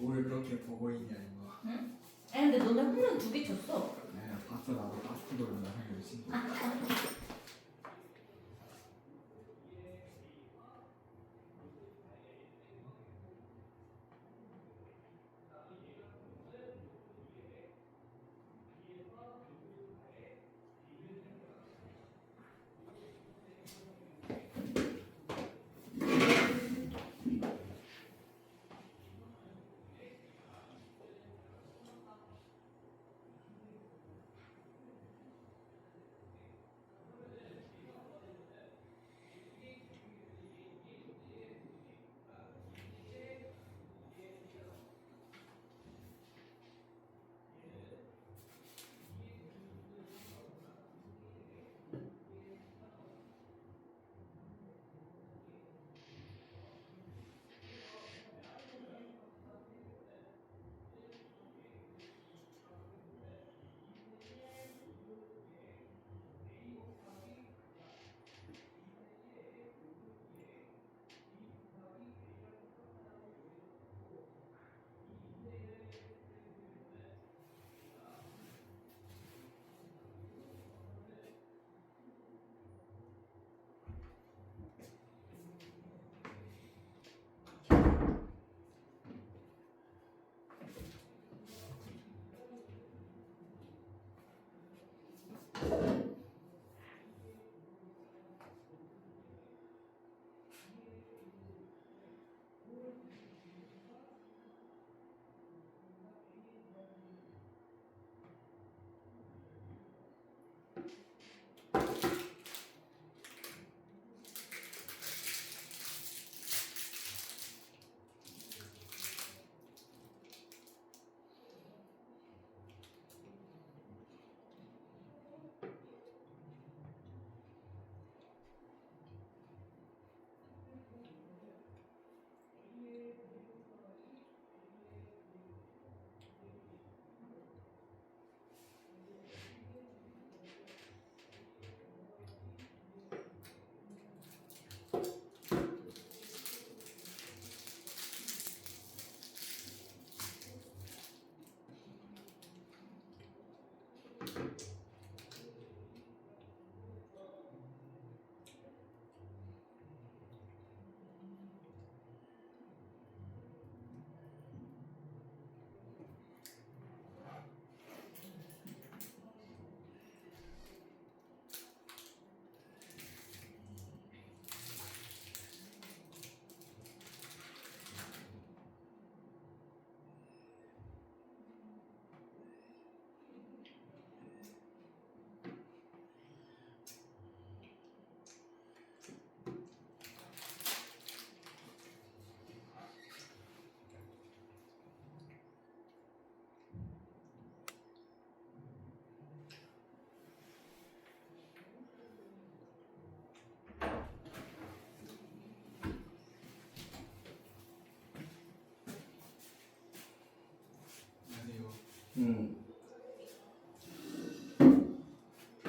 뭘 그렇게 보고 있냐 이거. 응? 아니 근데 너네 홈런 2개 쳤어. 네, 봤어. 나도 바스켓볼을 하고 있지.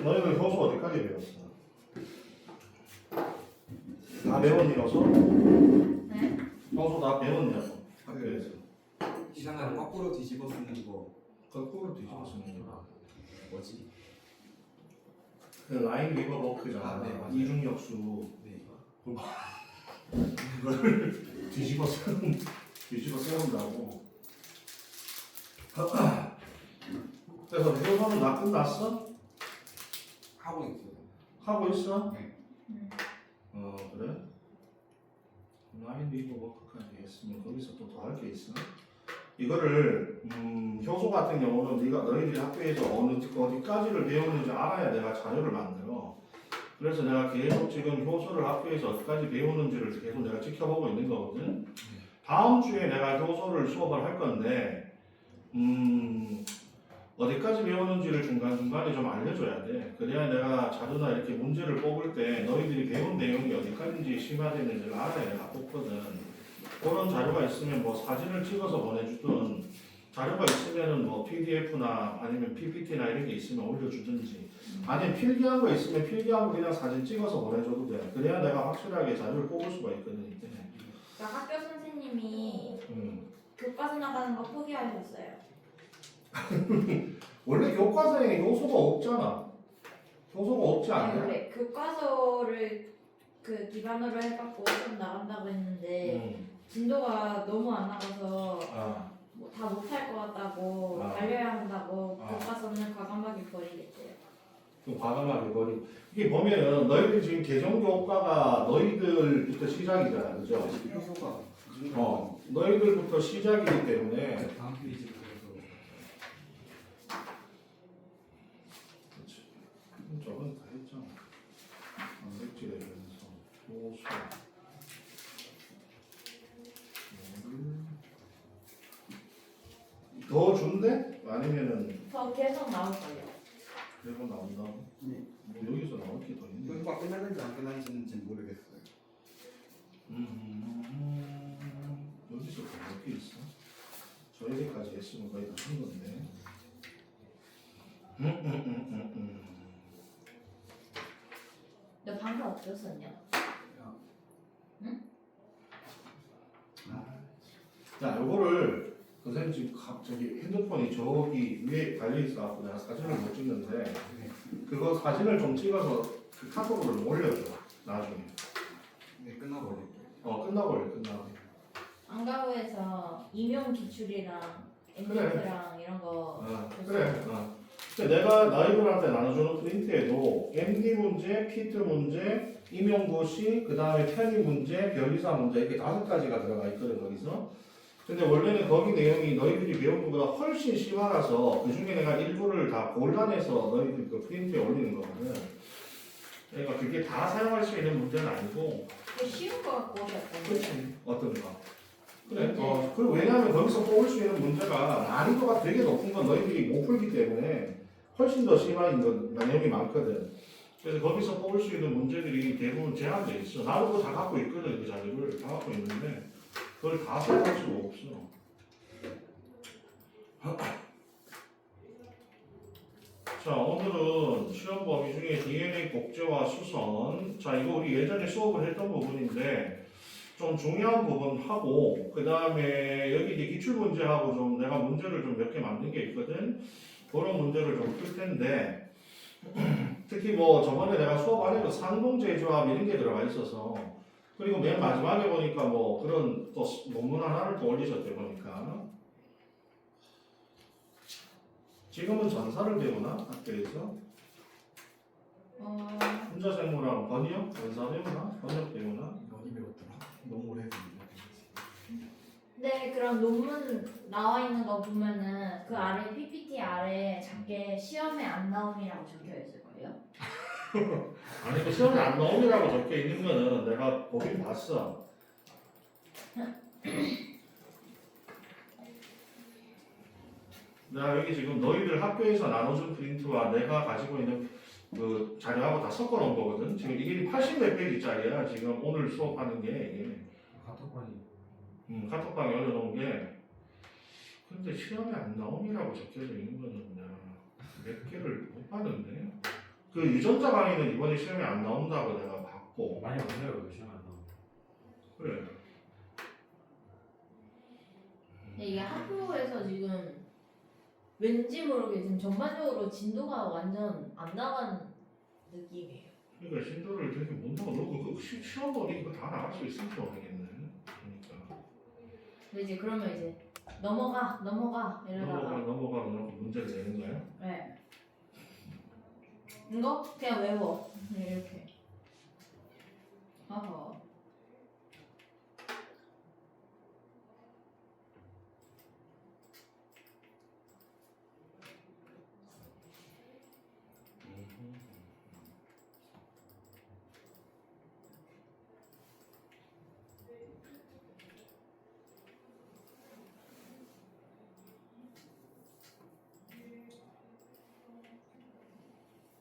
너희들 효수 어디까지 배웠어? 다 배웠니로서? 네? 효수 다 배웠냐고 학교에서. 시간을 거꾸로 뒤집어 쓰는 거. 거꾸로 뒤집어 쓰는 거라. 뭐지? 그 라인 리버 워크잖아. 아, 네, 맞아요. 이중역수. 네. 그걸 뒤집어 세운다고. 그래서 효수는 다 끝났어? 하고 있어요. 하고 있어? 네. 그래? 라인 리버 워크까지 했으면 거기서 또 더 할 게 있어? 이거를 효소 같은 경우는 너희들이 학교에서 어디까지를 배우는지 알아야 내가 자료를 만들어. 그래서 내가 계속 지금 효소를 학교에서 어디까지 배우는지를 계속 내가 지켜보고 있는 거거든. 다음 주에 내가 효소를 수업을 할 건데 어디까지 배우는지를 중간중간에 좀 알려줘야 돼. 그래야 내가 자료나 이렇게 문제를 뽑을 때 너희들이 배운 내용이 어디까지인지 심화되는지를 알아야 내가 뽑거든. 그런 자료가 있으면 뭐 사진을 찍어서 보내주든, 자료가 있으면은 뭐 PDF나 아니면 PPT나 이런 게 있으면 올려주든지, 아니면 필기한 거 있으면 필기한 거 그냥 사진 찍어서 보내줘도 돼. 그래야 내가 확실하게 자료를 뽑을 수가 있거든. 이때. 나 학교 선생님이 교과 교과서 나가는 거 포기하셨어요. 원래 교과서에 효소가 없잖아. 효소가 없지 아니, 않냐? 원래 교과서를 그 기반으로 해갖고 좀 나간다고 했는데 진도가 너무 안 나가서 아, 뭐 다 못할 것 같다고 아. 달려야 한다고 아. 교과서는 과감하게 버리겠대요. 좀 과감하게 버리고. 이게 보면은 너희들 지금 개정교과가 너희들부터 시작이잖아, 그죠? 효소가 너희들부터 시작이기 때문에. 다음 페이지부터 해서 그렇지. 저건 다 했잖아. 단백질에 대해서 효소. 더 준대? 아니면은 더 계속 나올걸요. 그래고 나온다. 네. 뭐 여기서 나올 게 더 있네. 효소가 끝났는지 안 끝났는지 모르겠어요. 여기서 더 몇 개 있어? 저 여기까지 했으면 거의 다 한 건데. 너 방금 어땠었냐? 자, 요거를 선생님 지금 갑자기 핸드폰이 저기 위에 달려 있어 내가 사진을 못 찍는데 그거 사진을 좀 찍어서 그 카톡으로 올려줘 나중에. 네, 끝나버릴게요. 끝나버려 끝나버려. 안가부에서 임용 기출이랑 MD랑 이런 거 그래. 근데 내가 너희들한테 나눠주는 프린트에도 MD 문제, 피트 문제, 임용고시, 그 다음에 편의 문제, 변리사 문제 이렇게 5가지가 들어가 있거든 거기서. 근데 원래는 거기 내용이 너희들이 배운 것보다 훨씬 심하라서 그 중에 내가 일부를 다 골라내서 너희들 그 프린트에 올리는 거거든. 그러니까 그게 다 사용할 수 있는 문제는 아니고. 되게 쉬운 거 갖고 오셨던데. 그렇지. 어떤 거. 그래. 그리고 왜냐하면 거기서 뽑을 수 있는 문제가 난이도가 되게 높은 건 너희들이 못 풀기 때문에 훨씬 더 심한 내용이 많거든. 그래서 거기서 뽑을 수 있는 문제들이 대부분 제한돼 있어. 나도 그거 다 갖고 있거든. 그 자료를 다 갖고 있는데 그걸 다 사용할 수가 없어. 자, 오늘은 시험 범위 중에 DNA 복제와 수선. 자, 이거 우리 예전에 수업을 했던 부분인데 좀 중요한 부분 하고 그 다음에 여기 이제 기출 문제하고 좀 내가 문제를 좀 몇 개 만든 게 있거든. 그런 문제를 좀 풀 텐데 특히 뭐 저번에 내가 수업 안에도 상동제조합 이런 게 들어가 있어서 그리고 맨 마지막에 보니까 뭐 그런 또 논문 하나를 또 올리셨대 보니까 지금은 전사를 배우나 학교에서 혼자 생물하고 번역 전사 배우나 번역 배우나 어디 배웠더라? 너무 오래됐는데. 네, 그런 논문 나와 있는 거 보면은 그 아래 PPT 아래 작게 시험에 안 나옴이라고 적혀 있을 거예요. 아니 그 시험에 안 나오리라고 적혀 있는 거는 내가 보긴 봤어. 내가 여기 지금 너희들 학교에서 나눠준 프린트와 내가 가지고 있는 그 자료하고 다 섞어 놓은 거거든. 지금 이게 80몇 페이지짜리야. 지금 오늘 수업하는 게 이게. 카톡방이 카톡방에 올려놓은 게. 근데 시험에 안 나옴이라고 적혀져 있는 거는 내가 몇 개를 못 봤는데. 그 유전자 강의는 이번에 시험에 안 나온다고 내가 봤고. 많이 왔어요. 시험 안 나오고. 그래. 근데 이게 학교에서 지금 왠지 모르게 지금 전반적으로 진도가 완전 안 나간 느낌이에요. 그러니까 신도를 되게 못 나가. 너 그거 시험 보니 이거 다 나갈 수 있을지 모르겠네. 그러니까. 근데 이제 그러면 이제 넘어가 이러다가 넘어가 문제를 내는 거야? 네. 이거 그냥 외워 이렇게. 어허.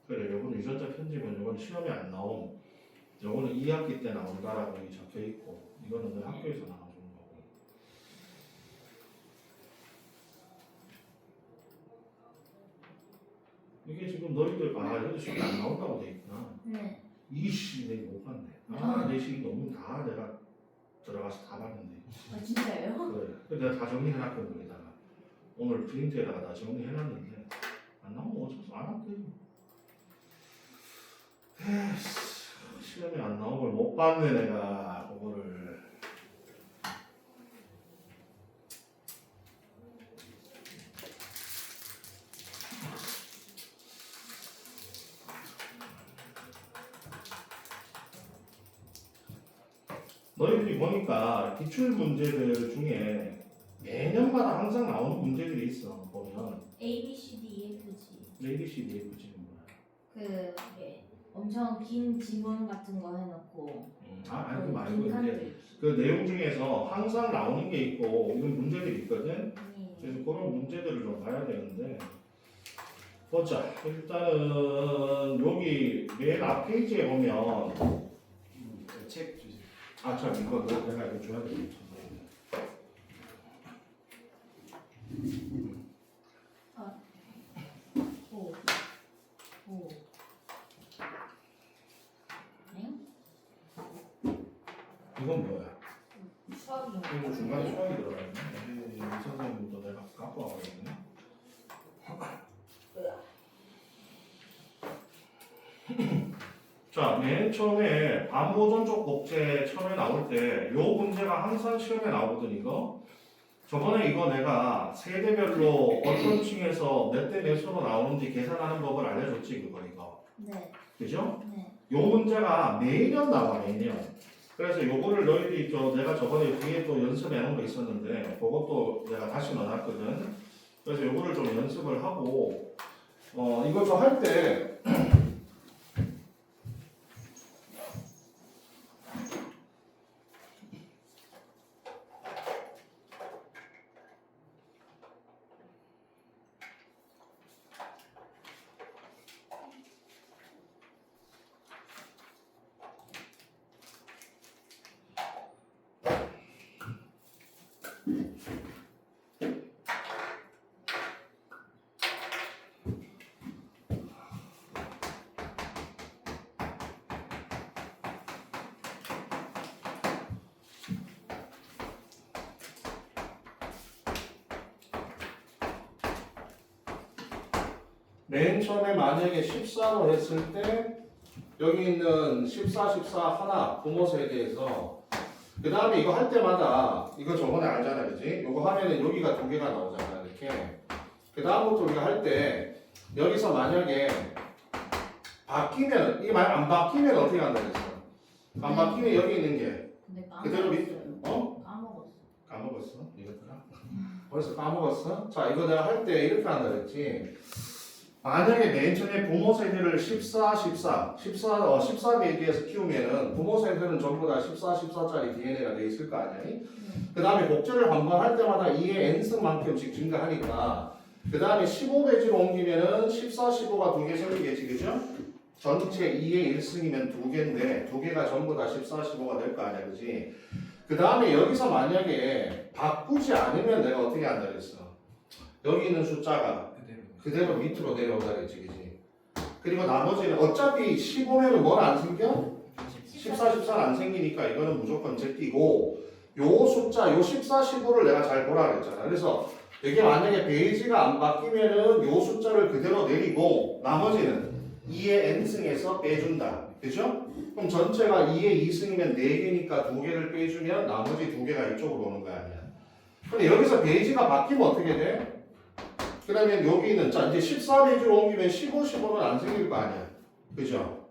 그래, 요거는 유전자 편집은 요건 시험에 안 나옴. 요거는 2학기 때 나온다라고 여기 적혀 있고, 이거는 너 학교에서 나눠주는 거고. 이게 지금 너희들 여기 시험에 안 나온다고 돼 있구나. 네. 이씨 내가 못 봤네. 내 시기 너무 다 내가 들어가서 다 봤는데. 아 진짜예요? 그래. 근데 내가 다 정리해놨거든 여기다가. 오늘 프린트에다가 다 정리해놨는데 안 나오면 어쩔 수 안 할게. 시험에 안 나온 걸 못 봤네 내가 그거를. 너희들이 보니까 기출 문제들 중에 매년마다 항상 나오는 문제들이 있어. 보면 A, B, C, D, E, F, G. A, B, C, D, F, G는 뭐야? 그 예, 엄청 긴 지문 같은 거 해놓고 아니 그 말고 긴 이제 한글. 그 내용 중에서 항상 나오는 게 있고 이런 문제들이 있거든. 예. 그래서 그런 문제들을 좀 봐야 되는데 보자. 일단은 여기 맨 앞 페이지에 보면 책 주세요. 참 이거 내가 이거 줘야 되겠다. 오. 오. 네? 이건 뭐야? 수학인가? 이거 중간에 수학이 들어가 있네. 이 선생님도 내가 갖고 와버렸네. 자, 맨 처음에 반보존적 복제 처음에 나올 때 요 문제가 항상 시험에 나오거든 이거. 저번에 이거 내가 세대별로 어떤 층에서 몇 대 몇으로 나오는지 계산하는 법을 알려줬지 그거 이거. 네. 그죠? 네. 요 문제가 매년 나와 매년. 그래서 요거를 너희들이 내가 저번에 뒤에 또 연습해 놓은 거 있었는데 그것도 내가 다시 넣어놨거든. 그래서 요거를 좀 연습을 하고 이거 저 할 때 맨 처음에 만약에 14로 했을 때 여기 있는 14, 14 하나 부모 세대에서 그 다음에 이거 할 때마다 이거 저번에 알잖아 그지? 이거 하면은 여기가 두 개가 나오잖아 이렇게. 그 다음부터 우리가 할 때 여기서 만약에 바뀌면 이게 만약 안 바뀌면 어떻게 한다 그랬어? 안 바뀌면 여기 있는 게 근데 그대로 까먹었어요. 밑 까먹었어. 까먹었어? 이것들아? 벌써 까먹었어? 자 이거 내가 할 때 이렇게 한다 그랬지. 만약에 맨 처음에 부모 세대를 14 베이지에서 키우면은 부모 세대는 전부 다 14, 14짜리 DNA가 돼 있을 거 아니야? 그 다음에 복제를 한번 할 때마다 2의 n승만큼씩 증가하니까 그 다음에 15베이지로 옮기면은 14, 15가 두 개 생기겠지 그죠? 전체 2의 1승이면 두 개인데 두 개가 전부 다 14, 15가 될 거 아니야 그지? 그 다음에 여기서 만약에 바꾸지 않으면 내가 어떻게 한다 그랬어? 여기 있는 숫자가 그대로 밑으로 내려온다 그랬지 그지? 그리고 나머지는 어차피 15면은 뭘 안 생겨? 14, 14는 안 생기니까 이거는 무조건 제끼고 요 숫자 요 14, 15를 내가 잘 보라 그랬잖아. 그래서 이게 만약에 베이지가 안 바뀌면은 요 숫자를 그대로 내리고 나머지는 2의 n승에서 빼준다. 그죠? 그럼 전체가 2의 2승이면 4개니까 2개를 빼주면 나머지 2개가 이쪽으로 오는 거 아니야. 근데 여기서 베이지가 바뀌면 어떻게 돼? 그러면 여기는 자 이제 14베이지로 옮기면 15, 15는 안 생길 거 아니야. 그죠?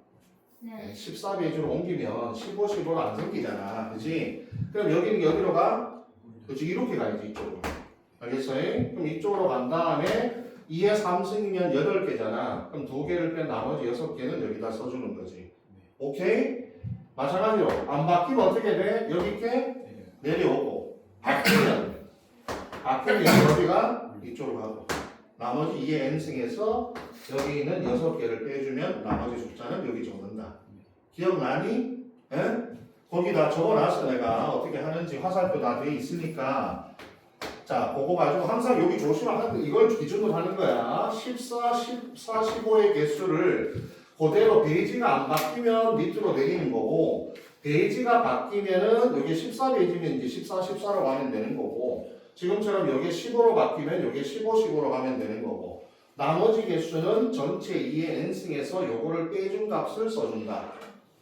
네. 14베이지로 옮기면 15, 15는 안 생기잖아. 그지? 그럼 여기는 여기로 가? 그치? 이렇게 가야지 이쪽으로. 알겠어? 그럼 이쪽으로 간 다음에 2의 3승이면 8개잖아. 그럼 2개를 뺀 나머지 6개는 여기다 써주는 거지. 오케이? 마찬가지로 안 바뀌면 어떻게 돼? 여기 이렇게 내려오고 바뀌면 여기가 이쪽으로 가고 나머지 2의 n승에서 여기 있는 6개를 빼주면 나머지 숫자는 여기 적는다. 기억나니? 에? 거기다 적어놨어 내가 어떻게 하는지 화살표 다 돼 있으니까 자 그거 가지고 항상 여기 조심하는 이걸 기준으로 하는 거야. 14, 15의 개수를 그대로 베이지가 안 바뀌면 밑으로 내리는 거고 베이지가 바뀌면은 여기 14베이지면 이제 14, 14로 가면 되는 거고 지금처럼 여기 15로 바뀌면 여기 15, 15로 가면 되는 거고 나머지 개수는 전체 2의 n승에서 요거를 빼준 값을 써준다.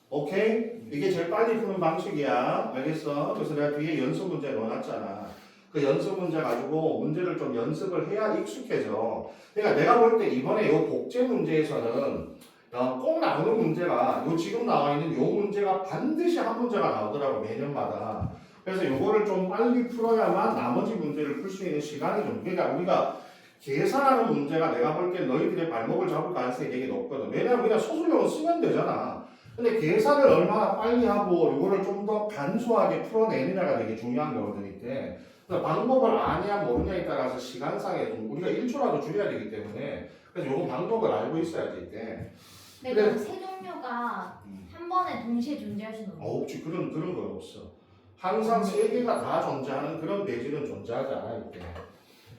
오케이? 이게 제일 빨리 푸는 방식이야. 알겠어? 그래서 내가 뒤에 연습 문제 넣어놨잖아. 그 연습 문제 가지고 문제를 좀 연습을 해야 익숙해져. 그러니까 내가 볼 때 이번에 요 복제 문제에서는 꼭 나오는 문제가 요 지금 나와 있는 요 문제가 반드시 한 문제가 나오더라고 매년마다. 그래서 요거를 좀 빨리 풀어야만 나머지 문제를 풀 수 있는 시간이 좀. 그러니까 우리가 계산하는 문제가 내가 볼 때 너희들의 발목을 잡을 가능성이 되게 높거든. 왜냐면 그냥 소수령은 쓰면 되잖아. 근데 계산을 얼마나 빨리 하고 이거를 좀 더 간소하게 풀어내느냐가 되게 중요한 거거든 이때. 그래서 방법을 아냐 모르냐에 따라서 시간상에 좀 우리가 1초라도 줄여야 되기 때문에 그래서 요거 방법을 알고 있어야지 이때. 근데 그럼 세 종류가 한 번에 동시에 존재할 수는 없어. 없지 그런 건 없어. 항상 세 개가 다 존재하는 그런 배지는 존재하지 않아 이때.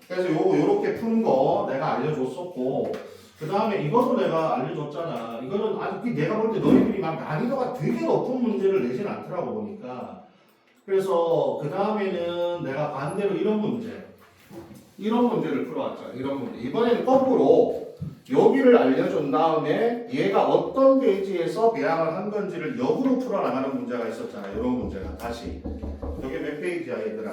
그래서 요렇게 푸는 거 내가 알려줬었고 그 다음에 이것도 내가 알려줬잖아. 이거는 아직 내가 볼 때 너희들이 막 난이도가 되게 높은 문제를 내진 않더라고 보니까. 그래서 그 다음에는 내가 반대로 이런 문제를 풀어왔잖아. 이런 문제. 이번에는 거꾸로 여기를 알려준 다음에 얘가 어떤 페이지에서 배양을 한 건지를 역으로 풀어나가는 문제가 있었잖아. 이런 문제가 다시. 여기 몇 페이지야 얘들아?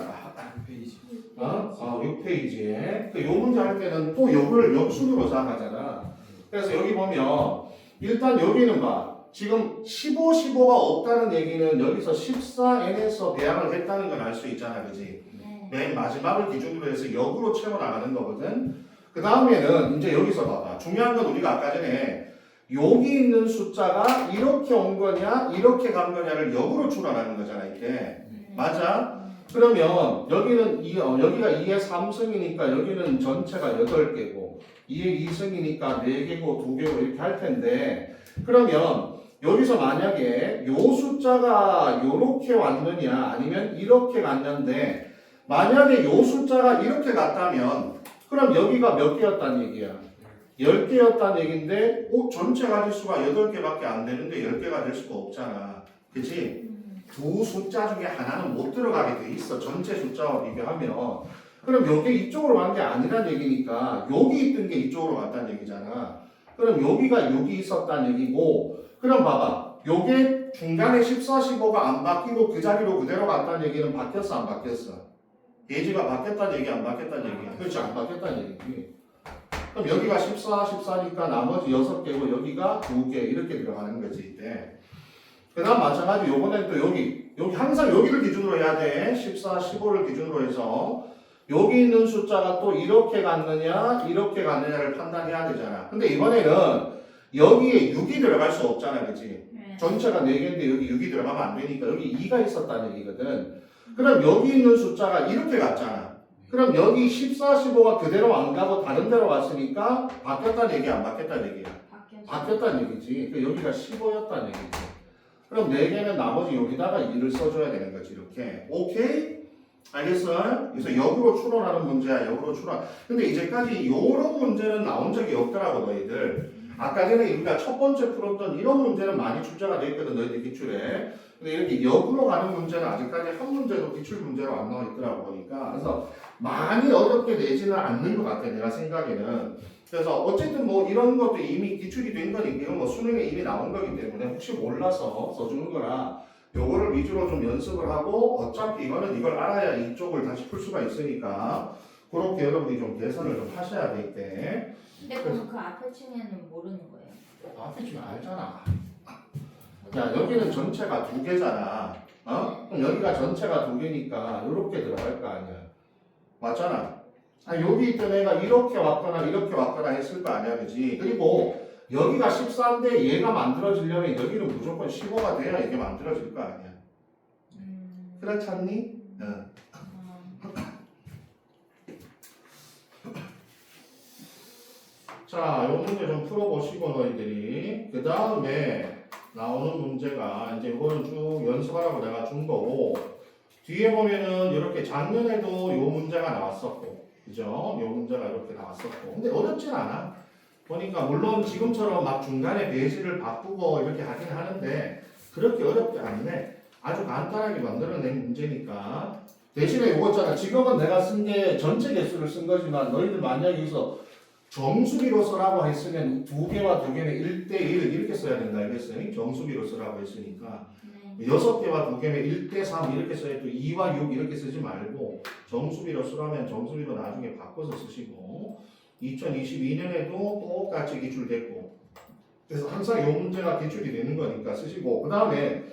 6페이지에. 요 문제 할 때는 또 역을 역순으로 생각하잖아. 그래서 여기 보면 일단 여기는 봐. 지금 15, 15가 없다는 얘기는 여기서 14n에서 배양을 했다는 걸 알 수 있잖아. 그지? 네. 맨 마지막을 기준으로 해서 역으로 채워나가는 거거든. 그 다음에는 이제 여기서 봐봐. 중요한 건 우리가 아까 전에 여기 있는 숫자가 이렇게 온 거냐 이렇게 간 거냐를 역으로 추론하는 거잖아. 이때. 맞아? 그러면 여기는 여기가 2의 3승이니까 여기는 전체가 8개고 2의 2승이니까 4개고 2개고 이렇게 할 텐데 그러면 여기서 만약에 요 숫자가 요렇게 왔느냐 아니면 이렇게 갔는데 만약에 요 숫자가 이렇게 갔다면 그럼 여기가 몇 개였단 얘기야? 10개였단 얘기인데 전체 가지수가 8개밖에 안 되는데 10개가 될 수가 없잖아. 그치? 두 숫자 중에 하나는 못 들어가게 돼 있어. 전체 숫자와 비교하면. 그럼 여기 이쪽으로 간 게 아니란 얘기니까 여기 있던 게 이쪽으로 갔다는 얘기잖아. 그럼 여기가 여기 있었다는 얘기고 그럼 봐봐. 요게 중간에 14, 15가 안 바뀌고 그 자리로 그대로 갔다는 얘기는 바뀌었어 안 바뀌었어? 예지가 바뀌었다는 얘기 안 바뀌었다는 얘기야. 그렇지 안 바뀌었다는 얘기지. 그럼 여기가 14, 14니까 나머지 6개고 여기가 2개 이렇게 들어가는 거지 이때. 그 다음 마찬가지 요번엔 또 여기 항상 여기를 기준으로 해야 돼. 14, 15를 기준으로 해서 여기 있는 숫자가 또 이렇게 갔느냐 이렇게 갔느냐를 판단해야 되잖아. 근데 이번에는 여기에 6이 들어갈 수 없잖아. 그치? 네. 전체가 4개인데 여기 6이 들어가면 안 되니까 여기 2가 있었다는 얘기거든. 그럼 여기 있는 숫자가 이렇게 갔잖아. 그럼 여기 14, 15가 그대로 안 가고 다른 데로 갔으니까 바뀌었다는 얘기야 안 바뀌었다는 얘기야? 바뀌었다는 얘기지. 그러니까 여기가 15였다는 얘기지. 그럼 4개는 나머지 여기다가 2를 써줘야 되는 거지 이렇게. 오케이? 알겠어? 그래서 역으로 추론하는 문제야. 역으로 추론. 근데 이제까지 이런 문제는 나온 적이 없더라고 너희들. 아까 전에 우리가 첫 번째 풀었던 이런 문제는 많이 출제가 돼 있거든 너희들 기출에. 근데 이렇게 역으로 가는 문제는 아직까지 한 문제도 기출 문제로 안 나와 있더라고 보니까. 그래서 많이 어렵게 내지는 않는 것 같아 내가 생각에는. 그래서 어쨌든 뭐 이런 것도 이미 기출이 된 거니까 이건 뭐 수능에 이미 나온 거기 때문에 혹시 몰라서 써주는 거라 요거를 위주로 좀 연습을 하고 어차피 이거는 이걸 알아야 이쪽을 다시 풀 수가 있으니까 그렇게 여러분이 좀 개선을 좀 하셔야 되겠대. 근데 그럼 그 앞에 층에는 모르는 거예요? 앞에 지금 알잖아. 야 여기는 전체가 2개잖아. 그럼 여기가 전체가 2개니까 이렇게 들어갈 거 아니야. 맞잖아. 여기 있던 애가 이렇게 왔거나 이렇게 왔거나 했을 거 아니야, 그지? 그리고 여기가 14인데 얘가 만들어지려면 여기는 무조건 15가 돼야 이게 만들어질 거 아니야. 그렇지 않니? 응. 자, 요 문제 좀 풀어보시고 너희들이 그 다음에 나오는 문제가 이제 이거는 쭉 연습하라고 내가 준 거고 뒤에 보면은 이렇게 작년에도 요 문제가 나왔었고 그죠? 요 문제가 이렇게 나왔었고 근데 어렵진 않아. 보니까 물론 지금처럼 막 중간에 배지를 바꾸고 이렇게 하긴 하는데 그렇게 어렵지 않네. 아주 간단하게 만들어낸 문제니까 대신에 이거 있잖아. 지금은 내가 쓴 게 전체 개수를 쓴 거지만 너희들 만약에 여기서 정수비로 쓰라고 했으면 두 개와 두 개는 1대1 이렇게 써야 된다 이랬어요. 정수비로 쓰라고 했으니까 네. 6개와 두 개면 1대3 이렇게 써야 또 2와 6 이렇게 쓰지 말고 정수비로 쓰라면 정수비로 나중에 바꿔서 쓰시고 2022년에도 똑같이 기출됐고 그래서 항상 이 문제가 기출이 되는 거니까 쓰시고 그 다음에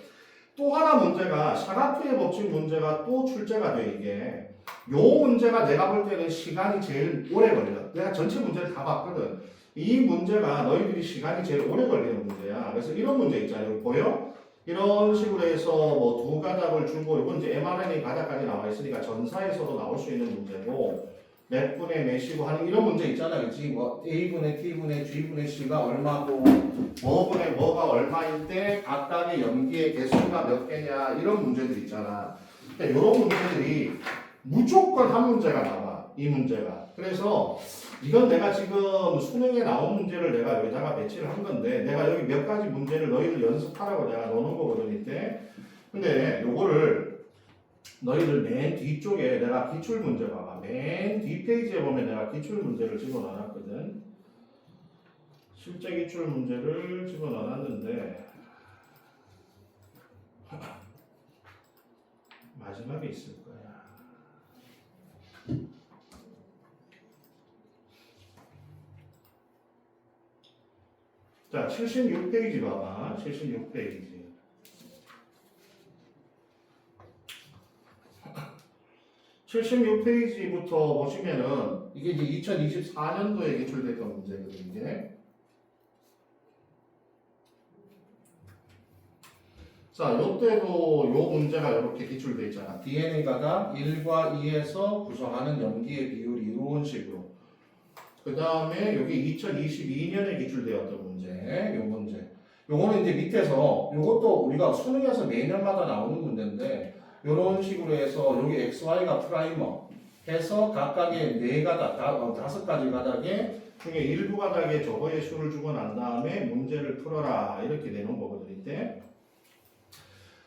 또 하나 문제가 샤가프의 법칙 문제가 또 출제가 돼 이게 요 문제가 내가 볼 때는 시간이 제일 오래 걸려. 내가 전체 문제를 다 봤거든. 이 문제가 너희들이 시간이 제일 오래 걸리는 문제야. 그래서 이런 문제 있잖아요. 여기 보여? 이런 식으로 해서 뭐 두 가닥을 주고 이건 이제 mRNA 가닥까지 나와 있으니까 전사에서도 나올 수 있는 문제고 몇 분의 몇이고 하는 이런 문제 있잖아요. 그치? 뭐 A분의 T분의 G분의 C가 얼마고 뭐분의 뭐가 얼마일 때 각각의 염기의 개수가 몇 개냐 이런 문제들 있잖아. 그러니까 이런 문제들이 무조건 한 문제가 나와. 이 문제가. 그래서 이건 내가 지금 수능에 나온 문제를 내가 여기다가 배치를 한 건데 내가 여기 몇 가지 문제를 너희들 연습하라고 내가 넣는 거거든 이때. 근데 요거를 너희들 맨 뒤쪽에 내가 기출 문제 봐봐. 맨 뒷페이지에 보면 내가 기출 문제를 집어넣어놨거든. 실제 기출 문제를 집어넣어놨는데 마지막에 있을 거야. 자, 76페이지 봐봐. 76페이지. 76페이지부터 보시면은 이게 이제 2024년도에 기출됐던 문제거든요. 이게. 자, 요때도 요 문제가 이렇게 기출돼 있잖아. DNA가 1과 2에서 구성하는 염기의 비율이 이런 식으로. 그 다음에 여기 2022년에 기출되었던 문제, 요 문제. 요거는 이제 밑에서 요것도 우리가 수능에서 매년마다 나오는 문제인데 요런 식으로 해서 여기 XY가 프라이머 해서 각각의 4가닥, 5가지 가닥에 중에 일부 가닥에 저거의 수를 주고 난 다음에 문제를 풀어라 이렇게 되는 거거든 이때.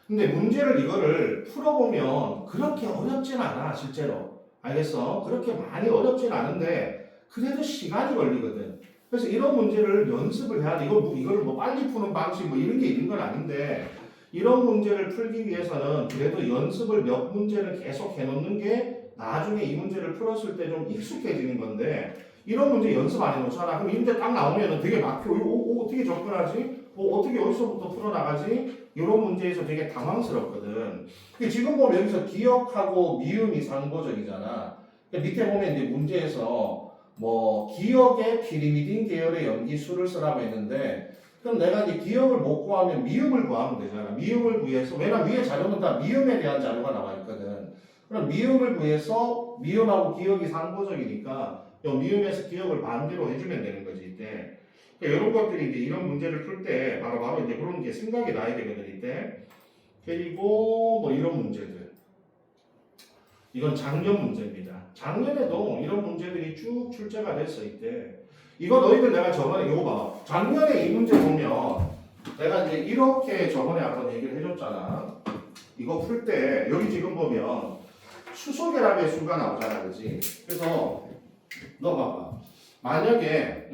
근데 문제를 이거를 풀어보면 그렇게 어렵진 않아 실제로. 알겠어? 그렇게 많이 어렵진 않은데 그래도 시간이 걸리거든. 그래서 이런 문제를 연습을 해야 돼. 이걸 뭐 빨리 푸는 방식 뭐 이런 게 있는 건 아닌데 이런 문제를 풀기 위해서는 그래도 연습을 몇 문제를 계속 해놓는 게 나중에 이 문제를 풀었을 때 좀 익숙해지는 건데 이런 문제 연습 안 해놓잖아. 그럼 이 문제 딱 나오면 되게 막혀. 어떻게 접근하지? 어떻게 여기서부터 풀어나가지? 이런 문제에서 되게 당황스럽거든. 근데 지금 보면 여기서 기억하고 미음이 상고적이잖아. 밑에 보면 이제 문제에서 뭐 기억의 피리미딘 계열의 염기수를 쓰라고 했는데 그럼 내가 이제 기억을 못 구하면 미음을 구하면 되잖아. 미음을 구해서 왜냐면 위에 자료는 다 미음에 대한 자료가 나와 있거든. 그럼 미음을 구해서 미음하고 기억이 상고적이니까 미음에서 기억을 반대로 해주면 되는 거지 이때. 그러니까 이런 것들이 이제 이런 문제를 풀 때 바로 이제 그런 게 생각이 나야 되거든 이때. 그리고 뭐 이런 문제들. 이건 작년 문제입니다. 작년에도 이런 문제들이 쭉 출제가 됐어 이때. 이거 너희들 내가 저번에 이거 봐. 작년에 이 문제 보면 내가 이제 이렇게 저번에 한번 얘기를 해줬잖아. 이거 풀 때 여기 지금 보면 수소결합의 수가 나오잖아, 그렇지? 그래서 너 봐봐. 만약에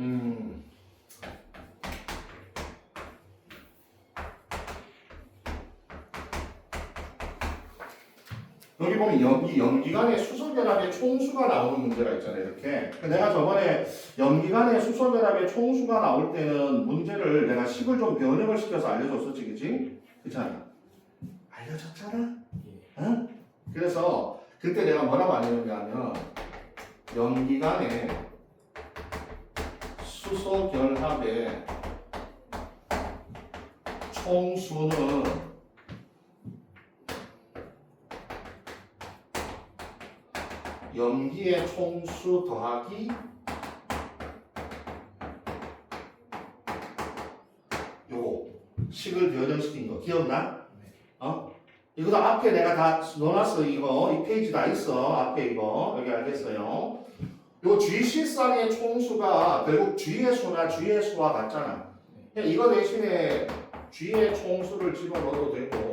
여기 보면 이 염기간의 수소결합의 총수가 나오는 문제가 있잖아요. 이렇게. 내가 저번에 염기간의 수소결합의 총수가 나올 때는 문제를 내가 식을 좀 변형을 시켜서 알려줬었지, 그치? 그렇잖아. 알려줬잖아? 응? 그래서 그때 내가 뭐라고 알려줬냐면 염기간의 수소결합의 총수는 염기의 총수 더하기 요거 식을 변형시킨 거 기억나? 이거도 앞에 내가 다 넣어놨어. 이거 이 페이지 다 있어. 앞에 이거 여기 알겠어요? 요 GC 쌍의 총수가 결국 G의 수나 G의 수와 같잖아. 그냥 이거 대신에 G의 총수를 집어넣어도 되고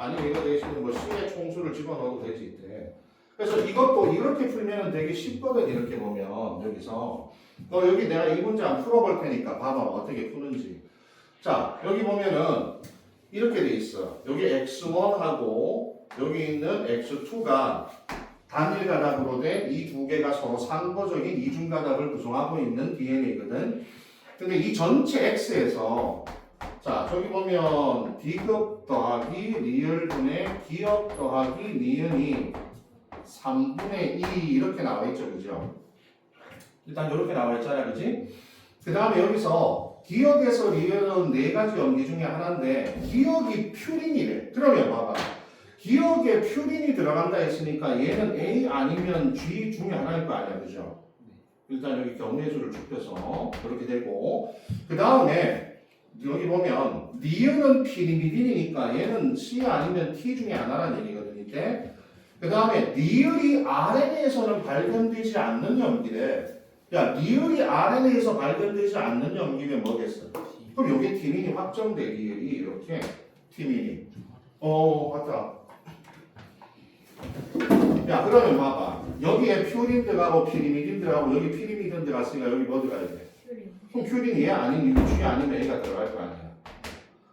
아니면 이거 대신에 뭐 C의 총수를 집어넣어도 되지 이때. 그래서 이것도 이렇게 풀면 되게 쉽거든. 이렇게 보면 여기서 너 여기 내가 이 문제 안 풀어볼 테니까 봐봐 어떻게 푸는지. 자 여기 보면은 이렇게 돼 있어. 여기 x1하고 여기 있는 x2가 단일 가닥으로 된 이 두 개가 서로 상호적인 이중 가닥을 구성하고 있는 DNA거든. 근데 이 전체 x에서 자 저기 보면 D급 더하기 리을분의 기억 더하기 니은이 3분의 2 이렇게 나와 있죠, 그죠? 일단 이렇게 나와 있잖아, 그지? 그 다음에 여기서 기억에서 리을은 네 가지 염기 중에 하나인데 기억이 퓨린이래. 그러면 봐봐. 기억에 퓨린이 들어간다 했으니까 얘는 A 아니면 G 중에 하나일 거 아니야, 그죠? 일단 여기 경우의 수를 좁혀서 그렇게 되고 그 다음에 여기 보면 리은은 피리미딘이니까 얘는 C 아니면 T 중에 하나라는 얘기거든, 이때. 그 다음에 리을이 RNA에서는 발견되지 않는 염기래. 야, 리을이 RNA에서 발견되지 않는 염기면 뭐겠어? 그럼 여기 티민이 확정돼, 리을이 이렇게 티민이. 맞다. 야, 그러면 봐봐. 여기에 퓨린 들어가고 피리미딘 들어가고 여기 피리미딘 들어갔으니까 여기 뭐 들어가야 돼? 그럼 퓨린이 얘 아닌 G 아니면 A가 들어갈 거 아니야.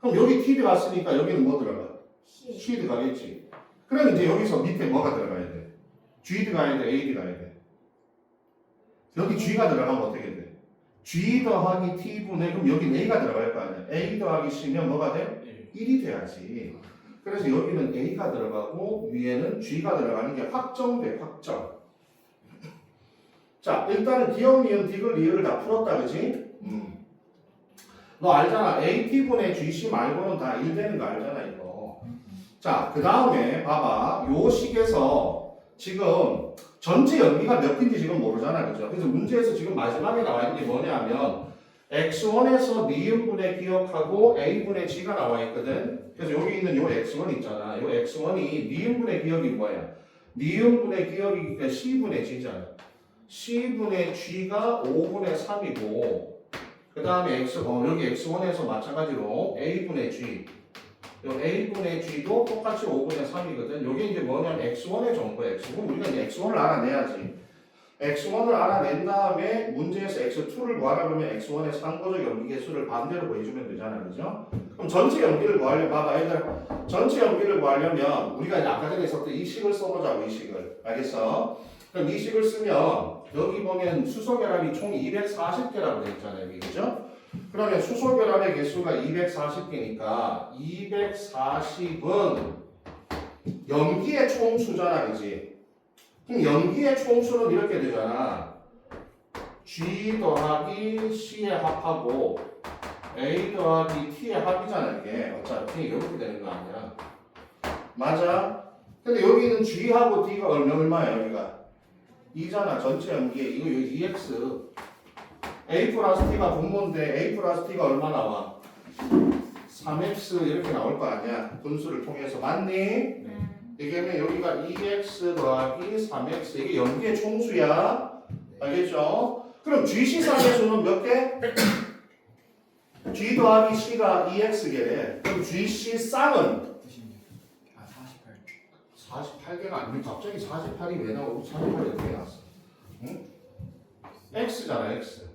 그럼 여기 T 들어갔으니까 여기는 뭐 들어가? C 들어가겠지. 그럼 이제 여기서 밑에 뭐가 들어가야 돼? G 들어가야 돼? A 들어가야 돼? 여기 G가 들어가면 어떻게 돼? G 더하기 T분의 그럼 여기 A가 들어갈 거 아니야. A 더하기 C면 뭐가 돼? 1이 돼야지. 그래서 여기는 A가 들어가고 위에는 G가 들어가는 게 확정돼. 확정. 자 일단은 기억, 니은, 디귿, 리을을 다 풀었다 그지? 너 알잖아. AT분의 GC 말고는 다 1 되는 거 알잖아 이거. 자 그 다음에 봐봐. 요 식에서 지금 전체 연기가 몇 개인지 지금 모르잖아 그죠? 그래서 문제에서 지금 마지막에 나와 있는 게 뭐냐면 X1에서 니은분의 기억하고 A분의 G가 나와 있거든. 그래서 여기 있는 요 X1 있잖아. 요 X1이 니은분의 기억이 뭐야? 니은분의 기억이 C분의 G잖아. C분의 G가 5분의 3이고 그 다음에 여기 X1에서 마찬가지로 A분의 G 요 A분의 G도 똑같이 5분의 3이거든. 요게 이제 뭐냐면 X1의 정보야. X1 우리가 이제 X1을 알아내야지. X1을 알아낸 다음에 문제에서 X2를 구하라 그러면 X1의 상고적 염기 개수를 반대로 보여주면 되잖아, 그죠? 그럼 전체 염기를 구하려면 봐봐, 얘들아. 전체 염기를 구하려면 우리가 이제 아까 전에 있었던 이 식을 써보자고, 이 식을. 알겠어? 그럼 이 식을 쓰면 여기 보면 수소결합이 총 240개라고 돼 있잖아요, 여기, 그죠? 그러면 수소결합의 개수가 240개니까 240은 염기의 총수잖아, 그지? 그럼 염기의 총수는 이렇게 되잖아. G 더하기 C의 합하고 A 더하기 T의 합이잖아, 이게. 어차피 이렇게 되는 거 아니야. 맞아? 근데 여기는 G하고 D가 얼마야, 여기가? 2잖아, 전체 염기에. 이거 여기 2x. A 플러스 T가 분모인데 A 플러스 T가 얼마 나와? 3x 이렇게 나올 거 아니야. 분수를 통해서. 맞니? 네. 얘기하면 여기가 2x 더하기 3x 이게 염기의 총수야. 알겠죠? 그럼 GC상의 수는 몇 개? G 더하기 C가 2x개래. 그럼 GC쌍은? 48. 48개가 아니면 갑자기 48이 왜 나오고 48이 어떻게 나왔어? 응? X잖아, X.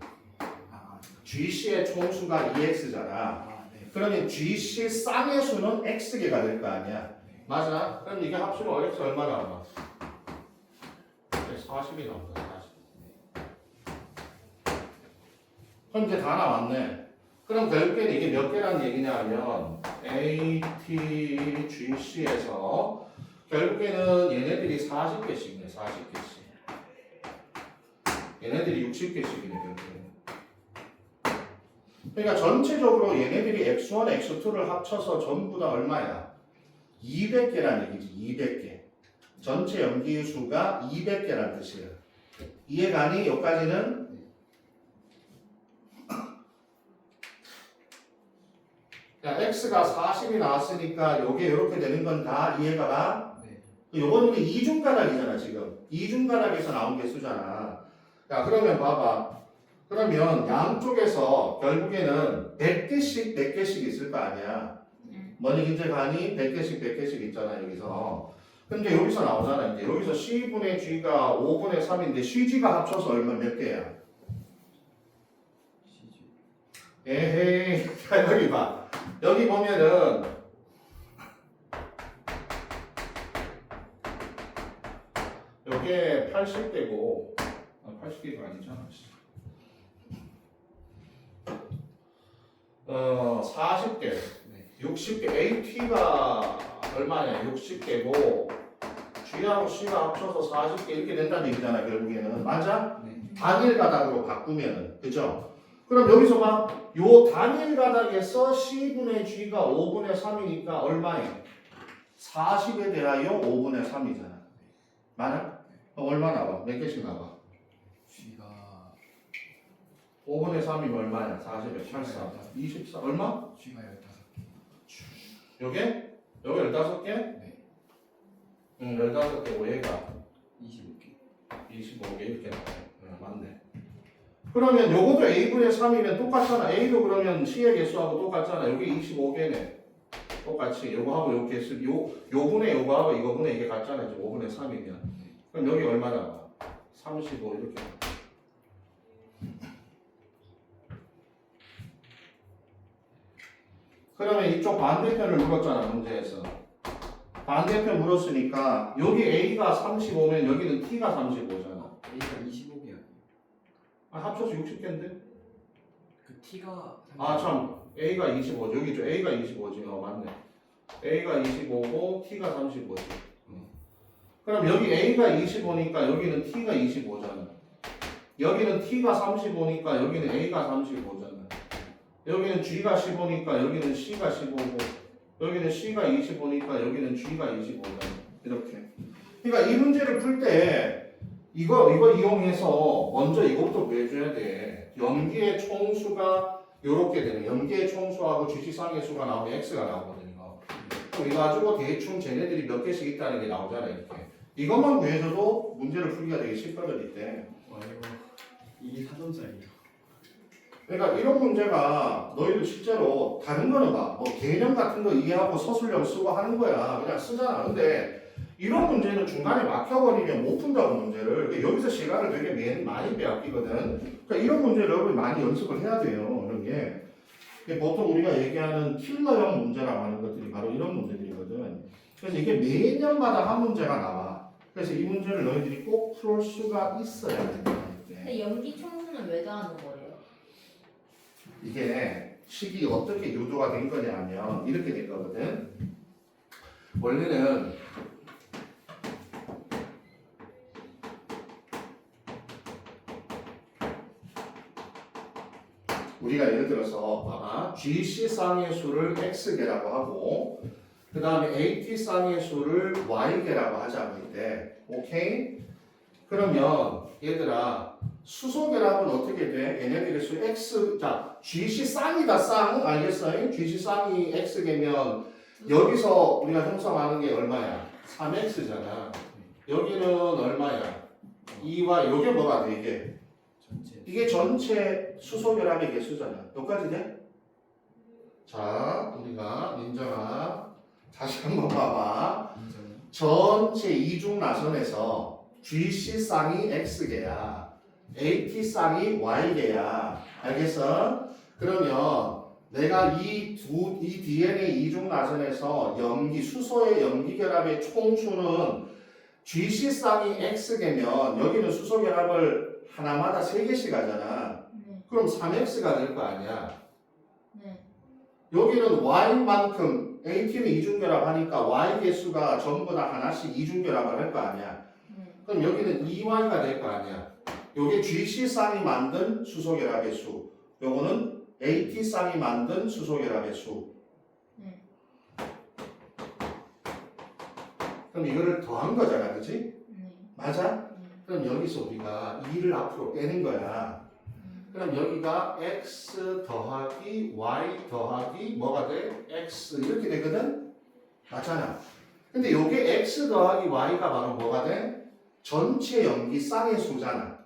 GC의 총수가 2x잖아. 네. 그러면 GC 쌍의 수는 x개가 될 거 아니야. 맞아? 그럼 이게 합치면 x 얼마 나와? 40이 나온다. 40. 그럼 이제 다 나왔네. 그럼 결국엔 이게 몇 개라는 얘기냐면 A, T, G, C에서 결국에는 얘네들이 40개씩이네. 40개씩. 얘네들이 60개씩이네. 결국에는. 그러니까 전체적으로 얘네들이 X1, X2를 합쳐서 전부 다 얼마야? 200개라는 얘기지. 200개. 전체 염기의 수가 200개라는 뜻이야. 이해가니? 여기까지는? 야, X가 40이 나왔으니까 요게 이렇게 되는 건 다 이해가 가? 네. 요거는 이중가닥이잖아, 지금. 이중가닥에서 나온 개수잖아. 야, 그러면 봐봐. 그러면 양쪽에서 결국에는 100개씩, 100개씩 있을 거 아니야. 뭐니 이제 간이 100개씩 100개씩 있잖아 여기서. 근데 여기서 나오잖아 이제 여기서 C분의 G가 5분의 3인데 CG가 합쳐서 얼마 몇 개야? CG. 에헤이 자 여기 봐 여기 보면은 요게 80개고 80개가 아니잖아 40개 네. 60개 AT가 얼마냐 60개고 G하고 C가 합쳐서 40개 이렇게 된다는 얘기잖아 결국에는 맞아? 네. 단일 가닥으로 바꾸면은 그죠? 그럼 여기서 봐. 요 단일 가닥에서 C분의 G가 5분의 3이니까 얼마예요? 40에 대하여 5분의 3이잖아. 맞아? 그럼 얼마 나와? 몇 개씩 나와? G가 5분의 3이면 얼마야? 40에 84. 24. 얼마? G가 15개. 요게? 요게 15개? 네. 15개고 얘가 25개. 25개 이렇게 나와요. 맞네. 그러면 요것도 A분의 3이면 똑같잖아. A도 그러면 C의 개수하고 똑같잖아. 여기 25개네. 똑같이 요거하고 요 개수 요분의 요거하고 이거분의 이게 같잖아. 이제 5분의 3이면. 그럼 여기 얼마 나와? 35 이렇게 나와. 그러면 이쪽 반대편을 물었잖아 문제에서. 반대편 물었으니까 여기 A가 35면 여기는 T가 35잖아. A가 25개 아니에요? 합쳐서 60개인데? 그 T가 아 참 A가 25죠. 여기죠. A가 25지. 맞네. A가 25고 T가 35지. 그럼 여기 A가 25니까 여기는 T가 25잖아. 여기는 T가 35니까 여기는 A가 35잖아. 여기는 G가 15니까 여기는 C가 15고 여기는 C가 25니까 여기는 G가 25잖아. 이렇게. 그러니까 이 문제를 풀 때 이거 이용해서 먼저 이것도 구해줘야 돼. 염기의 총수가 요렇게 되는 염기의 총수하고 GC쌍의 수가 나오면 X가 나오거든요. 그럼 이거 가지고 대충 쟤네들이 몇 개씩 있다는 게 나오잖아 이렇게. 이것만 구해줘도 문제를 풀기가 되게 쉽거든 이때. 이게 사전자예요. 그러니까 이런 문제가 너희도 실제로 다른 거는 뭐 개념 같은 거 이해하고 서술형 쓰고 하는 거야. 그냥 쓰잖아. 근데 이런 문제는 중간에 막혀버리면 못 푼다고 문제를. 그러니까 여기서 시간을 되게 많이 빼앗기거든. 그러니까 이런 문제를 여러분이 많이 연습을 해야 돼요. 이런 게. 보통 우리가 얘기하는 킬러형 문제라고 하는 것들이 바로 이런 문제들이거든. 그래서 이게 매년마다 한 문제가 나와. 그래서 이 문제를 너희들이 꼭 풀 수가 있어야 된다. 근데 연기 총수는 왜 더하는 거예요? 이게 식이 어떻게 유도가 된 거냐면 이렇게 된 거거든. 원래는 우리가 예를 들어서 봐봐. GC 쌍의 수를 X개라고 하고 그 다음에 AT 쌍의 수를 Y개라고 하자고 했대. 오케이? 그러면 얘들아 수소결합은 어떻게 돼? 얘네들의 수 X 자 GC 쌍이다 쌍 알겠어? GC 쌍이 X개면 여기서 우리가 형성하는 게 얼마야? 3X잖아. 여기는 얼마야? 2Y 요게 뭐가 돼 이게? 전체. 이게 전체 수소결합의 개수잖아. 여기까지 돼? 자 우리가 민정아 다시 한번 봐봐. 인정은 전체 이중 나선에서 GC 쌍이 X개야. AT 쌍이 Y개야. 알겠어? 그러면 내가 이 DNA 이중 나선에서 수소의 염기 결합의 총수는 GC 쌍이 X개면 여기는 수소 결합을 하나마다 3개씩 하잖아. 네. 그럼 3X가 될 거 아니야. 네. 여기는 Y만큼 AT는 이중결합 하니까 Y 개수가 전부 다 하나씩 이중결합을 할 거 아니야. 네. 그럼 여기는 2Y가 될 거 아니야. 요게 GC 쌍이 만든 수소결합의 수. 요거는 AT 쌍이 만든 수소결합의 수. 네. 그럼 이거를 더한 거잖아. 그치? 네. 맞아? 그럼 여기서 우리가 2를 앞으로 빼는 거야. 그럼 여기가 x 더하기 y 더하기 뭐가 돼? x 이렇게 되거든? 맞잖아. 근데 요게 x 더하기 y가 바로 뭐가 돼? 전체 염기 쌍의 수잖아.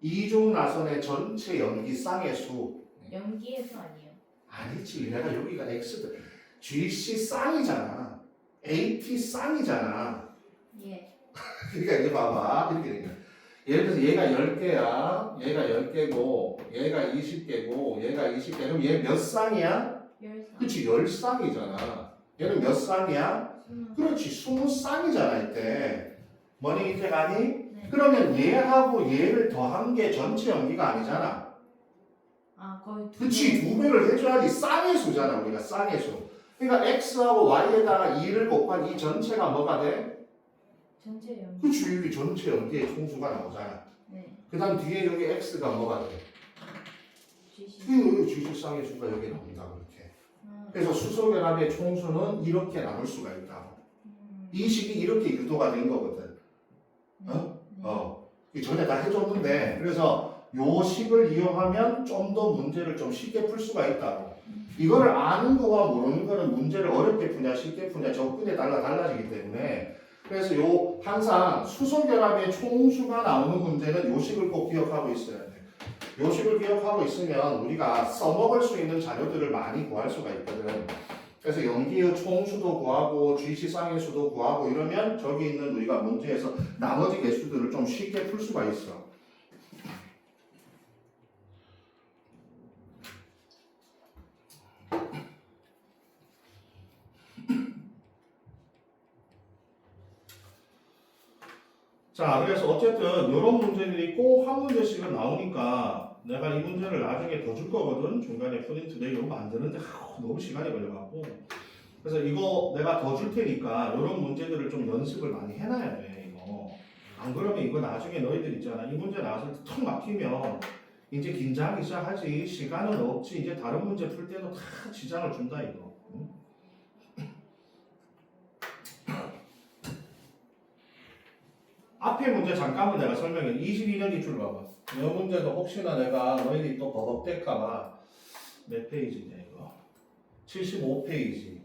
이중 나선의 전체 염기 쌍의 수. 연기의 수 아니에요? 아니지. 내가 여기가 x들. GC 쌍이잖아. AT 쌍이잖아. 예. 그러니까 이거 봐봐. 이렇게 된 거야. 예를 들어서 얘가 10개야. 얘가 10개고, 얘가 20개고, 얘가 20개. 그럼 얘 몇 쌍이야? 열상. 그치, 10쌍이잖아. 얘는 몇 쌍이야? 그렇지, 20쌍이잖아, 이때. 뭐니, 이때가 아니? 네. 그러면 얘하고 얘를 더한 게 전체 연기가 아니잖아. 아 거의 두 그치, 배. 2배를 해줘야지 쌍의 수잖아, 우리가 쌍의 수. 그러니까 x하고 y에다가 2를 곱한 이 전체가 뭐가 돼? 전체 연. 그치, 여기 전체 연기의 총수가 나오잖아. 네. 그 다음 뒤에 여기 x가 뭐가 돼? GC. 그 주식쌍의 수가 여기 나온다, 그렇게. 그래서 수소결합의 총수는 이렇게 나눌 수가 있다고. 이 식이 이렇게 유도가 된 거거든. 어? 어. 이거 전에 다 해줬는데, 그래서 요 식을 이용하면 좀 더 문제를 좀 쉽게 풀 수가 있다고. 이거를 아는 거와 모르는 거는 문제를 어렵게 푸냐, 쉽게 푸냐, 접근에 따라 달라지기 때문에, 그래서 요 항상 수소결합의 총수가 나오는 문제는 요 식을 꼭 기억하고 있어야 돼. 요 식을 기억하고 있으면 우리가 써먹을 수 있는 자료들을 많이 구할 수가 있거든. 그래서 연기의 총수도 구하고 GC쌍의 수도 구하고 이러면 저기 있는 우리가 문제에서 나머지 개수들을 좀 쉽게 풀 수가 있어. 자, 그래서 어쨌든 이런 문제들이 꼭 한 문제씩은 나오니까 내가 이 문제를 나중에 더 줄 거거든. 중간에 프린트 내고 만드는데 너무 시간이 걸려갖고. 그래서 이거 내가 더 줄 테니까 이런 문제들을 좀 연습을 많이 해놔야 돼, 이거. 안 그러면 이거 나중에 너희들 있잖아. 이 문제 나왔을 때 턱 막히면 이제 긴장하기 시작하지. 시간은 없지. 이제 다른 문제 풀 때도 다 지장을 준다, 이거. 응? 앞에 문제 잠깐만 내가 설명해. 22년 기출 봐봐. 이 문제도 혹시나 내가 너희들이 또 버벅댈까봐 몇 페이지냐 이거? 75페이지.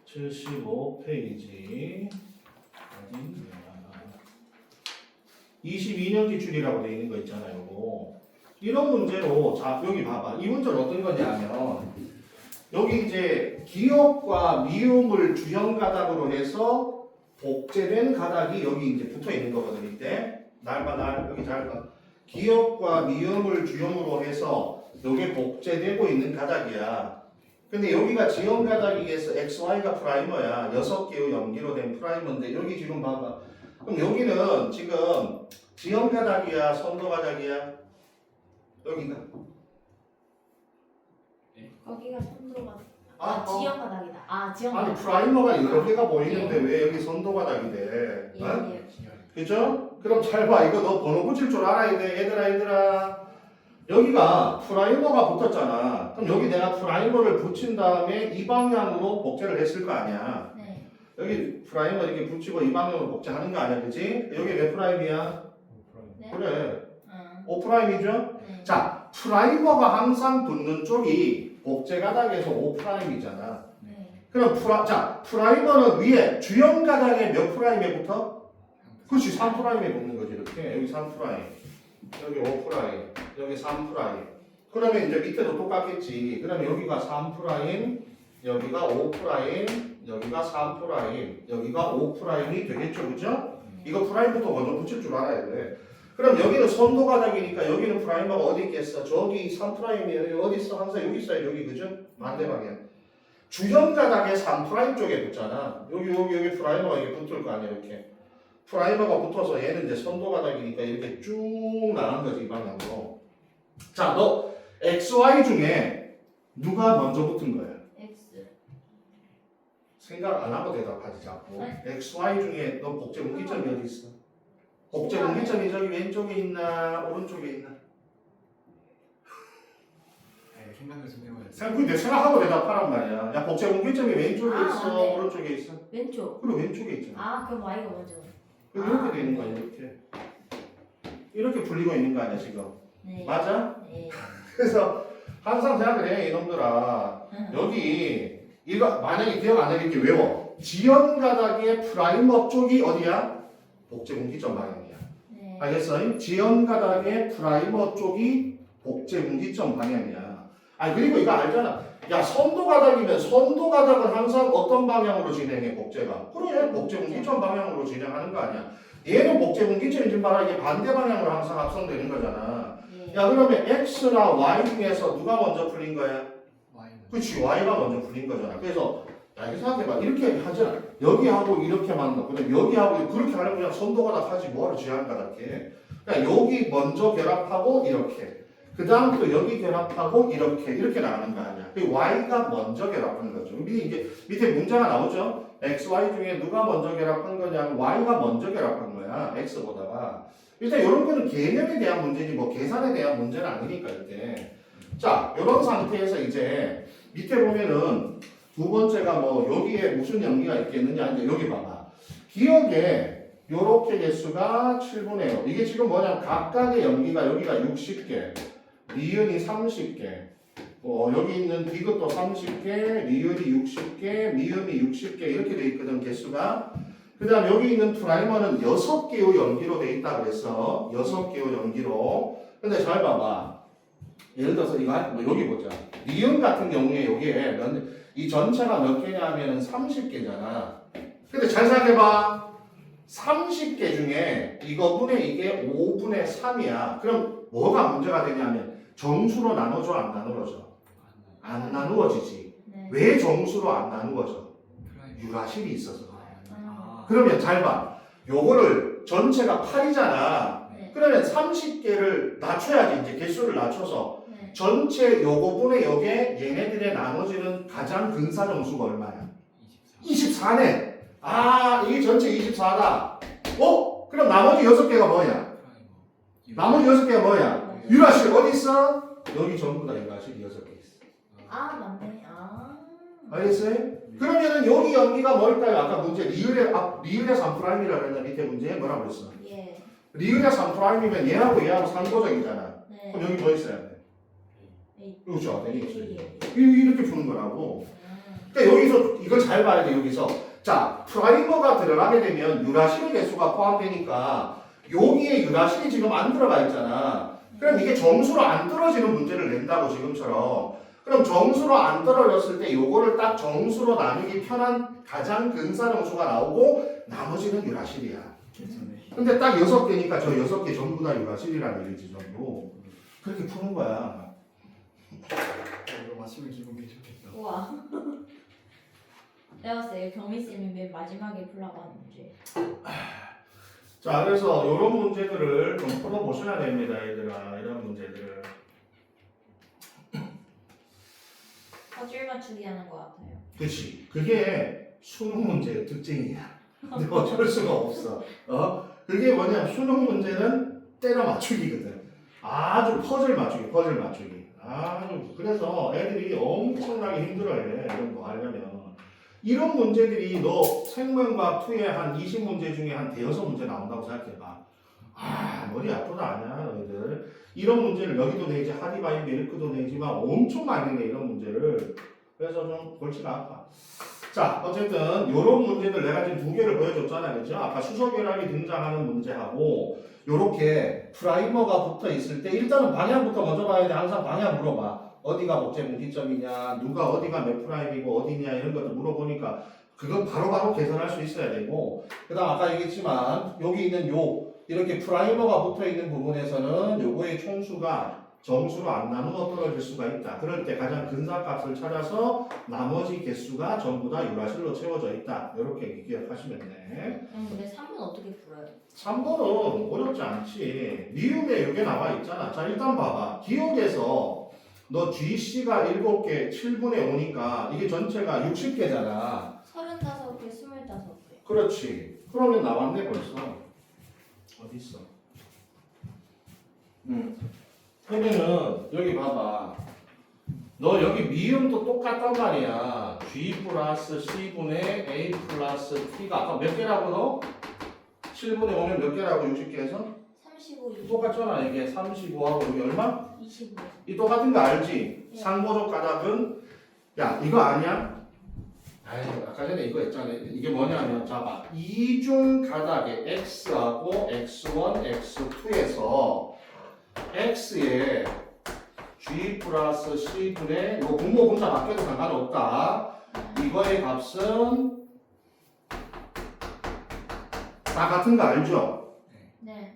75페이지. 어디냐? 22년 기출이라고 되어 있는 거 있잖아요. 요거. 이런 문제로 자 여기 봐봐. 이 문제는 어떤 거냐면 여기 이제 기억과 미음을 주형 가닥으로 해서 복제된 가닥이 여기 이제 붙어 있는 거거든. 이때 날 여기 잘 봐. 기억과 미음을 주형으로 해서 여기 복제되고 있는 가닥이야. 근데 여기가 지형 가닥이에서 XY가 프라이머야. 6개의 염기로 된 프라이머인데 여기 지금 봐봐. 그럼 여기는 지금 지형 가닥이야, 선도 가닥이야? 여기가. 거기가 손도가. 아, 지형 바닥이다. 아 지형 아니 바닥. 프라이머가 여러 개가 보이는데 왜 여기 선도 가닥이 돼? 예, 어? 예. 그죠? 그럼 잘 봐. 이거 너 번호 붙일 줄 알아야 돼. 얘들아. 여기가 프라이머가 붙었잖아. 그럼 여기 내가 프라이머를 붙인 다음에 이 방향으로 복제를 했을 거 아니야. 네. 여기 프라이머 이렇게 붙이고 이 방향으로 복제하는 거 아니야. 그치? 여기 몇 프라임이야? 네. 그래. 응. 5 프라임이죠? 네. 자, 프라이머가 항상 붙는 쪽이 복제 가닥에서 5 프라임이잖아. 네. 그럼 프라이머는 위에 주형 가닥에 몇 프라임에 붙어? 그렇지, 3 프라임에 붙는 거지. 이렇게 여기 3 프라임, 여기 5 프라임, 여기 3 프라임. 그러면 이제 밑에도 똑같겠지. 그러면 여기가 3 프라임, 여기가 5 프라임, 여기가 3 프라임, 여기가 5 프라임이 되겠죠, 그죠? 이거 프라임부터 먼저 붙일 줄 알아야 돼. 그럼 여기는 선도 가닥이니까 여기는 프라이머가 어디 있겠어? 저기 3 프라임이 여기 어디 있어? 항상 여기 있어요, 여기 그죠? 반대 방향. 주형 가닥에 3 프라임 쪽에 붙잖아. 여기 프라이머가 이렇게 붙을 거 아니야, 이렇게. 프라이머가 붙어서 얘는 이제 선도 가닥이니까 이렇게 쭉 나간 거지, 이 방향으로. 자, 너 XY 중에 누가 먼저 붙은 거야? X. 생각 안 하고 대답하지 자꾸. 네. XY 중에 너 복제 분기점이 어디 있어? 복제 분기점이 저기 왼쪽에 있나 오른쪽에 있나? 생각을 좀 해봐야지. 근데 생각하고 대답하란 말이야. 야, 복제 분기점이 왼쪽에 아, 있어, 네. 오른쪽에 있어? 왼쪽. 그리고 왼쪽에 있잖아. 아 그럼 Y가 먼저. 이렇게 되는 거야, 이렇게. 이렇게 불리고 있는 거 아니야, 지금? 네. 맞아? 네. 그래서 항상 생각을 해, 이놈들아. 여기 이거 만약에 기억 안 나게 이렇게 외워. 지연 가닥의 프라이머 쪽이 어디야? 복제 분기점 방향이야. 네. 알겠어? 지연 가닥의 프라이머 쪽이 복제 분기점 방향이야. 아 그리고 이거 알잖아. 야 선도 가닥이면 선도 가닥은 항상 어떤 방향으로 진행해 복제가? 그래 복제분기점 방향으로 진행하는 거 아니야. 얘는 복제분기점이 지금 봐라 이게 반대 방향으로 항상 합성되는 거잖아. 예. 야 그러면 x나 y 중에서 누가 먼저 풀린 거야? Y는 그렇지 y가 먼저 풀린 거잖아. 그래서 야 이렇게 생각해봐. 이렇게 하잖아. 여기하고 이렇게 만나. 그다음 여기하고 그렇게 하려면 그냥 선도 가닥 하지 뭐하러 지향 가닥해. 그러니까 여기 먼저 결합하고 이렇게. 그 다음 또 여기 결합하고 이렇게 나가는 거 아니야. 그 y가 먼저 결합하는 거죠. 밑에 문자가 나오죠. x, y 중에 누가 먼저 결합한 거냐면 y가 먼저 결합한 거야. x보다가. 일단 이런 거는 개념에 대한 문제지 뭐 계산에 대한 문제는 아니니까 이게. 자, 이런 상태에서 이제 밑에 보면은 두 번째가 뭐 여기에 무슨 연기가 있겠느냐. 이제 여기 봐봐. 기억에 요렇게 개수가 7분의 5. 이게 지금 뭐냐면 각각의 연기가 여기가 60개, 니은이 30개, 여기 있는 디귿도 30개, 리을이 60개, 미음이 60개 이렇게 돼 있거든 개수가. 그 다음 여기 있는 프라이머는 6개의 연기로 돼 있다 그랬어. 6개의 연기로. 근데 잘 봐봐. 예를 들어서 이거 뭐 여기 보자. 니은 같은 경우에 여기에 이 전체가 몇 개냐면 30개잖아. 근데 잘 생각해봐. 30개 중에 이거분의 이게 5분의 3이야. 그럼 뭐가 문제가 되냐면 정수로 나눠져 안 나누어져? 안 나누어지지. 네. 왜 정수로 안 나누어져? 프라임 유라실이 있어서. 아, 그러면 잘 봐. 요거를 전체가 8이잖아. 네. 그러면 30개를 낮춰야지. 이제 개수를 낮춰서 네. 전체 요거분의 요게 얘네들의 나눠지는 가장 근사 정수가 얼마야? 24 24네. 아, 이게 전체 24다. 그럼 나머지 6개가 뭐야? 프라이머 나머지 6개가 뭐야? 유라실 어디 있어? 여기 전부 다 유라실 6개 있어. 아 맞네. 아. 알겠어요? 그러면은 여기 연기가 뭘까요? 아까 문제 리을의 3'이라 그랬나? 밑에 문제 뭐라고 그랬어? 예. 리을의 3'이면 얘하고 얘하고 상고적이잖아. 네. 그럼 여기 뭐 있어야 돼? 에이. 그렇죠. 여기 있어요. 예. 이렇게 푸는 거라고. 그러니까 여기서 이걸 잘 봐야 돼. 여기서 자 프라이머가 들어가게 되면 유라실 개수가 포함되니까 여기에 유라실이 지금 안 들어가 있잖아. 그럼 이게 정수로 안 떨어지는 문제를 낸다고 지금처럼. 그럼 정수로 안 떨어졌을 때 요거를 딱 정수로 나누기 편한 가장 근사 정수가 나오고 나머지는 유라실이야. 괜찮네. 근데 딱 6개니까 저 6개 전부 다 유라실이라는 얘기지 전부. 그렇게 푸는 거야. 이거 맞추면 기분 괜찮겠다. 우와. 내가 봤을 때 경미쌤이 맨 마지막에 풀라고 하는 문제. 자, 그래서 이런 문제들을 좀 풀어보셔야 됩니다, 얘들아. 이런 문제들을. 퍼즐 맞추기 하는 것 같아요. 그치. 그게 수능 문제의 특징이야. 근데 어쩔 수가 없어. 그게 뭐냐면 수능 문제는 때려 맞추기거든. 아주 퍼즐 맞추기. 아주. 그래서 애들이 엄청나게 힘들어해. 이런 거 하려면. 이런 문제들이 너 생명과학 2에 한 20문제 중에 한 대여섯 문제 나온다고 생각해봐. 머리 아프다 아니야 너희들. 이런 문제를 여기도 내지 하디바인 메르크도 내지만 엄청 많이 내 이런 문제를. 그래서 좀 골치가 아파. 자 어쨌든 이런 문제들 내가 지금 2개를 보여줬잖아. 그죠? 아까 수소결합이 등장하는 문제하고 요렇게 프라이머가 붙어 있을 때 일단은 방향부터 먼저 봐야 돼. 항상 방향 물어봐. 어디가 복제 분기점이냐, 누가 어디가 몇 프라임이고 어디냐 이런 것도 물어보니까 그건 바로바로 계산할 수 있어야 되고, 그 다음 아까 얘기했지만 여기 있는 이렇게 프라이머가 붙어 있는 부분에서는 요거의 총수가 정수로 안 나누어 떨어질 수가 있다. 그럴 때 가장 근사값을 찾아서 나머지 개수가 전부 다 유라실로 채워져 있다. 이렇게 기억하시면 돼. 근데 3은 어떻게 풀어요? 3번은 어렵지 않지. 미음에 이게 나와 있잖아. 자 일단 봐봐. 기억에서 너 GC가 7개, 7분의 5니까 이게 전체가 60개잖아. 35개, 25개. 그렇지. 그러면 나왔네 벌써. 어디 있어? 그러면은 여기 봐봐. 너 여기 미음도 똑같단 말이야. G 플러스 C분의 A 플러스 T가 아까 몇 개라고 너? 7분의 5면 몇 개라고 60개에서? 35, 20, 똑같잖아. 이게 35하고 여기 얼마? 25. 이 똑같은 거 알지? 네. 상보적 가닥은 야 이거 아니야? 아유 아까 전에 이거 했잖아. 이게 뭐냐면 봐봐. 이중 가닥의 x하고 x1, x2에서 x의 G 플러스 C분의 이거 분모 분자 바뀌어도 상관없다. 이거의 값은 다 같은 거 알죠? 네.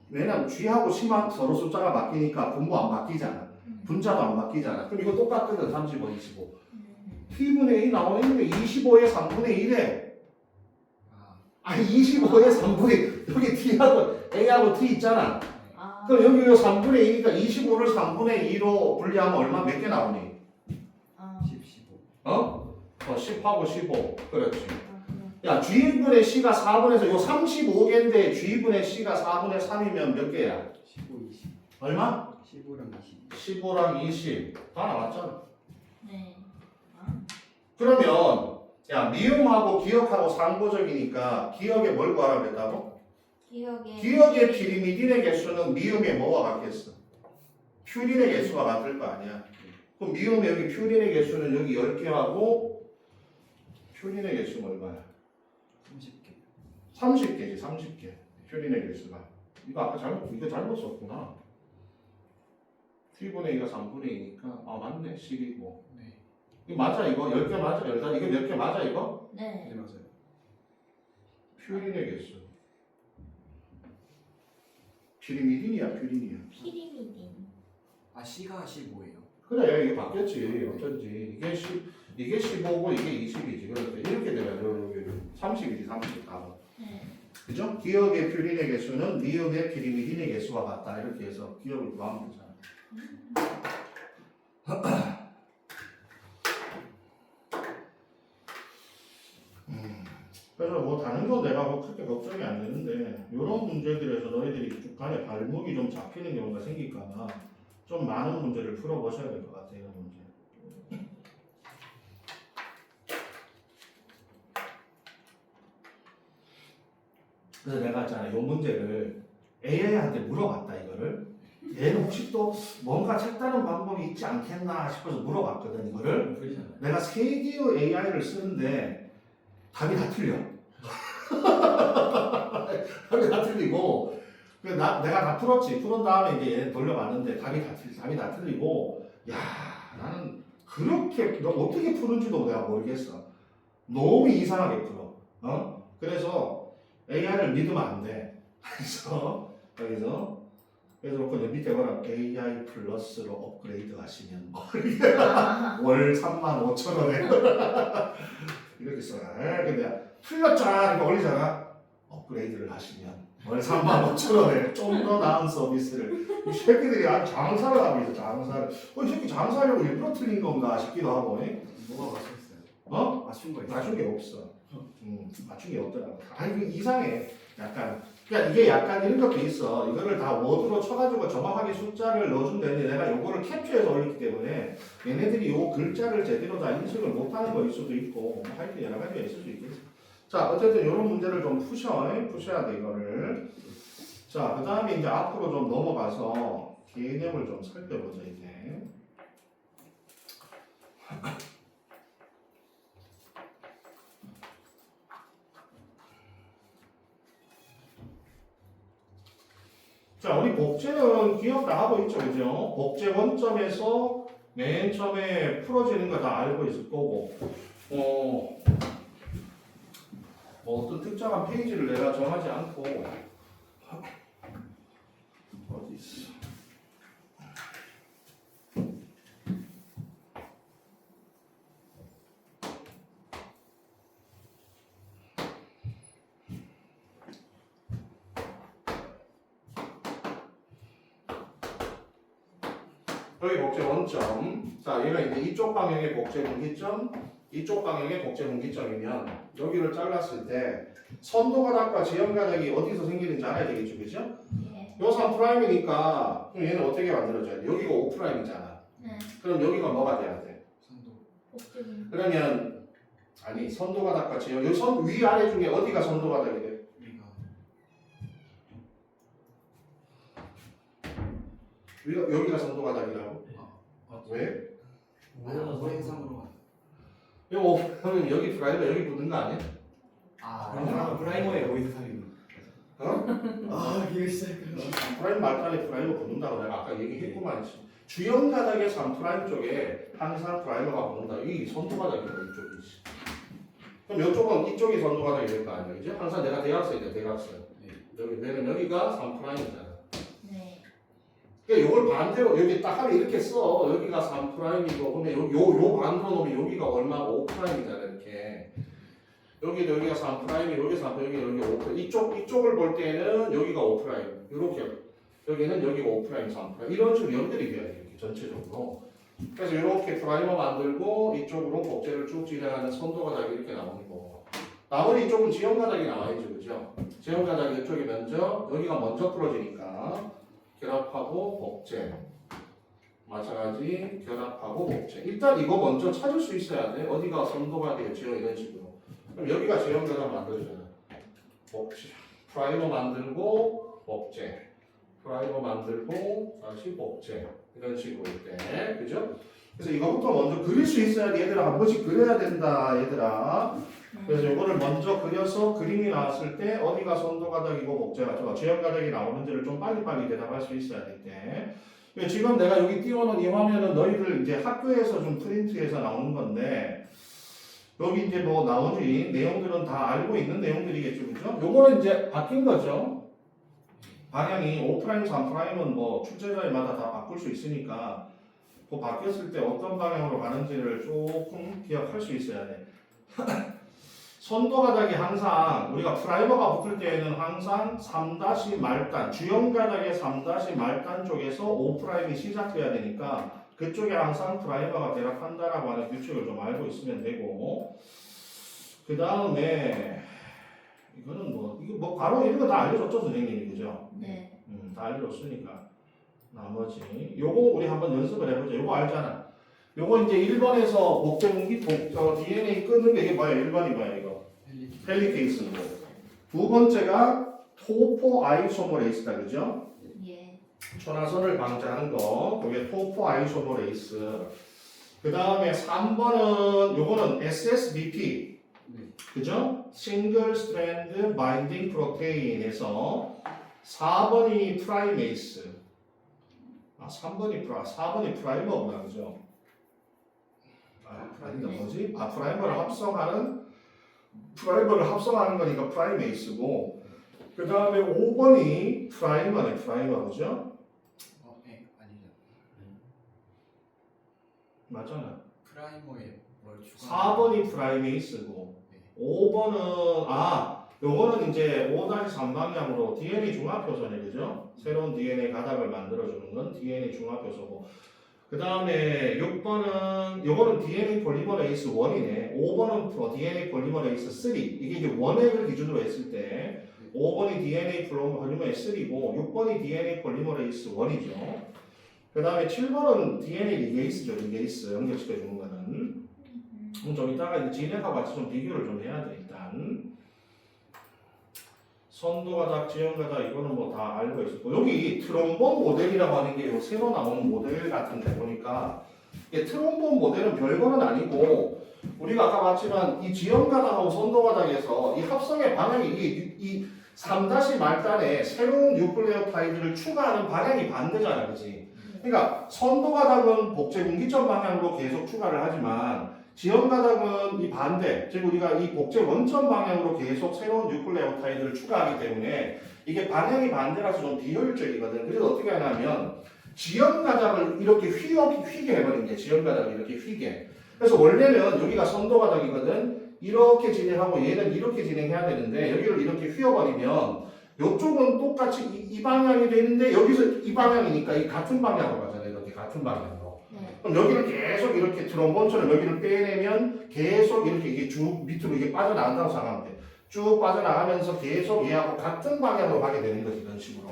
왜냐면 G하고 C만 서로 숫자가 바뀌니까 분모 안 바뀌잖아. 분자도 안 바뀌잖아. 그럼 이거 똑같거든. 35, 25. T분의 A 나오는 게 25의 3분의 1에 아니 25의 3분의 여기 T하고 A하고 T 있잖아. 아. 그럼 여기 3분의 2니까 25를 3분의 2로 분리하면 얼마 몇 개 나오니? 아. 10, 15. 어? 10하고 15. 그렇지. 아, 그럼. 야, G분의 C가 4분에서 요 35개인데 G분의 C가 4분의 3이면 몇 개야? 15, 20. 얼마? 15랑 20. 15랑 20. 다 나왔잖아. 네. 그러면 야, 미음하고 기억하고 상보적이니까 기억에 뭘 구하라 그랬다고? 기억의 피리미딘의 개수는 미음의 뭐와 같겠어? 퓨린의 개수와 같을 거 아니야. 그럼 미음의 여기 퓨린의 개수는 여기 10개하고 퓨린의 개수는 얼마야? 30개. 30개지, 30개. 퓨린의 개수가. 이거 잘못 썼구나. T분의 2가 3분의 2니까 아 맞네 12고. 네. 이거 맞아 이거 10개 맞아 일단 이거 몇 개 맞아 이거? 네. 네, 맞아요. 퓨린의 개수. 피리미딘이야 퓨린이야. 피리미딘. 아, C가 15예요. 그래 이게 바뀌었지 어쩐지 이게 15고 이게 20이지 그렇게 이렇게 되면 여기 30이지 30 답은. 네. 그죠? 기억의 퓨린의 개수는 미음의 피리미딘의 개수와 같다 이렇게 해서 기억을 구하면 되잖아. 그래서 뭐 다른 건 내가 뭐 크게 걱정이 안 되는데 이런 문제들에서 너희들이 중간에 발목이 좀 잡히는 경우가 생길까봐 좀 많은 문제를 풀어보셔야 될 것 같아 이런 문제. 그래서 내가 있잖아 이 문제를 AI한테 물어봤다 이거를. 얘는 혹시 또 뭔가 색다른 방법이 있지 않겠나 싶어서 물어봤거든 이거를. 풀리잖아요. 내가 3개의 AI를 쓰는데 답이 다 틀려. 답이 다 틀리고 내가 다 풀었지. 풀은 다음에 이제 얘 돌려봤는데 답이 다 틀리고 야 나는 그렇게 너 어떻게 푸는지도 내가 모르겠어. 너무 이상하게 풀어. 그래서 AI를 믿으면 안 돼. 그래서 여기서 그 밑에 뭐라 AI 플러스로 업그레이드 하시면 월 35,000원에 이렇게 써요. 근데 틀렸잖아 이렇게 올리잖아. 업그레이드를 하시면 월 35,000원에 좀 더 나은 서비스를. 이 새끼들이 아주 장사를 하고 있어. 장사를. 이 새끼 장사하려고 일부러 틀린 건가 싶기도 하고. 뭐가 맞췄어요? 맞춘 거 있어요? 맞춘 게 없어. 맞춘 게 없더라고. 아니 이상해. 약간 그러니까 이게 약간 이런 것도 있어. 이거를 다 워드로 쳐가지고 정확하게 숫자를 넣어주면 되는데 내가 요거를 캡처해서 올렸기 때문에 얘네들이 요 글자를 제대로 다 인식을 못하는 거일 수도 있고 하여튼 여러 가지가 있을 수 있겠어. 자 어쨌든 이런 문제를 좀 푸셔야 돼 이거를. 자 그 다음에 이제 앞으로 좀 넘어가서 개념을 좀 살펴보자 이제. 자, 우리 복제는 기억 다 하고 있죠, 그죠? 복제 원점에서 맨 처음에 풀어지는 거 다 알고 있을 거고, 어떤 특정한 페이지를 내가 정하지 않고, 어디 있어? 여기 복제 원점. 자, 얘가 이제 이쪽 방향의 복제 분기점, 이쪽 방향의 복제 분기점이면 여기를 잘랐을 때 선도가닥과 지형가닥이 어디서 생기는지 알아야 되겠죠, 그죠? 예. 요 3'이니까 그럼 얘는 어떻게 만들어져야 돼? 여기가 5'이잖아. 네. 그럼 여기가 뭐가 돼야 돼? 선도. 복제분. 그러면 아니 선도가닥과 지형 여기 선 위아래 중에 어디가 선도가닥이 돼? 여기가 선도가닥이라고? 왜? 오행상으로 가. 그러면 여기 프라이머 여기 붙는 거 아니야? 그럼 프라이머에 오행상이. 아 이거 진짜 프라임 말단에 프라임을 붙는다고 내가 아까 얘기했구만. 주연 가닥의 3' 쪽에 항상 프라이머가 붙는다. 이 선도 가닥이고 이쪽이지. 그럼 이쪽은 이쪽이 선도 가닥이 될 거 아니야, 이제? 항상 내가 대각선이야, 대각선. 왜냐면 여기가 3'이잖아. 네. 그러니까 이걸 반대로 여기 딱 하면 이렇게 써. 여기가 3'이고 그러면 요 반대로 놓으면 여기가 얼마고 5'이잖아, 이렇게. 여기가 3'이, 여기 3', 여기 5'. 이쪽을 볼 때는 여기가 5'. 이렇게. 여기는 여기가 5', 3'. 이런 식으로 연결이 돼야 돼, 이렇게 전체적으로. 그래서 이렇게 프라이머 만들고 이쪽으로 복제를 쭉 진행하는 선도 가닥이 이렇게 나오는 거고. 나머지 이쪽은 지연 가닥이 나와야죠, 그죠? 지연 가닥이 이쪽이 여기가 먼저 풀어지니까 결합하고 복제. 마찬가지 결합하고 복제. 일단 이거 먼저 찾을 수 있어야 돼. 어디가 선도가 되겠죠, 이런 식으로. 그럼 여기가 지연 가닥 만들어주잖아. 복제. 프라이머 만들고 복제. 프라이머 만들고 다시 복제. 이런 식으로 때, 그죠? 그래서 이거부터 먼저 그릴 수 있어야 돼. 얘들아, 한 번씩 그려야 된다, 얘들아. 그래서 이거를 먼저 그려서 그림이 나왔을 때 어디가 선도 가닥이고 복제가 지연 가닥이 나오는지를 좀 빨리빨리 대답할 수 있어야 될 때. 지금 내가 여기 띄워놓은 이 화면은 너희들 이제 학교에서 좀 프린트해서 나오는 건데 여기 이제 뭐 나머지 내용들은 다 알고 있는 내용들이겠죠, 그죠? 요거는 이제 바뀐 거죠. 방향이 5', 3'은 뭐 출제자마다 다 바꿀 수 있으니까 그 바뀌었을 때 어떤 방향으로 가는지를 조금 기억할 수 있어야 돼. 선도 가닥이 항상 우리가 프라이머가 붙을 때에는 항상 3' 말단, 주연 가닥의 3' 말단 쪽에서 5'이 시작돼야 되니까 그쪽에 항상 프라이머가 대략한다라고 하는 규칙을 좀 알고 있으면 되고, 그 다음에 이거는 이거 뭐 바로 이런 거 다 알려줬죠, 선생님이, 그죠? 네. 다 알려줬으니까. 나머지 요거 우리 한번 연습을 해보자. 요거 알잖아. 요거 이제 1번에서 복제분기 DNA 끄는 게 이게 뭐야? 1번이 뭐야 이거? 헬리케이스고. 두 번째가 토포 아이소모레이스다, 그죠? 예. 초나선을 방지하는 거, 그게 토포 아이소모레이스. 그 다음에 3번은 요거는 SSBP, 그죠? 싱글 스트랜드 바인딩 프로테인에서 4번이 프라이메이스. 4번이 프라이머구나, 그죠? 아니다, 뭐지? 프라이머를 합성하는 거니까 프라이메이스고, 그 다음에 5번이 프라이머, 그죠? 네, 아니죠. 맞잖아. 프라이머에 뭘 추가? 4번이 프라이메이스고, 5번은, 요거는 이제 5-3방향으로 DNA 중화표소네, 그죠? 새로운 DNA 가닥을 만들어주는 건 DNA 중화표소고, 그 다음에 6번은, 요거는 DNA 폴리머레이스 1이네. 5번은 DNA 폴리머레이스 3. 이게 이제 원액을 기준으로 했을 때, 5번이 DNA 폴리머레이스 3고, 6번이 DNA 폴리머레이스 1이죠. 그 다음에 7번은 DNA 리게이스죠, 리게이스. 연결시켜주는 거는. 좀 이따가 이제 진행하고 같이 좀 비교를 좀 해야 돼, 일단. 선도 가닥, 지연 가닥, 이거는 뭐 다 알고 있었고, 여기 트롬본 모델이라고 하는 게 새로 나온 모델 같은데 보니까, 트롬본 모델은 별거는 아니고, 우리가 아까 봤지만 이 지연 가닥하고 선도 가닥에서 이 합성의 방향이 이 3' 말단에 새로운 뉴클레오타이드를 추가하는 방향이 반대잖아, 그지? 그러니까 선도 가닥은 복제 분기점 방향으로 계속 추가를 하지만 지연 가닥은 이 반대, 즉 우리가 이 복제 원점 방향으로 계속 새로운 뉴클레오타이드를 추가하기 때문에 이게 방향이 반대라서 좀 비효율적이거든. 그래서 어떻게 하냐면 지연 가닥을 이렇게 휘게 해버리는 게 지연 가닥을 이렇게 휘게. 그래서 원래는 여기가 선도 가닥이거든. 이렇게 진행하고 얘는 이렇게 진행해야 되는데 여기를 이렇게 휘어버리면 이쪽은 똑같이 이 방향이 되는데 여기서 이 방향이니까 이 같은 방향으로 가잖아요. 이렇게 같은 방향으로. 그럼 여기를 계속 이렇게 트롬본처럼 여기를 빼내면 계속 이렇게 이게 쭉 밑으로 이게 빠져나간다고 생각하면 돼. 쭉 빠져나가면서 계속 얘하고 같은 방향으로 가게 되는 거지, 이런 식으로.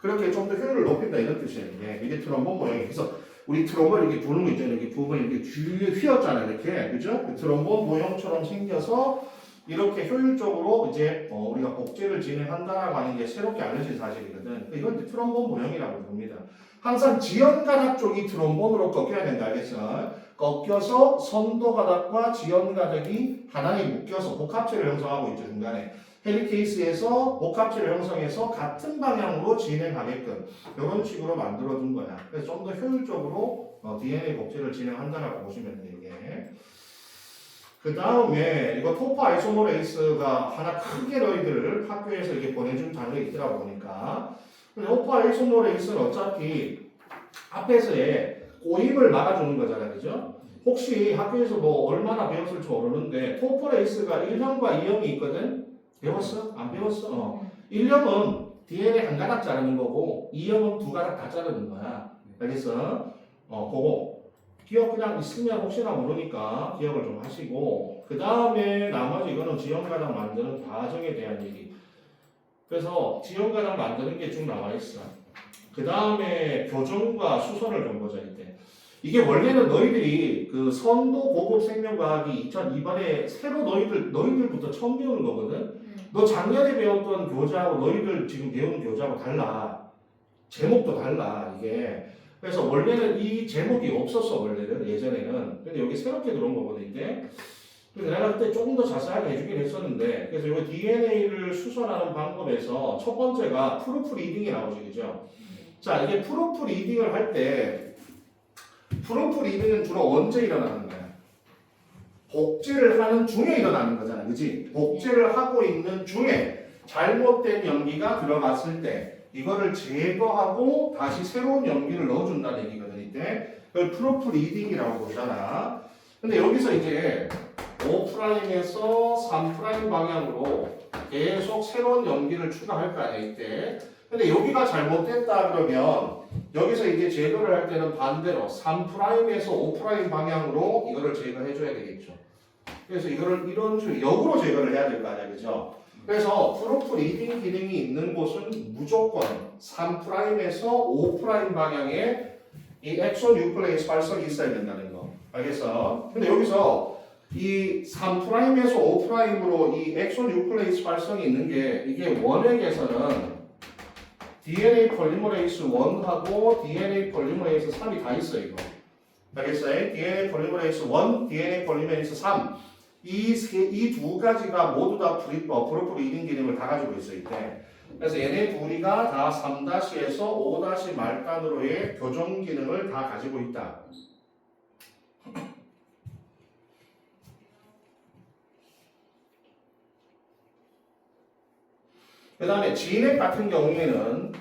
그렇게 좀 더 효율을 높인다, 이런 뜻이에요. 이게 트롬본 모양이. 그래서 우리 트롬본을 이렇게 부는 거 있잖아요. 이렇게 부분 이렇게 뒤에 휘었잖아요, 이렇게. 그죠? 그 트롬본 모형처럼 생겨서 이렇게 효율적으로 이제 우리가 복제를 진행한다라고 하는 게 새롭게 알려진 사실이거든. 이건 이제 트롬본 모형이라고 부릅니다. 항상 지연 가닥 쪽이 트롬본으로 꺾여야 된다, 알겠어? 꺾여서 선도 가닥과 지연 가닥이 하나에 묶여서 복합체를 형성하고 있죠, 중간에. 헬리케이스에서 복합체를 형성해서 같은 방향으로 진행하게끔 이런 식으로 만들어둔 거야. 그래서 좀 더 효율적으로 DNA 복제를 진행한다라고 보시면 돼 이게. 그 다음에 이거 토퍼 아이소모레이스가 하나 크게 너희들 학교에서 이렇게 보내준 자료가 있더라 보니까. 근데 토퍼 아이소모레이스는 어차피 앞에서의 꼬임을 막아주는 거잖아, 그죠? 혹시 학교에서 뭐 얼마나 배웠을지 모르는데 토퍼레이스가 1형과 2형이 있거든? 배웠어? 안 배웠어? 1형은 DNA 한 가닥 자르는 거고 2형은 두 가닥 다 자르는 거야. 알겠어? 그거 기억 그냥 있으면 혹시나 모르니까 기억을 좀 하시고 그 다음에 나머지 이거는 지형가닥 만드는 과정에 대한 얘기. 그래서 지형가닥 만드는 게 쭉 나와 있어. 그 다음에 교정과 수선을 좀 보자 이때. 이게 원래는 너희들이 그 선도 고급 생명과학이 2002번에 새로 너희들부터 처음 배우는 거거든. 너 작년에 배웠던 교재하고 너희들 지금 배우는 교재하고 달라. 제목도 달라 이게. 그래서 원래는 이 제목이 없었어 원래는 예전에는. 근데 여기 새롭게 들어온 거거든 이게. 그래서 내가 그때 조금 더 자세하게 해주긴 했었는데 그래서 이거 DNA를 수선하는 방법에서 첫 번째가 프루프 리딩이 나오죠 그죠? 자 이게 프루프 리딩을 할 때 프루프 리딩은 주로 언제 일어나는 거야? 복제를 하는 중에 일어나는 거잖아 그지? 복제를 하고 있는 중에 잘못된 연기가 들어갔을 때 이거를 제거하고 다시 새로운 연기를 넣어준다는 얘기거든 이때. 그걸 프루프 리딩이라고 보잖아. 근데 여기서 이제 5'에서 3' 방향으로 계속 새로운 연기를 추가할 거 아니야 이때. 근데 여기가 잘못됐다 그러면 여기서 이제 제거를 할 때는 반대로 3'에서 5' 방향으로 이거를 제거해 줘야 되겠죠. 그래서 이거를 이런 식으로 역으로 제거를 해야 될 거 아니야 그죠? 그래서 프루프 리딩 기능이 있는 곳은 무조건 3'에서 5' 방향에 이 엑소 뉴클레이스 발성이 있어야 된다는 거. 알겠어? 근데 여기서 이 3'에서 5'으로 이 엑소 뉴클레이스 발성이 있는 게 이게 원액에서는 DNA 폴리머레이스 1하고 DNA 폴리머레이스 3이 다 있어 이거. 알겠어요? DNA 폴리머레이스 1, DNA 폴리머레이스 3 이 두 가지가 모두 다 프루프 리딩 기능을 다 가지고 있어 이때. 그래서 얘네 둘이가 다 3-에서 5- 말단으로의 교정 기능을 다 가지고 있다. 그 다음에 진액 같은 경우에는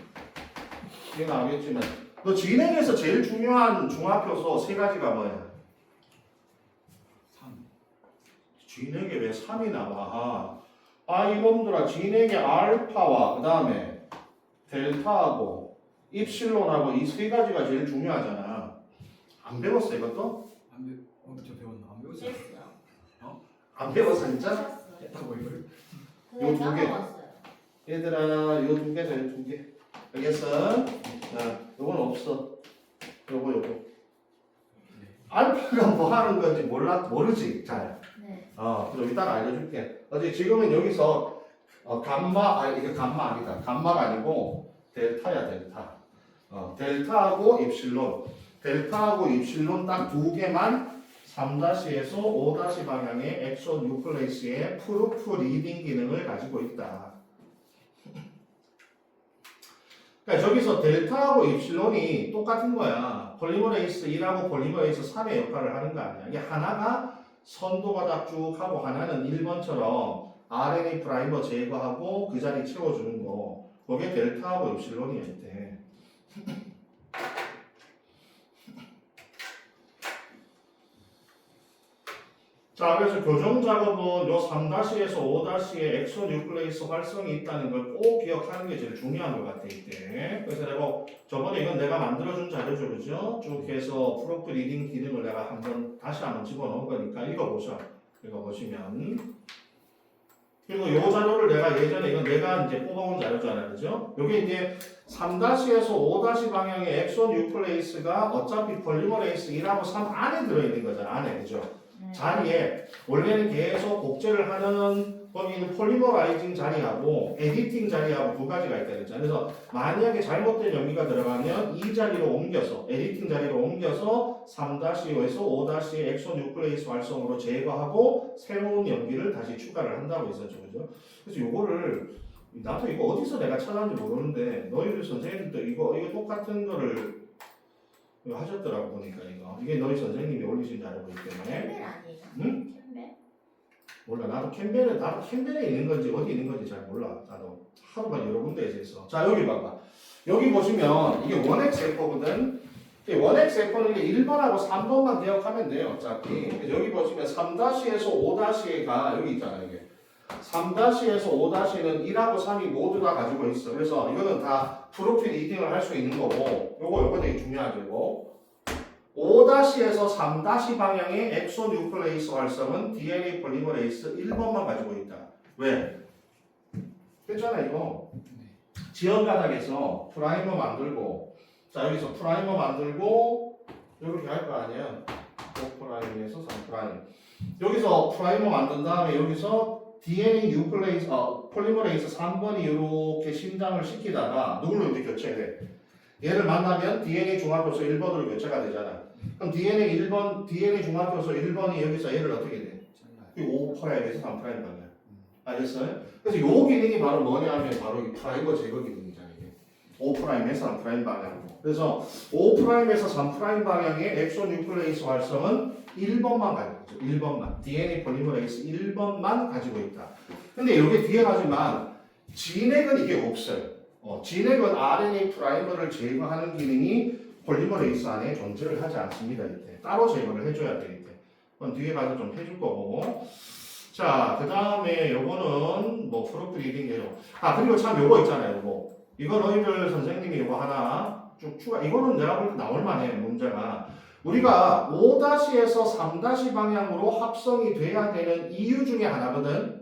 이게 나오겠지만 너 진액에서 제일 중요한 중학효소 세 가지가 뭐야? 3. 진액에 왜 3이 나와? 이놈들아 진액의 알파와 그 다음에 델타하고 입실론하고 이 세 가지가 제일 중요하잖아. 안 배웠어 이것도? 저 배웠나? 안 배웠어요? 안 배웠어 진짜? 했다고 이걸? 요 두 개. 까먹었어요. 얘들아 요 두 개다 요 두 개. 알겠어? 자, 요건 없어. 요거. 알파가 뭐 하는 건지 모르지 잘. 네. 그럼 이따가 알려줄게. 어제 지금은 여기서 감마 이게 감마 아니다. 감마가 아니고 델타야 델타. 델타하고 입실론. 델타하고 입실론 딱 두 개만 3-에서 5- 방향의 엑소 뉴클레이스의 프루프 리딩 기능을 가지고 있다. 그러니까 저기서 델타하고 입실론이 똑같은 거야. 폴리머레이스 1하고 폴리머레이스 3의 역할을 하는 거 아니야. 이게 하나가 선도가닥 쭉 하고 하나는 1번처럼 RNA 프라이머 제거하고 그 자리 채워주는 거. 그게 델타하고 입실론이야 이때. 자, 그래서 교정 작업은 요 3-에서 5-의 엑소 뉴클레이스 활성이 있다는 걸 꼭 기억하는 게 제일 중요한 것 같아 이때. 그래서 내가 저번에 이건 내가 만들어준 자료죠, 그죠? 쭉 해서 프루프 리딩 기능을 내가 다시 한번 집어넣은 거니까 읽어보셔. 읽어보시면. 그리고 요 자료를 내가 예전에 이건 내가 이제 뽑아온 자료잖아요, 그죠? 요게 이제 3-에서 5- 방향의 엑소 뉴클레이스가 어차피 폴리머레이스 1하고 3 안에 들어있는 거잖아, 안에, 그죠? 자리에 원래는 계속 복제를 하는 거기는 폴리머라이징 자리하고 에디팅 자리하고 두 가지가 있다 그랬잖아요. 그래서 만약에 잘못된 연기가 들어가면 이 자리로 옮겨서 에디팅 자리로 옮겨서 3-5에서 5-의 엑소 뉴클레이스 활성으로 제거하고 새로운 염기를 다시 추가를 한다고 했었죠. 그죠? 그래서 요거를 나도 이거 어디서 내가 찾았는지 모르는데 너희들 선생님도 이거 똑같은 거를 이거 하셨더라고 보니까 이게 너희 선생님이 올리신 자료이기 때문에 캠벨 아니에요? 응? 캠벨? 몰라 나도 캠벨에 있는 건지 어디 있는 건지 잘 몰라 나도 하루가 여러 군데에서 있어. 자 여기 봐봐 여기 보시면 이게 원액 세포거든. 원액 세포는 이게 1번하고 3번만 기억하면 돼요 어차피. 여기 보시면 3-에서 5-가 여기 있잖아 이게 3-에서 5-는 1하고 3이 모두 다 가지고 있어. 그래서 이거는 다 프로필 리딩을 할 수 있는 거고 요거 되게 중요하죠. 이거 5-에서 3- 방향의 엑소 뉴클레이스 활성은 DNA 폴리머레이스 1번만 가지고 있다. 왜? 했잖아 이거. 지연 가닥에서 프라이머 만들고 자 여기서 프라이머 만들고 이렇게 할 거 아니야. 5'에서 3'. 여기서 프라이머 만든 다음에 여기서 DNA 뉴클레이스 폴리머레이스 3번이 이렇게 신장을 시키다가 누굴로 이제 교체돼. 얘를 만나면 DNA 중합효소 1번으로 교체가 되잖아. 그럼 DNA 중합효소 1번이 여기서 얘를 어떻게 돼? 5'에서 3' 방향. 알겠어요? 그래서 요 기능이 바로 뭐냐면 바로 이 프라이머 제거 기능이잖아요. 5'에서 3' 방향. 그래서 5'에서 3' 방향의 엑소 뉴클레이스 활성은 1번만 가지고 있죠. 1번만. DNA 폴리머레이스 1번만 가지고 있다. 근데 여기 뒤에 가지만 진액은 이게 없어요. 진액은 RNA 프라이머를 제거하는 기능이 폴리머레이스 안에 존재를 하지 않습니다. 이때 따로 제거를 해줘야 돼. 이때. 그건 뒤에 가서 좀 해줄 거고. 자, 그 다음에 요거는 뭐 프로필 리딩이에요. 그리고 참 요거 있잖아요. 요거. 이거 너희들 선생님이 요거 하나 쭉 추가. 이거는 내가 볼 때 나올만해 문제가. 우리가 5-에서 3- 방향으로 합성이 돼야 되는 이유 중에 하나거든.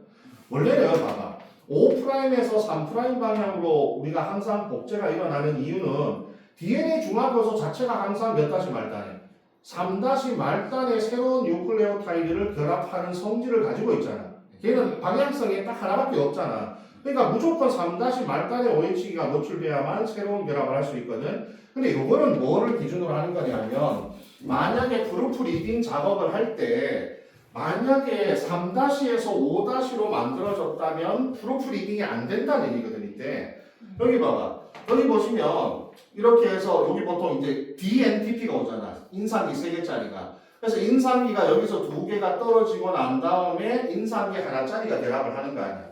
원래는 봐봐. 5'에서 3' 방향으로 우리가 항상 복제가 일어나는 이유는 DNA 중합효소 자체가 항상 몇 다시 말단에 3- 말단의 새로운 뉴클레오타이드를 결합하는 성질을 가지고 있잖아. 걔는 방향성이 딱 하나밖에 없잖아. 그러니까 무조건 3- 말단의 OH가 노출돼야만 새로운 결합을 할 수 있거든. 근데 이거는 뭐를 기준으로 하는 거냐면 만약에 프루프 리딩 작업을 할 때 만약에 3-에서 5-로 만들어졌다면 프루프 리딩이 안 된다는 얘기거든. 이때 여기 봐봐. 여기 보시면 이렇게 해서 여기 보통 이제 DNTP가 오잖아. 인상기 3개짜리가. 그래서 인상기가 여기서 2개가 떨어지고 난 다음에 인상기 하나짜리가 결합을 하는 거 아니야.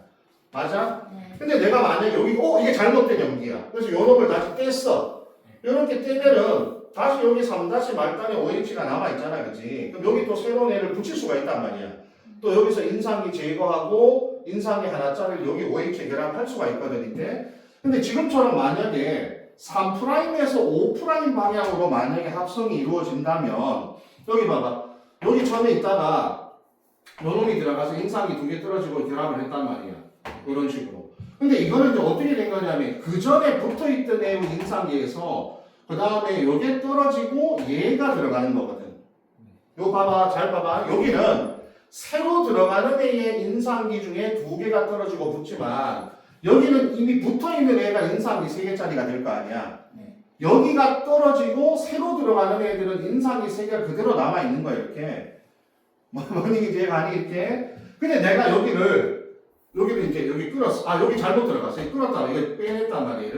맞아? 네. 근데 내가 만약에 여기 이게 잘못된 연기야. 그래서 요 놈을 다시 뗐어. 이렇게 떼면은 다시 여기 3- 말단에 OH가 남아있잖아. 그치? 그럼 여기 또 새로운 애를 붙일 수가 있단 말이야. 또 여기서 인상기 제거하고 인상기 하나짜리를 여기 OH에 결합할 수가 있거든. 이때. 근데 지금처럼 만약에 3'에서 5' 방향으로 만약에 합성이 이루어진다면 여기 봐봐. 여기 처음에 있다가 요놈이 들어가서 인상기 2개 떨어지고 결합을 했단 말이야. 이런 식으로. 근데 이거는 이제 어떻게 된 거냐면 그 전에 붙어있던 애의 인상기에서 그 다음에 요게 떨어지고 얘가 들어가는 거거든. 요 봐봐. 잘 봐봐. 여기는 새로 들어가는 애의 인상기 중에 2개가 떨어지고 붙지만 여기는 이미 붙어있는 애가 인상기 3개짜리가 될 거 아니야. 여기가 떨어지고 새로 들어가는 애들은 인상기 3개가 그대로 남아있는 거야. 이렇게. 뭔 얘기인지 이해가 아니 이렇게. 근데 내가 여기를 이제 여기 끌었어. 여기 잘못 들어갔어. 끌었다가 이거 빼냈단 말이에요.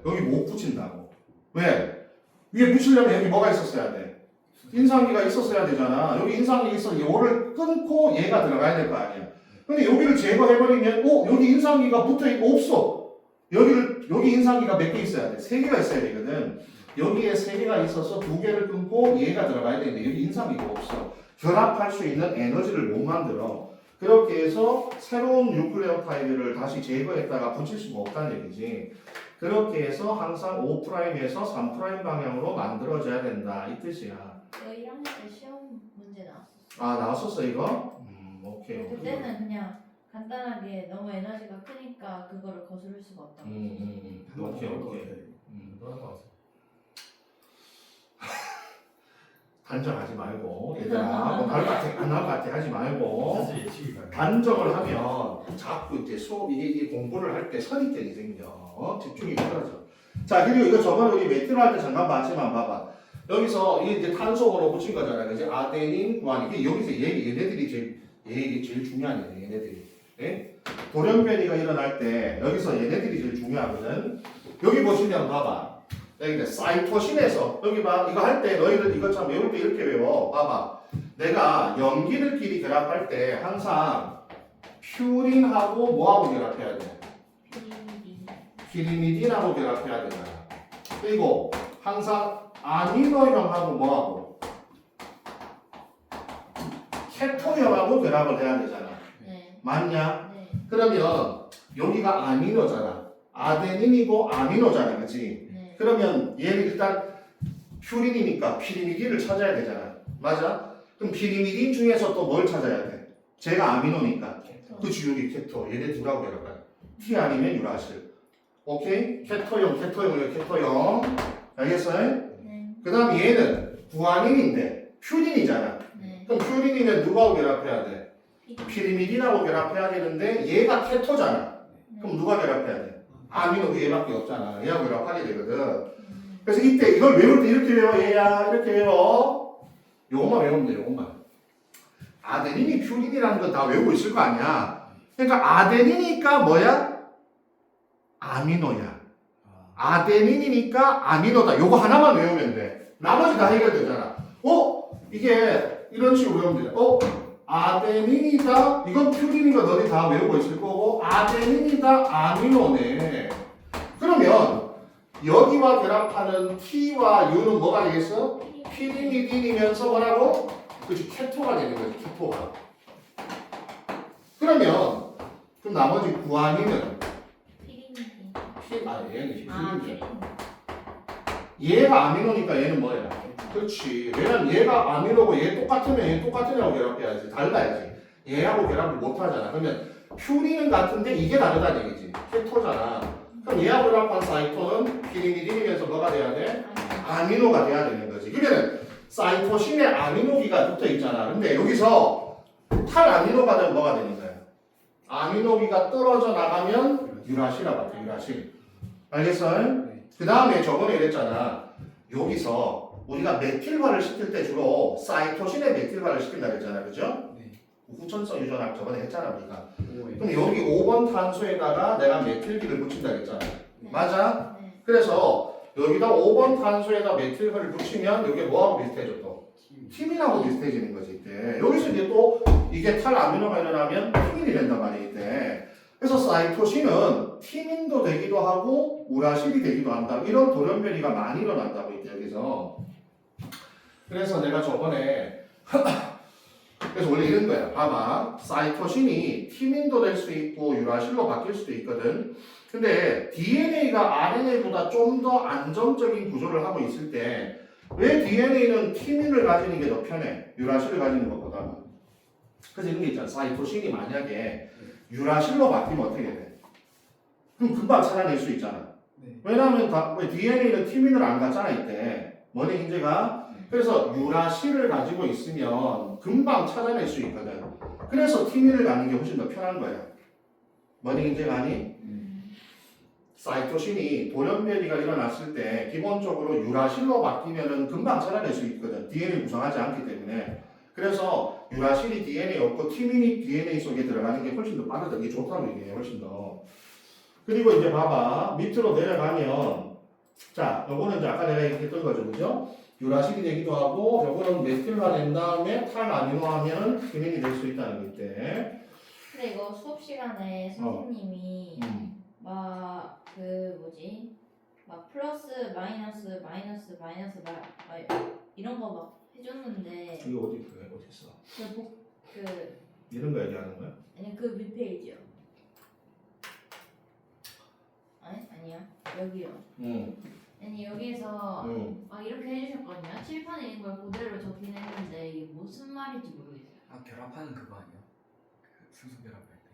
여기 못 붙인다고. 왜? 위에 붙이려면 여기 뭐가 있었어야 돼? 인상기가 있었어야 되잖아. 여기 인상기 있어. 요거를 끊고 얘가 들어가야 될 거 아니야. 근데 여기를 제거해버리면 여기 인상기가 붙어있고 없어. 여기 인상기가 몇 개 있어야 돼? 3개가 있어야 되거든. 여기에 3개가 있어서 2개를 끊고 얘가 들어가야 되는데 여기 인상기가 없어. 결합할 수 있는 에너지를 못 만들어. 그렇게 해서 새로운 뉴클레오타이드를 다시 제거했다가 붙일 수가 없다는 얘기지. 그렇게 해서 항상 5'에서 3' 방향으로 만들어져야 된다. 이 뜻이야. 저 1학년 때 시험 문제 나왔었어요. 나왔었어 이거? 오케이. 그때는 그냥 간단하게 너무 에너지가 크니까 그거를 거스를 수가 없다고. 오케이. 단정하지 말고 얘들아 뭐 나올 것 같아 안 나올 것 같아 하지 말고 단정을 하면 자꾸 이제 수업 이게 공부를 할 때 선입견이 생겨. 집중이 떨어져. 자 그리고 이거 저번에 우리 매트로 할 때 잠깐 봤지만 봐봐. 여기서 이게 이제 탄소번호 붙인 거잖아. 그지? 아데닌, 구아닌. 이게 여기서 얘네들이 제일 중요한 얘네, 얘네들이. 예? 돌연변이가 일어날 때 여기서 얘네들이 제일 중요하거든. 여기 보시면 봐봐. 여기 사이토신에서 여기 봐. 이거 할 때 너희들 이거 참 외울 때 이렇게 외워. 봐봐. 내가 염기들끼리 결합할 때 항상 퓨린하고 뭐하고 결합해야 돼? 피리미딘하고 결합해야 되잖아. 그리고 항상 아미노형하고 뭐하고? 케토형하고 결합을 해야 되잖아. 네. 맞냐? 네. 그러면 여기가 아미노잖아. 아데닌이고 아미노잖아. 그치? 네. 그러면 얘는 일단 퓨린이니까 피리미딘을 찾아야 되잖아. 맞아? 그럼 피리미딘 중에서 또 뭘 찾아야 돼? 제가 아미노니까. 그치, 여기 케토. 얘네 둘하고 결합해. T 아니면 유라실. 오케이? 케토형. 알겠어요? 네. 그 다음 얘는 구아닌인데 퓨린이잖아. 네. 그럼 퓨린이면 누구하고 결합해야 돼? 피리미딘하고 결합해야 되는데 얘가 케토잖아. 그럼 누가 결합해야 돼? 아미노 얘밖에 없잖아. 얘하고 결합하게 되거든. 그래서 이때 이걸 외울 때 이렇게 외워. 얘야 이렇게 외워. 요것만 외우면 돼. 요것만. 아데닌이 퓨린이라는 건 다 외우고 있을 거 아니야. 그러니까 아데닌이니까 뭐야? 아미노야. 아데닌이니까 아미노다. 요거 하나만 외우면 돼. 나머지 다 해결되잖아. 이게 이런 식으로 외우면 돼. 아데닌이다. 이건 퓨린이가 너희 다 외우고 있을 거고 아데닌이다. 아미노네. 그러면 여기와 결합하는 T와 U는 뭐가 되겠어? 피리미딘이면서 뭐라고? 그치, 케토가 되는 거지. 케토가. 그러면 그럼 나머지 구아닌은 얘는 피리미딘. 얘가 아미노니까 얘는 뭐야? 그렇지. 왜냐면 얘가 아미노고 얘 똑같으면 얘 똑같은 애하고 결합해야지. 달라야지. 얘하고 결합을 못하잖아. 그러면 퓨린은 같은데 이게 다르다는 얘기지. 케토잖아. 그럼 얘하고 결합한 사이토는 피리미딘이면서 뭐가 돼야 돼? 아미노가 돼야 되는 거지. 그러면 사이토신에 아미노기가 붙어 있잖아. 근데 여기서 탈아미노가 되면 뭐가 되는 거야? 아미노기가 떨어져 나가면 유라실이라고 해. 유라실. 알겠어? 네. 그 다음에 저번에 이랬잖아. 여기서 우리가 메틸화를 시킬 때 주로 사이토신에 메틸화를 시킨다 그랬잖아. 그죠? 네. 후천성 유전학 저번에 했잖아 우리가. 오에. 그럼 여기 5번 탄소에다가 내가 메틸기를 붙인다 그랬잖아. 맞아? 네. 그래서 여기다 5번 탄소에다 메틸화를 붙이면 여기 뭐하고 비슷해져 또? 티민하고 비슷해지는 거지 이때. 여기서 이제 또 이게 탈아미노가 일어나면 티민이 된단 말이야 이때. 그래서 사이토신은 티민도 되기도 하고 우라실이 되기도 한다. 이런 돌연변이가 많이 일어난다고 이때 여기서. 그래서 내가 저번에 그래서 원래 이런 거야. 봐봐. 사이토신이 티민도 될 수 있고 유라실로 바뀔 수도 있거든. 근데 DNA가 RNA보다 좀 더 안정적인 구조를 하고 있을 때 왜 DNA는 티민을 가지는 게 더 편해? 유라실을 가지는 것보다. 그래서 이런 게 있잖아. 사이토신이 만약에 유라실로 바뀌면 어떻게 돼? 그럼 금방 찾아낼 수 있잖아. 네. 왜냐하면 DNA는 티민을 안 갖잖아 이때. 뭐네 hin제가? 그래서 유라실을 가지고 있으면 금방 찾아낼 수 있거든. 그래서 티민을 갖는 게 훨씬 더 편한 거야. 뭐네 hin제가 아니? 사이토신이 돌연변이가 일어났을 때 기본적으로 유라실로 바뀌면은 금방 찾아낼 수 있거든. DNA 구성하지 않기 때문에. 그래서 유라실이 DNA 없고 티민이 DNA 속에 들어가는 게 훨씬 더 빠르다. 이게 좋다고 얘기해. 훨씬 더. 그리고 이제 봐봐. 밑으로 내려가면 자, 요거는 이제 아까 내가 얘기했던 거죠. 그죠? 유라실이 되기도 하고 요거는 메틸화 된 다음에 탈아미노하면 티민이 될 수 있다는 거 있대. 근데 이거 수업 시간에 선생님이 막 플러스 마이너스 이런 거 막 해줬는데 이거 어디 있어? 이런 거 얘기하는 거야? 아니 그 밑페이지요. 아니야 여기요. 아니 여기에서 막 이렇게 해주셨거든요. 칠판에 있는 걸 그대로 적긴 했는데 이게 무슨 말인지 모르겠어요. 결합하는 그거 아니야? 그 순서 결합할 때.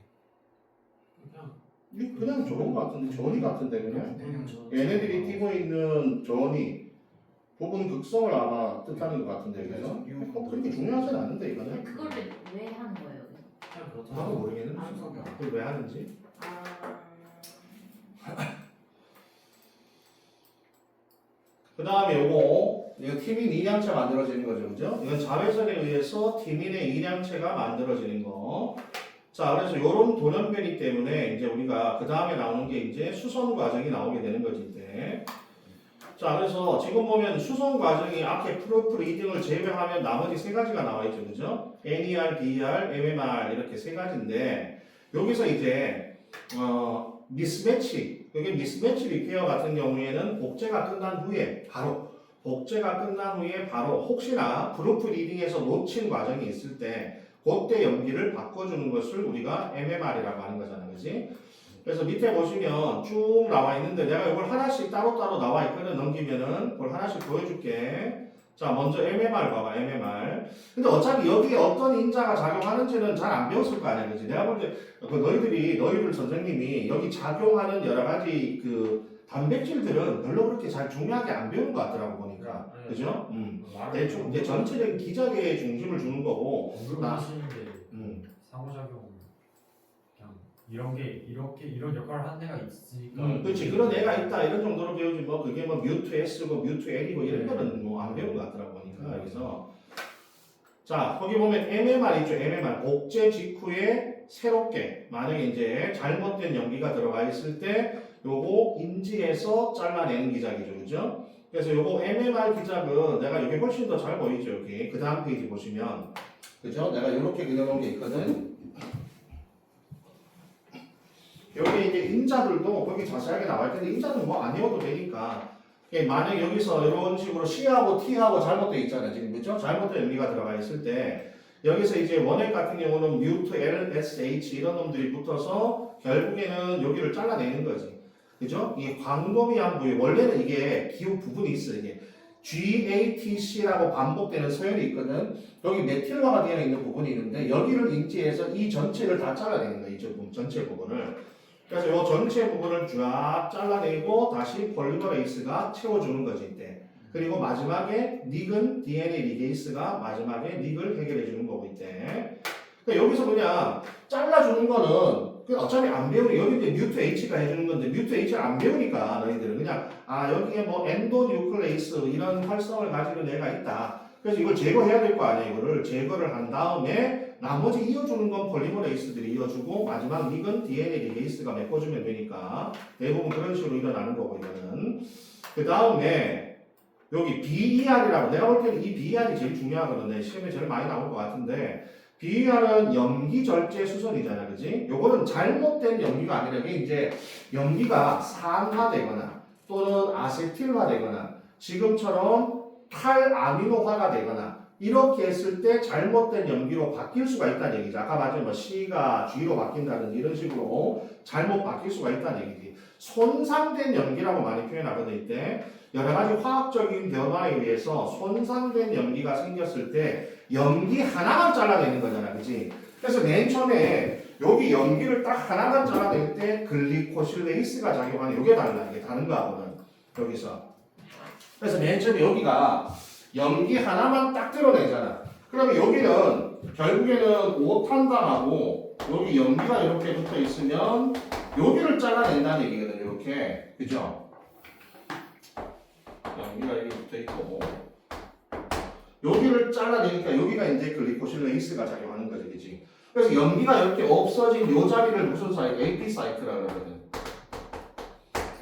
그냥 좋은 거 같은데 전이 같은데 그냥 얘네들이 띄고 있는 전이 부분 극성을 아마 뜻하는 것 같은데 그래서 그렇게 중요하진 않은데 근데 이거는 그거를 왜 하는 거예요? 나도 모르겠는데 순서 결합. 그걸 왜 하는지. 그 다음에 요거 이건 티민 이량체 만들어지는 거죠, 그죠? 이건 자외선에 의해서 티민의 이량체가 만들어지는 거. 자, 그래서 이런 돌연변이 때문에 이제 우리가 그 다음에 나오는 게 이제 수선 과정이 나오게 되는 거지, 이때. 자, 그래서 지금 보면 수선 과정이 앞에 프로프 리딩을 제외하면 나머지 세 가지가 나와 있죠, 그죠? NER, DER, MMR 이렇게 세 가지인데 여기서 이제 미스매치, 여기 미스매치 리페어 같은 경우에는 복제가 끝난 후에 바로 혹시나 프로프 리딩에서 놓친 과정이 있을 때 그때 연기를 바꿔주는 것을 우리가 MMR이라고 하는 거잖아, 그지? 그래서 밑에 보시면 쭉 나와 있는데 내가 이걸 하나씩 따로따로 나와 있거든. 넘기면은 그걸 하나씩 보여줄게. 자, 먼저 MMR 봐봐, MMR. 근데 어차피 여기에 어떤 인자가 작용하는지는 잘 안 배웠을 거 아니야, 그지? 내가 볼 때 너희들 선생님이 여기 작용하는 여러 가지 그 단백질들은 별로 그렇게 잘 중요하게 안 배운 것 같더라고 보니까, 그죠? 대충 이제 전체적인 기작에 중심을 주는 거고. 공부하시는데 상호작용 그냥 이런 역할을 하는 애가 있으니까. 그렇지. 그런 애가 있다 이런 정도로 배우지 뭐 그게 뭐 뮤트 S고 뮤트 L이고 이런 거는 뭐 안 배운 것 같더라고 보니까. 그래서 자 거기 보면 MMR 있죠. MMR 복제 직후에 새롭게 만약에 이제 잘못된 연기가 들어가 있을 때 요거 인지해서 잘라내는 기작이죠, 그죠? 그래서 요거 MMR 기작은 내가 여기 훨씬 더 잘 보이죠, 여기 그 다음 페이지 보시면, 그죠? 내가 이렇게 그려놓은 게 있거든. 여기 이제 인자들도 거기 자세하게 나와 있는데 인자는 뭐 안 외워도 되니까. 만약 여기서 이런 식으로 C하고 T하고 잘못되어 있잖아요, 지금 그죠? 잘못된 연기가 들어가 있을 때 여기서 이제 원액 같은 경우는 뮤트 L, S, H 이런 놈들이 붙어서 결국에는 여기를 잘라내는 거지. 그죠? 이게 광범위한 부위, 원래는 이게 기호 부분이 있어. 이게 GATC라고 반복되는 서열이 있거든. 여기 메틸화가 되어 있는 부분이 있는데 여기를 인지해서 이 전체를 다 잘라내는 거야. 이 부분, 전체 부분을. 그래서 이 전체 부분을 쫙 잘라내고 다시 폴리머레이스가 채워주는 거지 이때. 그리고 마지막에 닉은 DNA 리게이스가 마지막에 닉을 해결해주는 거고 이때. 그러니까 여기서 그냥 잘라주는 거는 어차피 안 배우니 여기 이제 뮤트 H가 해주는 건데 뮤트 H를 안 배우니까 너희들은 그냥 여기에 뭐 엔도뉴클레이스 이런 활성을 가지는 애가 있다. 그래서 이걸 제거해야 될 거 아니야. 이거를 제거를 한 다음에 나머지 이어주는 건 폴리머레이스들이 이어주고 마지막 닉은 DNA 리게이스가 메꿔주면 되니까 대부분 그런 식으로 일어나는 거고 이거는. 그 다음에 여기 BER이라고 내가 볼 때는 이 BER이 제일 중요하거든. 시험에 제일 많이 나올 것 같은데 BER은 염기절제 수선이잖아, 그지? 요거는 잘못된 염기가 아니라 이게 이제 염기가 산화되거나 또는 아세틸화되거나 지금처럼 탈아미노화가 되거나 이렇게 했을 때 잘못된 염기로 바뀔 수가 있다는 얘기죠. 아까 말했죠, 뭐 C가 G로 바뀐다든지 이런 식으로 잘못 바뀔 수가 있다는 얘기지. 손상된 염기라고 많이 표현하거든 이때. 여러 가지 화학적인 변화에 의해서 손상된 염기가 생겼을 때 염기 하나만 잘라내는 거잖아, 그치? 그래서 맨 처음에 여기 염기를 딱 하나만 잘라낼 때 글리코실레이스가 작용하는 이게 달라. 이게 다른 거하고는 여기서. 그래서 맨 처음에 여기가 염기 하나만 딱 드러내잖아. 그러면 여기는 결국에는 오탄당하고 여기 염기가 이렇게 붙어 있으면 여기를 잘라낸다는 얘기거든, 이렇게. 그죠? 염기가 여기 붙어 있고 여기를 잘라내니까 여기가 이제 글리코실레이스가 작용하는 거지, 그치? 그래서 염기가 이렇게 없어진 요 자리를 무슨 사이트? AP 사이트라고 그러거든.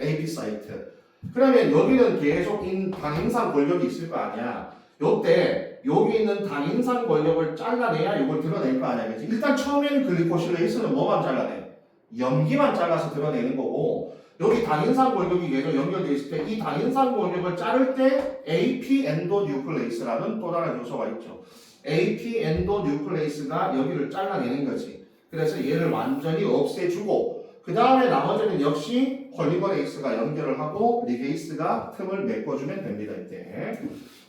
AP 사이트. 그러면 여기는 계속 당인산 권력이 있을 거 아니야. 요때 여기 있는 당인산 권력을 잘라내야 이걸 드러낼 거 아니야, 그치? 일단 처음에는 글리코실레이스는 뭐만 잘라내? 염기만 잘라서 드러내는 거고 여기 당인산 권력이 계속 연결되어 있을 때 이 당인산 권력을 자를 때 AP 엔도뉴클레이스라는 또 다른 요소가 있죠. AP 엔도뉴클레이스가 여기를 잘라내는 거지. 그래서 얘를 완전히 없애주고 그 다음에 나머지는 역시 폴리머레이스가 연결을 하고 리게이스가 틈을 메꿔주면 됩니다. 이때.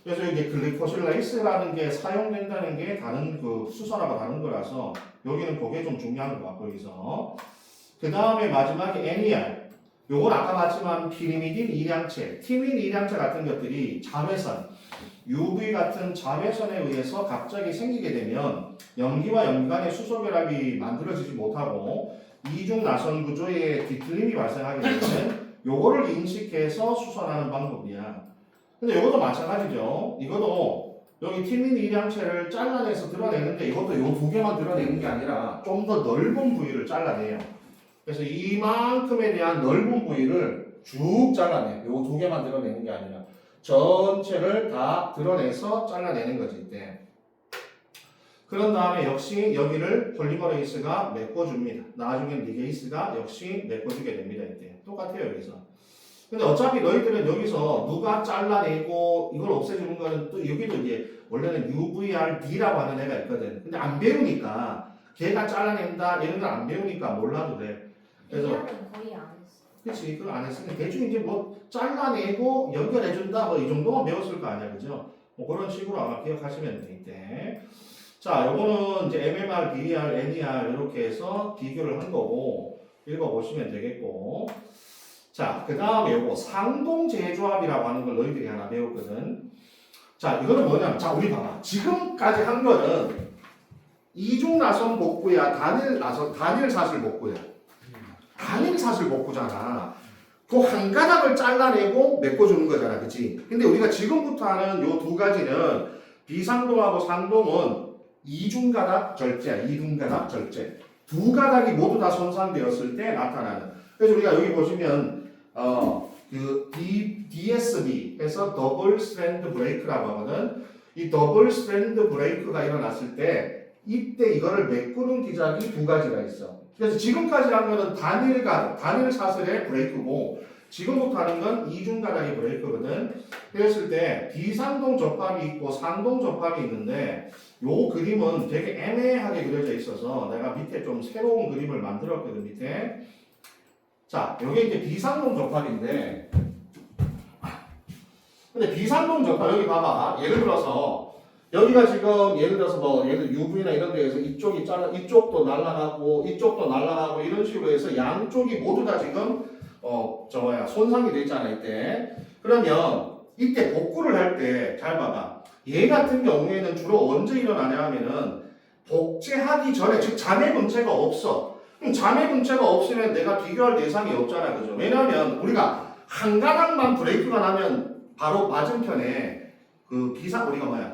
그래서 이게 글리코실레이스라는 게 사용된다는 게 다른 그 수선하고 다른 거라서 여기는 그게 좀 중요한 것 같고 여기서. 그 다음에 마지막에 NER. 요건 아까 봤지만 피리미딘 이량체, 티민 이량체 같은 것들이 자외선, UV 같은 자외선에 의해서 갑자기 생기게 되면 염기와 염기 간의 수소 결합이 만들어지지 못하고 이중 나선 구조의 뒤틀림이 발생하게 되면 요거를 인식해서 수선하는 방법이야. 근데 이것도 마찬가지죠. 이것도 여기 티미니 일양체를 잘라내서 드러내는데 이것도 요 두 개만 드러내는 게 아니라 좀 더 넓은 부위를 잘라내요. 그래서 이만큼에 대한 넓은 부위를 쭉 잘라내. 요 두 개만 드러내는 게 아니라 전체를 다 드러내서 잘라내는 거지 이때. 그런 다음에 역시 여기를 폴리머레이스가 메꿔줍니다. 나중엔 리게이스가 역시 메꿔주게 됩니다. 이때 똑같아요 여기서. 근데 어차피 너희들은 여기서 누가 잘라내고 이걸 없애주는 거는 또 여기도 이제 원래는 UVRD라고 하는 애가 있거든. 근데 안 배우니까 걔가 잘라낸다 이런 걸 안 배우니까 몰라도 돼. 그래서 AR은 거의 안 했어. 그치 그걸 안 했으니 대충 이제 뭐 잘라내고 연결해준다 뭐 이 정도만 배웠을 거 아니야 그죠? 뭐 그런 식으로 아마 기억하시면 돼 이때. 자 요거는 이제 MMR, BER, NER 이렇게 해서 비교를 한 거고 읽어보시면 되겠고. 자, 그 다음에 요거 상동제조합이라고 하는 걸 너희들이 하나 배웠거든. 자, 이거는 뭐냐면, 자, 우리 봐봐. 지금까지 한 거는 이중나선 복구야, 단일사슬 복구야. 단일사슬 복구잖아. 그 한 가닥을 잘라내고 메꿔주는 거잖아, 그치? 근데 우리가 지금부터 하는 요 두 가지는 비상동하고 상동은 이중가닥 절제야, 이중가닥 절제. 두 가닥이 모두 다 손상되었을 때 나타나는. 그래서 우리가 여기 보시면 그 DSB 해서 더블 스트랜드 브레이크라고 하거든. 이 더블 스트랜드 브레이크가 일어났을 때 이때 이거를 메꾸는 기작이 두 가지가 있어. 그래서 지금까지 한 거는 단일 사슬의 브레이크고 지금부터 하는 건 이중가닥의 브레이크거든. 그랬을 때 비상동 접합이 있고 상동 접합이 있는데 요 그림은 되게 애매하게 그려져 있어서 내가 밑에 좀 새로운 그림을 만들었거든 밑에. 자, 요게 이제 비상동 접합인데 근데 비상동 접합 여기 봐봐. 예를 들어서 여기가 지금 예를 들어서 뭐 예를 들어 UV나 이런 데에서 이쪽이 잘라 이쪽도 날아가고 이쪽도 날아가고 이런 식으로 해서 양쪽이 모두 다 지금 손상이 돼 있잖아 이때. 그러면 이때 복구를 할 때 잘 봐봐. 얘 같은 경우에는 주로 언제 일어나냐 하면은 복제하기 전에 즉 자매 분체가 없어. 그럼 자매 분체가 없으면 내가 비교할 대상이 없잖아, 그죠? 왜냐하면 우리가 한 가닥만 브레이크가 나면 바로 맞은편에 그 우리가 뭐야,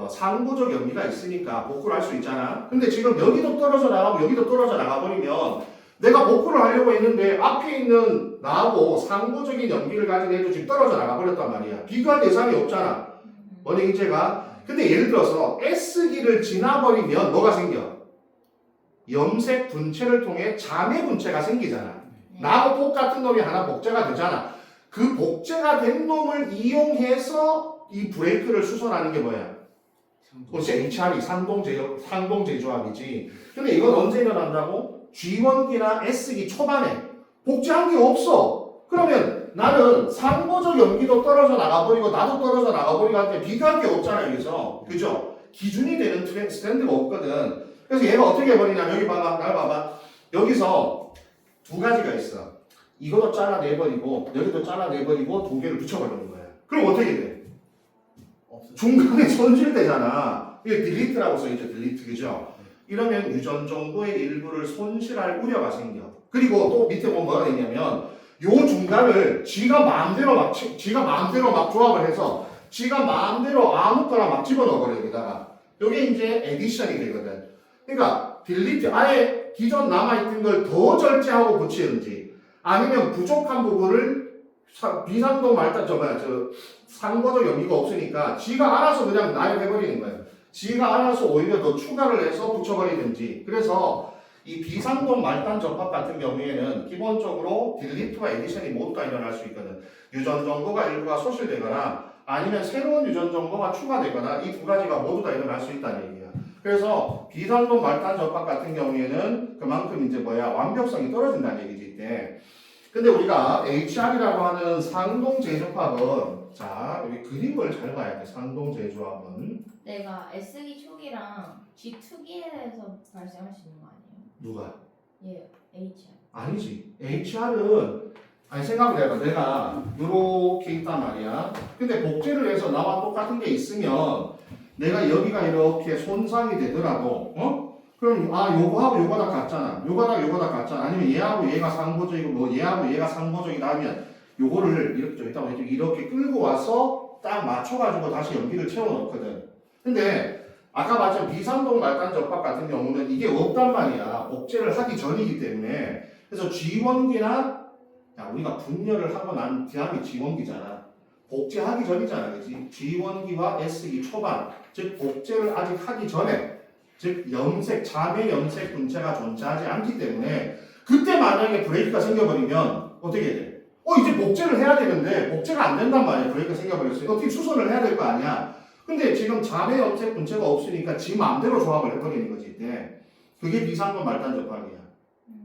상부적 연비가 있으니까 복구를 할 수 있잖아. 근데 지금 여기도 떨어져 나가고 여기도 떨어져 나가버리면 내가 복구를 하려고 했는데 앞에 있는 나하고 상부적인 연비를 가진 애도 지금 떨어져 나가버렸단 말이야. 비교할 대상이 없잖아. 원행제가. 근데 예를 들어서 S기를 지나버리면 뭐가 생겨? 염색 분체를 통해 자매 분체가 생기잖아. 나하고 똑같은 놈이 하나 복제가 되잖아. 그 복제가 된 놈을 이용해서 이 브레이크를 수선하는 게 뭐야? 그렇지, HR이 상동제조합이지. 근데 이건 언제 일어난다고? G1기나 S기 초반에 복제한 게 없어. 그러면 나는 상보적 연기도 떨어져 나가버리고 나도 떨어져 나가버리고 한데 비교할 게 없잖아 여기서. 그죠? 기준이 되는 스탠드가 없거든. 그래서 얘가 어떻게 해버리냐면 여기 봐봐, 날 봐봐. 여기서 두 가지가 있어. 이것도 잘라내버리고 여기도 잘라내버리고 두 개를 붙여버리는 거야. 그럼 어떻게 돼? 중간에 손실되잖아. 이게 딜리트라고 써있죠. 딜리트, 그죠? 이러면 유전 정보의 일부를 손실할 우려가 생겨. 그리고 또 밑에 보면 뭐가 되냐면 요 중간을 지가 마음대로 막 조합을 해서 지가 마음대로 아무거나 막 집어넣어버려 여기다가. 요게 이제 에디션이 되거든. 그러니까 딜리트 아예 기존 남아있던 걸 더 절제하고 붙이든지 아니면 부족한 부분을 비상동 말단 상보적 연기가 없으니까 지가 알아서 그냥 나열해버리는 거예요. 지가 알아서 오히려 더 추가를 해서 붙여버리든지. 그래서 이 비상동 말단 접합 같은 경우에는 기본적으로 딜리트와 에디션이 모두 다 일어날 수 있거든. 유전 정보가 일부가 소실되거나 아니면 새로운 유전 정보가 추가되거나 이 두 가지가 모두 다 일어날 수 있다는 얘기야. 그래서 비상동 말단 접합 같은 경우에는 그만큼 이제 완벽성이 떨어진다는 얘기지 이때. 근데 우리가 HR이라고 하는 상동 재조합은 자 여기 그림을 잘 봐야 돼. 상동 재조합은 내가 S기 초기랑 G2기에서 발생할 수 있는 거 아니에요? 누가? 예, HR. 아니지. HR은 생각을 해봐. 내가 요렇게 있단 말이야. 근데 복제를 해서 나와 똑같은 게 있으면 내가 여기가 이렇게 손상이 되더라도 그럼 요거하고 요거 다 같잖아. 요거랑 요거 다 같잖아. 아니면 얘하고 얘가 상보적이고 뭐 얘하고 얘가 상보적이다 하면 요거를 이렇게 좀 이따 이렇게 끌고 와서 딱 맞춰가지고 다시 연기를 채워넣거든. 근데 아까 봤죠? 비상동 말단 접합 같은 경우는 이게 없단 말이야. 복제를 하기 전이기 때문에. 그래서 G원기나 우리가 분열을 하고 난 다음이 G원기잖아. 복제하기 전이잖아, 그렇지? G원기와 S기 초반, 즉 복제를 아직 하기 전에, 즉 염색, 자매 염색 분체가 존재하지 않기 때문에 그때 만약에 브레이크가 생겨버리면 어떻게 돼? 이제 복제를 해야 되는데 복제가 안 된단 말이야. 브레이크가 생겨버렸으니까 어떻게 수선을 해야 될 거 아니야. 근데 지금 자매 염색 분체가 없으니까 지 마음대로 조합을 해버리는 거지. 이때. 그게 비상권 말단 접합이야.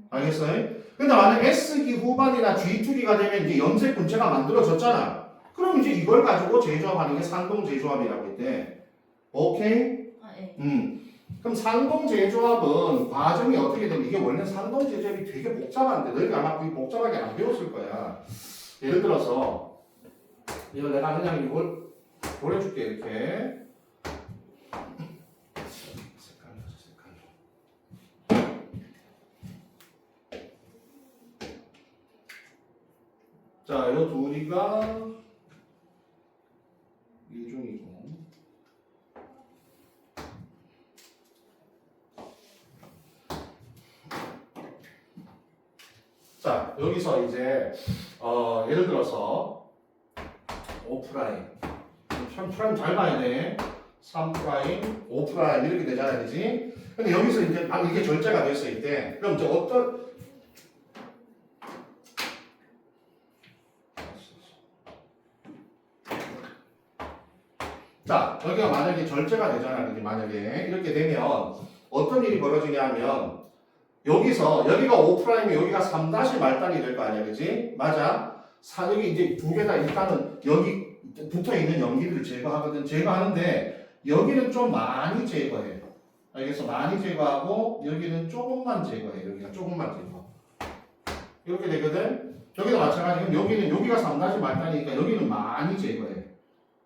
알겠어요? 근데 만약 S기 후반이나 G2기가 되면 이제 염색 분체가 만들어졌잖아. 그럼 이제 이걸 가지고 재조합하는 게 상동 재조합이라고 했대. 오케이? 예. 그럼 상동 재조합은 과정이 어떻게 되면 이게 원래 상동 재조합이 되게 복잡한데 너희가 아마 그게 복잡하게 안 배웠을 거야. 예를 들어서 이거 내가 그냥 이걸 보내줄게 이렇게. 자, 이 둘이가 일중이고. 자, 여기서 이제 예를 들어서 5프라임 프라임 잘 봐야 돼. 3프라임, 5프라임 이렇게 되잖아, 그지? 근데 여기서 이제 이게 절제가 됐을 때 그럼 이제 어떤 자, 여기가 만약에 절제가 되잖아, 그지? 만약에 이렇게 되면 어떤 일이 벌어지냐면 여기가 5프라임이 여기가 3' 말단이 될 거 아니야, 그지? 맞아? 여기 이제 두 개 다 일단은 여기 붙어 있는 연기를 제거하거든. 제거하는데 여기는 좀 많이 제거해. 알겠어? 많이 제거하고 여기는 조금만 제거해. 여기가 조금만 제거. 이렇게 되거든. 여기도 마찬가지. 그럼 여기가 3' 말단이니까 여기는 많이 제거해.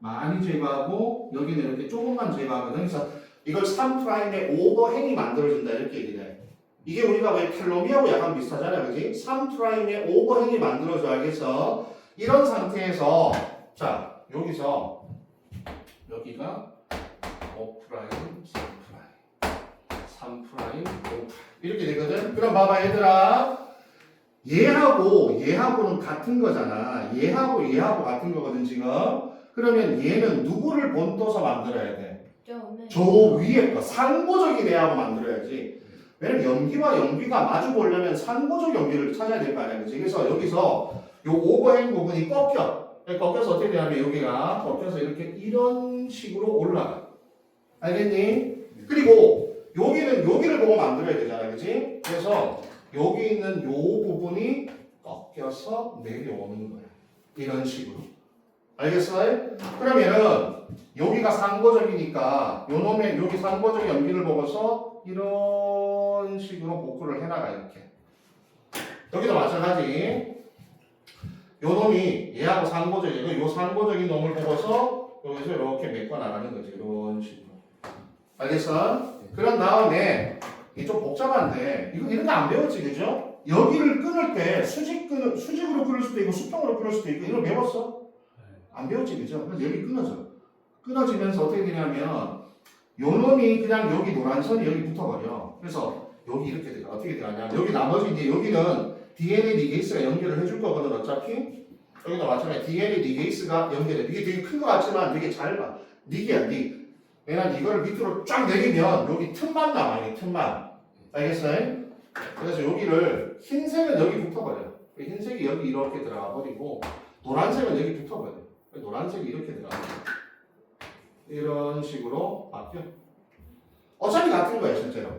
많이 제거하고 여기는 이렇게 조금만 제거하거든. 그래서 이걸 3'의 오버행이 만들어진다 이렇게 얘기해. 이게 우리가 왜 텔로미하고 약간 비슷하잖아요, 그지? 3'의 오버행이 만들어져. 알겠어? 이런 상태에서 자, 여기서 여기가 5', 3', 5' 이렇게 되거든? 그럼 봐봐 얘들아, 얘하고는 같은 거잖아. 얘하고 같은 거거든 지금. 그러면 얘는 누구를 본떠서 만들어야 돼? 저 위에 거 상고적인 애하고 만들어야지. 왜냐면 연기와 연기가 마주 보려면 상고적 연기를 찾아야 될 거 아니야, 그치? 그래서 여기서 요 오버행 부분이 꺾여서 어떻게 되냐면 여기가 꺾여서 이렇게 이런 식으로 올라가. 알겠니? 그리고 여기를 보고 만들어야 되잖아, 그치? 그래서 여기 있는 요 부분이 꺾여서 내려오는 거야. 이런 식으로. 알겠어요? 그러면은 여기가 상고적이니까 요놈의 여기 상고적 연기를 보고서 이런 식으로 복구를 해나가 이렇게. 여기도 마찬가지. 요놈이 얘하고 상고적이고 요 상고적인 놈을 보고서 여기서 이렇게 메꿔 나가는 거지. 이런 식으로. 알겠어? 그런 다음에 이게 좀 복잡한데 이런 거 안 배웠지, 그죠? 여기를 끊을 때 수직으로 끊을 수도 있고 수평으로 끊을 수도 있고 이걸 배웠어? 안 배웠지, 그죠? 그래서 여기 끊어지면서 어떻게 되냐면 요 놈이 그냥 여기 노란 선이 여기 붙어버려. 그래서 여기 이렇게 돼요. 어떻게 되냐면 여기 나머지 이제 여기는 DNA 리게이스가 연결을 해줄 거거든 어차피. 여기도 마찬가지 DNA 리게이스가 연결해. 이게 되게 큰 거 같지만 되게 짧아. 닉이야, 닉. 왜냐면 이거를 밑으로 쫙 내리면 여기 틈만 남아. 이 틈만. 알겠어요? 그래서 여기를 흰색은 여기 붙어버려. 흰색이 여기 이렇게 들어가 버리고 노란색은 여기 붙어버려. 노란색이 이렇게 들어가. 이런 식으로 바뀌어. 어차피 같은 거야 실제로.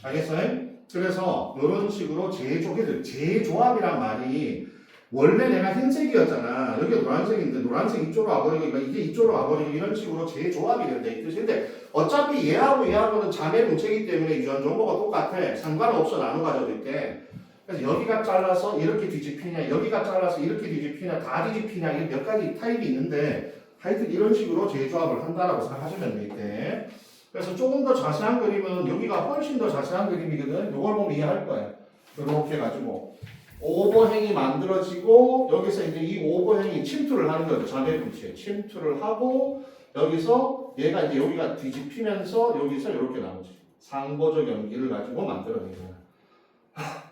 알겠어요? 그래서 이런 식으로 재조합이란 말이 원래 내가 흰색이었잖아. 여기가 노란색인데 노란색 이쪽으로 와버리고 이게 이쪽으로 와버리고 이런 식으로 재조합이 된다 이 뜻인데 어차피 얘하고는 자매 분체이기 때문에 유전 정보가 똑같아. 상관없어 나눠 가져도 있대. 그래서 여기가 잘라서 이렇게 뒤집히냐 여기가 잘라서 이렇게 뒤집히냐 다 뒤집히냐 이게 몇 가지 타입이 있는데 하여튼 이런 식으로 재조합을 한다라고 생각하시면 되겠대. 그래서 조금 더 자세한 그림은 여기가 훨씬 더 자세한 그림이거든. 이걸 보면 이해할 거야. 이렇게 해가지고 오버행이 만들어지고 여기서 이제 이 오버행이 침투를 하는 거죠. 자매 분체에 침투를 하고 여기서 얘가 이제 여기가 뒤집히면서 여기서 이렇게 나오지. 상보적 연기를 가지고 만들어낸 거야.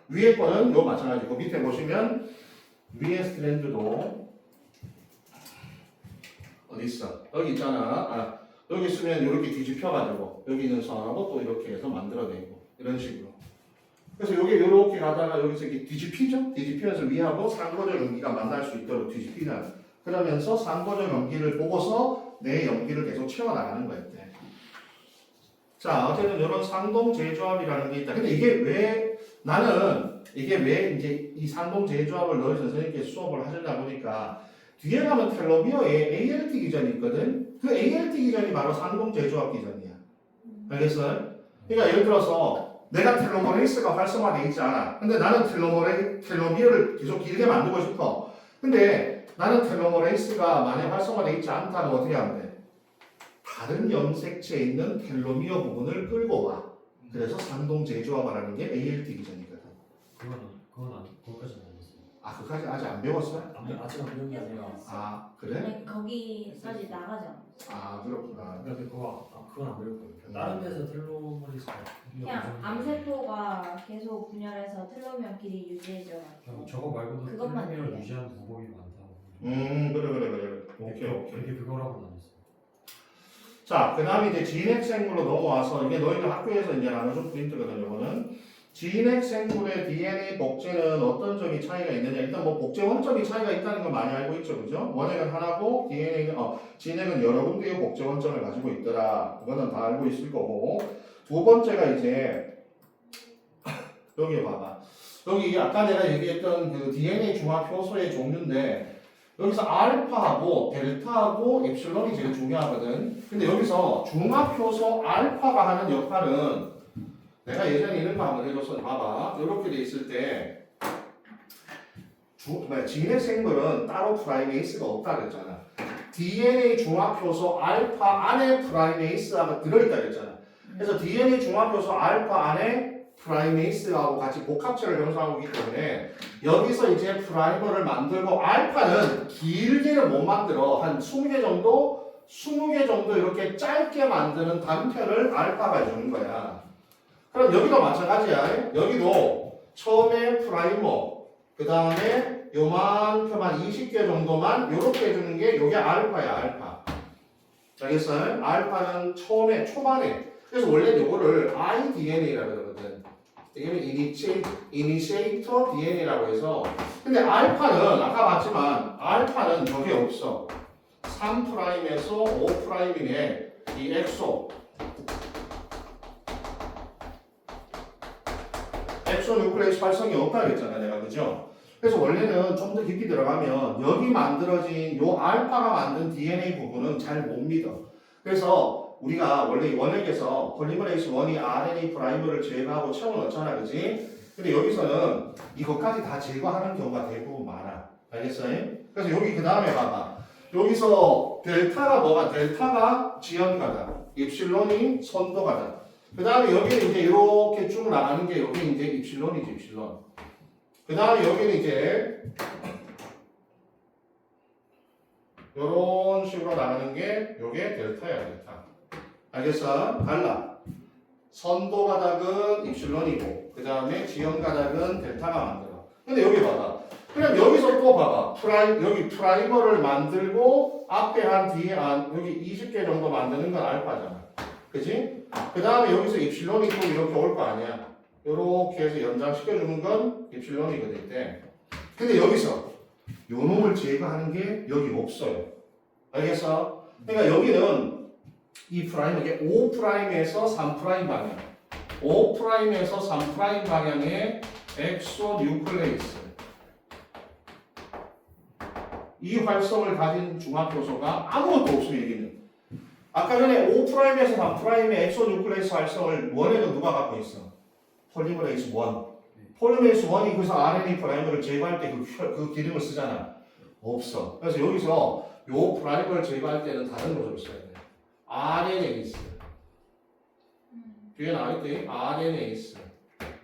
위에 거는 요 마찬가지고 밑에 보시면 위에 스트랜드도 어디 있어? 여기 있잖아. 여기 있으면 이렇게 뒤집혀가지고 여기 있는 선하고 또 이렇게 해서 만들어내고 이런 식으로. 그래서 여기 이렇게 가다가 여기서 이렇게 뒤집히죠? 뒤집히면서 위하고 상보적 연기가 만날 수 있도록 뒤집히는. 그러면서 상보적 연기를 보고서 내 연기를 계속 채워나가는 거였대. 자, 어쨌든 이런 상동 재조합이라는 게 있다. 근데 이게 왜 이제 이 상동 재조합을 너희 선생님께 수업을 하시다 보니까 뒤에 가면 텔로미어에 ALT 기전이 있거든. 그 ALT 기전이 바로 상동 재조합 기전이야. 알겠어요? 그러니까 예를 들어서 내가 텔로머레이스가 활성화되어 있지 않아. 근데 나는 텔로미어를 계속 길게 만들고 싶어. 근데 나는 텔로머레이스가 만약 활성화되어 있지 않다면 어떻게 하면 돼? 다른 염색체에 있는 텔로미어 부분을 끌고 와. 그래서 상동 재조합이라는 게 ALT 기전이거든. 그거까지는 안 했어요. 그까지 아직 안 배웠어요? 아직 안 배운 게 아니라. 그래? 아니, 거기까지 나가지 않았어. 그렇구나. 근데 그건 안 배울 거예요. 다른 데서 텔로머리스가 그냥 암세포가 계속 분열해서 텔로미어 길이 유지해져. 저거 말고도 그것만 텔로미어를 그래요. 유지하는 방법이 많다고. 그래. 오케이. 그게 그거라고는 안 했어요. 자, 그 다음에 이제 진핵생물로 넘어와서 이게 너희들 학교에서 이제 나눠준 프린트거든요. 이거는 진핵생물의 DNA 복제는 어떤 점이 차이가 있느냐. 일단 뭐 복제 원점이 차이가 있다는 걸 많이 알고 있죠, 그죠? 원액은 하나고 DNA는 진핵은 여러 군데의 복제 원점을 가지고 있더라. 그거는 다 알고 있을 거고. 두 번째가 이제 여기 봐봐. 여기 아까 내가 얘기했던 그 DNA 중합 효소의 종류인데. 여기서 알파하고 델타하고 엡실론이 제일 중요하거든. 근데 여기서 중합효소 알파가 하는 역할은 내가 예전에 이런 거 한번 해줬어. 봐봐. 이렇게 돼 있을 때 진핵생물은 따로 프라이메이스가 없다 그랬잖아. DNA 중합효소 알파 안에 프라이메이스가 들어있다 그랬잖아. 그래서 DNA 중합효소 알파 안에 프라이메이스하고 같이 복합체를 형성하고 있기 때문에 여기서 이제 프라이머를 만들고 알파는 길게는 못 만들어. 한 20개 정도 이렇게 짧게 만드는 단편을 알파가 해주는 거야. 그럼 여기도 마찬가지야. 여기도 처음에 프라이머, 그 다음에 요만큼 한 20개 정도만 요렇게 해주는 게 요게 알파야, 알파. 알겠어요? 알파는 초반에. 그래서 원래 요거를 iDNA라고 그러거든. 이게 이니시에이터 DNA라고 해서. 근데 알파는 아까 봤지만 알파는 저게 없어. 3'에서 5'의 이 엑소 뉴클레이스 활성이 없다 그랬잖아 내가, 그죠? 그래서 원래는 좀 더 깊이 들어가면 여기 만들어진 요 알파가 만든 DNA 부분은 잘 못 믿어. 그래서 우리가 원래 원액에서 폴리머레이스 1이 RNA 프라이머를 제거하고 채워 넣잖아, 그지? 근데 여기서는 이것까지 다 제거하는 경우가 대부분 많아. 알겠어요? 그래서 여기 그 다음에 봐봐. 여기서 델타가 뭐가? 델타가 지연가다. 입실론이 선도가다. 그 다음에 여기는 이제 이렇게 쭉 나가는 게 여기 이제 입실론이지, 입실론. 그 다음에 여기는 이제 이런 식으로 나가는 게 요게 델타야, 델타. 알겠어? 달라. 선도 가닥은 입실론이고 그 다음에 지연 가닥은 델타가 만들어. 근데 여기 봐봐. 그럼 여기서 또 봐봐. 여기 프라이머를 만들고 앞에 한 뒤에 한 여기 20개 정도 만드는 건 알파잖아. 그치? 그 다음에 여기서 입실론이 또 이렇게 올 거 아니야. 요렇게 해서 연장시켜주는 건 입실론이 되는데. 근데 여기서 요 놈을 제거하는 게 여기 없어요. 알겠어? 그러니까 여기는 이 프라임에게 5'에서 3' 방향, 5'에서 3' 방향의 엑소 뉴클레이스. 이 활성을 가진 중합효소가 아무것도 없어요, 여기는. 아까 전에 5'에서 3'의 엑소 뉴클레이스 활성을 원액은 누가 갖고 있어? 폴리머레이스 1. 폴리머레이스 1이 그래서 RNA 프라이머를 제거할 때 그 기능을 쓰잖아. 없어. 그래서 여기서 요 프라이머를 제거할 때는 다른 것을 써야 돼. RNA스. 뒤에 나와있더니 RNA스.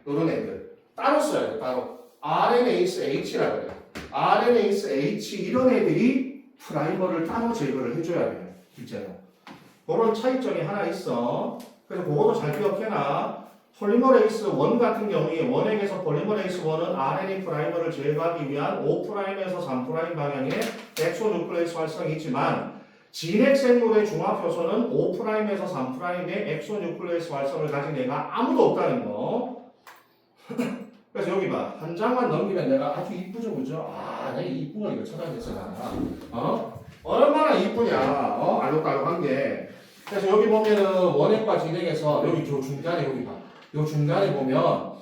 이런 애들. 따로 써야 돼, 따로. RNase H라 그래요. RNase H 이런 애들이 프라이머를 따로 제거를 해줘야 돼요. 실제로. 그런 차이점이 하나 있어. 그래서 그것도 잘 기억해놔. 폴리머레이스 1 같은 경우에 원액에서 폴리머레이스 1은 RNA 프라이머를 제거하기 위한 5'에서 3' 방향의 엑소뉴클레이스 활성이 있지만 진핵 생물의 중합 효소는 5'에서 3'의 엑소뉴클레이스 활성을 가진 애가 아무도 없다는 거. 그래서 여기 봐. 한 장만 넘기면 내가 아주 이쁘죠, 그죠? 아, 내가 이쁜 거 이거 찾아냈어, 나. 얼마나 이쁘냐, 알록달록한 게. 그래서 여기 보면은 원액과 진액에서 여기 저 중간에 여기 봐. 요 중간에 보면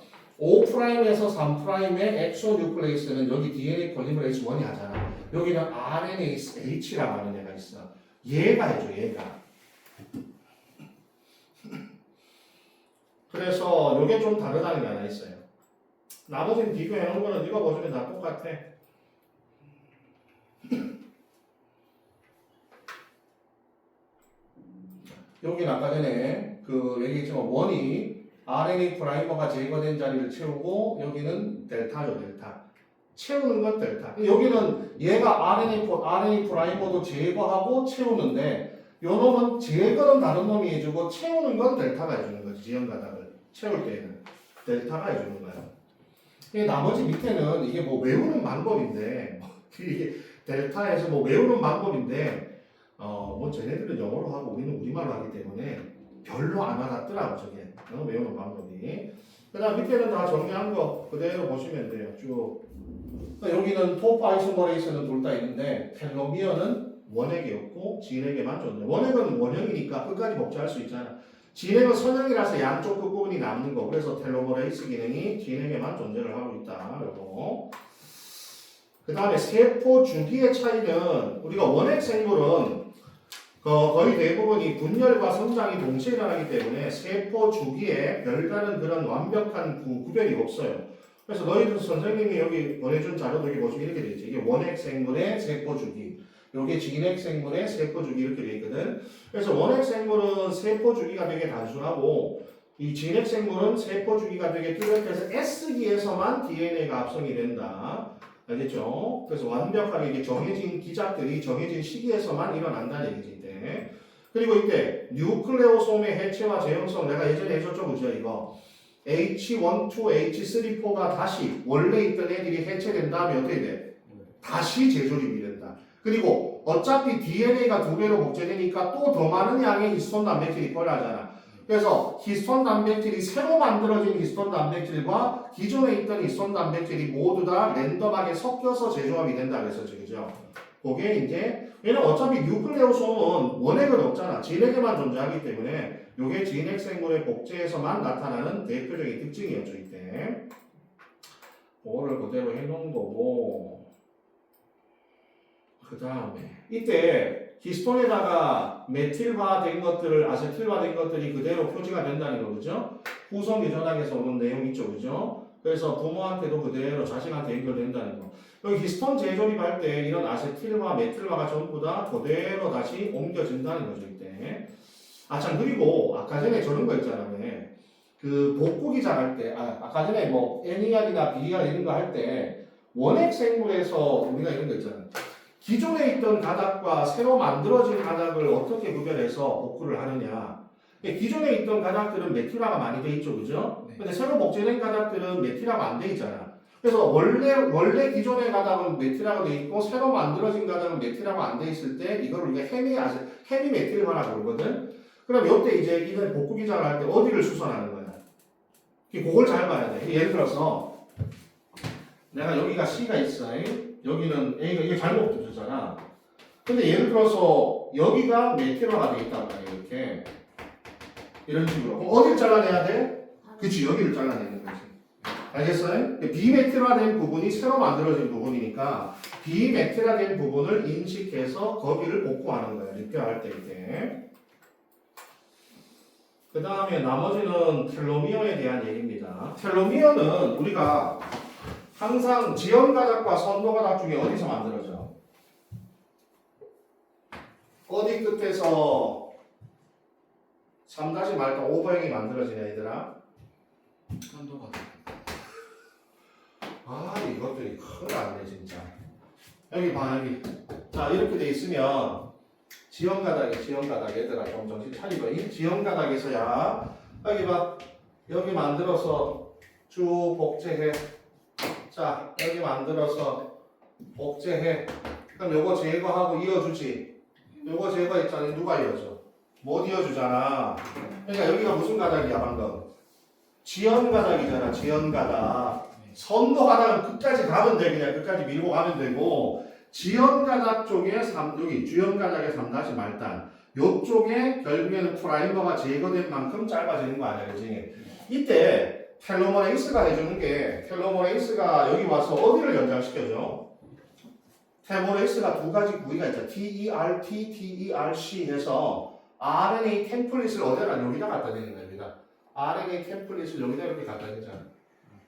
5'에서 3'의 엑소뉴클레이스는 여기 DNA 폴리머레이스 1이 하잖아. 여기는 RNase H라고 하는 애가 있어. 얘가 해줘, 얘가. 그래서 요게 좀 다르다는 게 하나 있어요. 나머지는 비교해 놓은 거는 이거 보시면 다 똑같아. 여기는 아까 전에 그 얘기했지만 원이 RNA 프라이머가 제거된 자리를 채우고 여기는 델타죠, 델타. 채우는 건 델타. 여기는 얘가 RNA 프라이머도 제거하고 채우는데 요 놈은 제거는 다른 놈이 해주고 채우는 건 델타가 해주는 거지. 지연 가닥을 채울 때는 델타가 해주는 거야. 나머지 밑에는 이게 뭐 외우는 방법인데 이게 델타에서 뭐 외우는 방법인데 뭐 쟤네들은 영어로 하고 우리는 우리말로 하기 때문에 별로 안 와닿더라고 저게 외우는 방법이. 그 다음 밑에는 다 정리한 거 그대로 보시면 돼요. 쭉. 여기는 토파이소머레이스는 둘 다 있는데 텔로미어는 원액이 없고 진액에만 존재. 원액은 원형이니까 끝까지 복제할 수 있잖아. 진액은 선형이라서 양쪽 끝부분이 남는 거. 그래서 텔로머레이스 기능이 진액에만 존재를 하고 있다. 요거. 그 다음에 세포 주기의 차이는 우리가 원액 생물은 거의 대부분이 분열과 성장이 동시에 일어나기 때문에 세포 주기에 별다른 그런 완벽한 구별이 없어요. 그래서 너희들 선생님이 여기 보내준 자료도 여기 보시면 이렇게 되어 있죠. 이게 원액 생물의 세포 주기, 요게 진액 생물의 세포 주기 이렇게 되어 있거든. 그래서 원액 생물은 세포 주기가 되게 단순하고 이 진액 생물은 세포 주기가 되게 뚜렷해서 S기에서만 DNA가 합성이 된다. 알겠죠? 그래서 완벽하게 이게 정해진 기작들이 정해진 시기에서만 일어난다는 얘기지. 이때. 그리고 이때 뉴클레오솜의 해체와 재형성 내가 예전에 해줬죠, 그죠? 이거 H1, 2, H3, 4가 다시 원래 있던 애들이 해체된 다음에 어떻게 돼? 다시 재조립이 된다. 그리고 어차피 DNA가 2배로 복제되니까 또 더 많은 양의 히스톤 단백질이 폴라잖아. 그래서 히스톤 단백질이 새로 만들어진 히스톤 단백질과 기존에 있던 히스톤 단백질이 모두 다 랜덤하게 섞여서 재조합이 된다 그랬었죠, 그죠? 그게 이제 왜냐면 어차피 뉴클레오솜은 원액은 없잖아. 진액에만 존재하기 때문에 이게 진액 생물의 복제에서만 나타나는 대표적인 특징이었죠, 이때. 그거를 그대로 해놓은 거고. 그 다음에 이때 히스톤에다가 메틸화된 것들을 아세틸화된 것들이 그대로 표지가 된다는 거죠. 후성 유전학에서 오는 내용 있죠, 그죠? 그래서 부모한테도 그대로 자식한테 연결된다는 거. 여기 히스톤 재조립할 때 이런 아세틸화, 메틸화가 전부 다 그대로 다시 옮겨진다는 거죠, 이때. 참 그리고 아까 전에 저런 거 있잖아요. 그 복구 기장할 때, 아까 전에 뭐 NER이나 BER 이런 거 할 때 원액 생물에서 우리가 이런 거 있잖아요. 기존에 있던 가닥과 새로 만들어진 가닥을 어떻게 구별해서 복구를 하느냐. 기존에 있던 가닥들은 메틸화가 많이 돼 있죠, 그죠? 네. 근데 새로 복제된 가닥들은 메틸화가 안 돼 있잖아. 그래서 원래 기존의 가닥은 메틸화가 돼 있고 새로 만들어진 가닥은 메틸화가 안 돼 있을 때 이걸 우리가 헤미 메틸화라고 그러거든. 그럼 이때 이제 이걸 복구 기장을 할 때 어디를 수선하는 거야? 그걸 잘 봐야 돼. 예를 들어서 내가 여기가 C가 있어. 여기는 A가 이게 잘못 붙였잖아. 근데 예를 들어서 여기가 메틸화가 돼 있단 말이야. 이렇게 이런 식으로. 그럼 어디를 잘라내야 돼? 그치, 여기를 잘라내는 거지. 알겠어요? 비메틸화된 부분이 새로 만들어진 부분이니까 비메틸화된 부분을 인식해서 거기를 복구하는 거야. 리페어할 때 이렇게. 그 다음에 나머지는 텔로미어에 대한 얘기입니다. 텔로미어는 우리가 항상 지연가닥과 선도가닥 중에 어디서 만들어져? 어디 끝에서 3-말까 오버형이 만들어지냐 얘들아? 선도가 아 이것들이 큰일 났네 진짜. 여기 봐 여기. 자 이렇게 돼 있으면 지형가닥 얘들아 좀 정신 차리고 이 지형가닥에서야 여기 봐 여기 만들어서 쭉 복제해. 자 여기 만들어서 복제해. 그럼 요거 제거하고 이어주지. 요거 제거했잖아. 누가 이어줘? 못 이어주잖아. 그러니까 여기가 무슨 가닥이야 방금? 지연가닥이잖아. 지연가닥. 선도가닥은 끝까지 가면 돼. 그냥 끝까지 밀고 가면 되고 지연가닥 쪽에 여기 주연가닥의 3다시 말단 요쪽에 결국에는 프라이머가 제거된 만큼 짧아지는 거 아니야. 그치? 이때 텔로머레이스가 해주는 게 텔로머레이스가 여기 와서 어디를 연장시켜줘? 텔로머레이스가 두 가지 부위가 있잖아. TERT, TERC 해서 RNA 템플릿을 어디다 여기다 갖다 대는 거야. 여기다. RNA 템플릿을 여기다 이렇게 갖다 대잖아.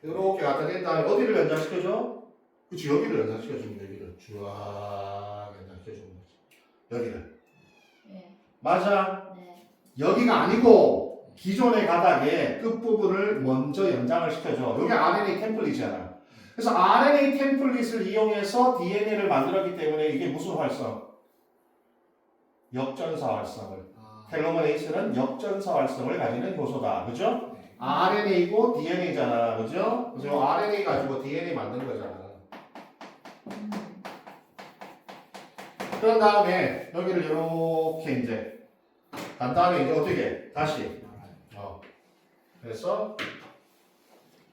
이렇게 갖다 댄 다음에 어디를 연장시켜줘? 그치 여기를 연장시켜주는 거야. 여기를 쫙 연장시켜주는 거지. 여기를. 네. 맞아? 네. 여기가 아니고 기존의 가닥의 끝부분을 먼저 연장을 시켜줘. 여기 RNA 템플릿이잖아. 그래서 RNA 템플릿을 이용해서 DNA를 만들었기 때문에 이게 무슨 활성? 역전사 활성을. 텔로머레이스는 역전사 활성을 가지는 효소다. 그죠? 네. RNA고 DNA잖아. 그죠? 그래서 RNA 가지고 DNA 만든 거잖아. 그런 다음에 여기를 이렇게 이제 간 다음에 이제 어떻게 다시 그래서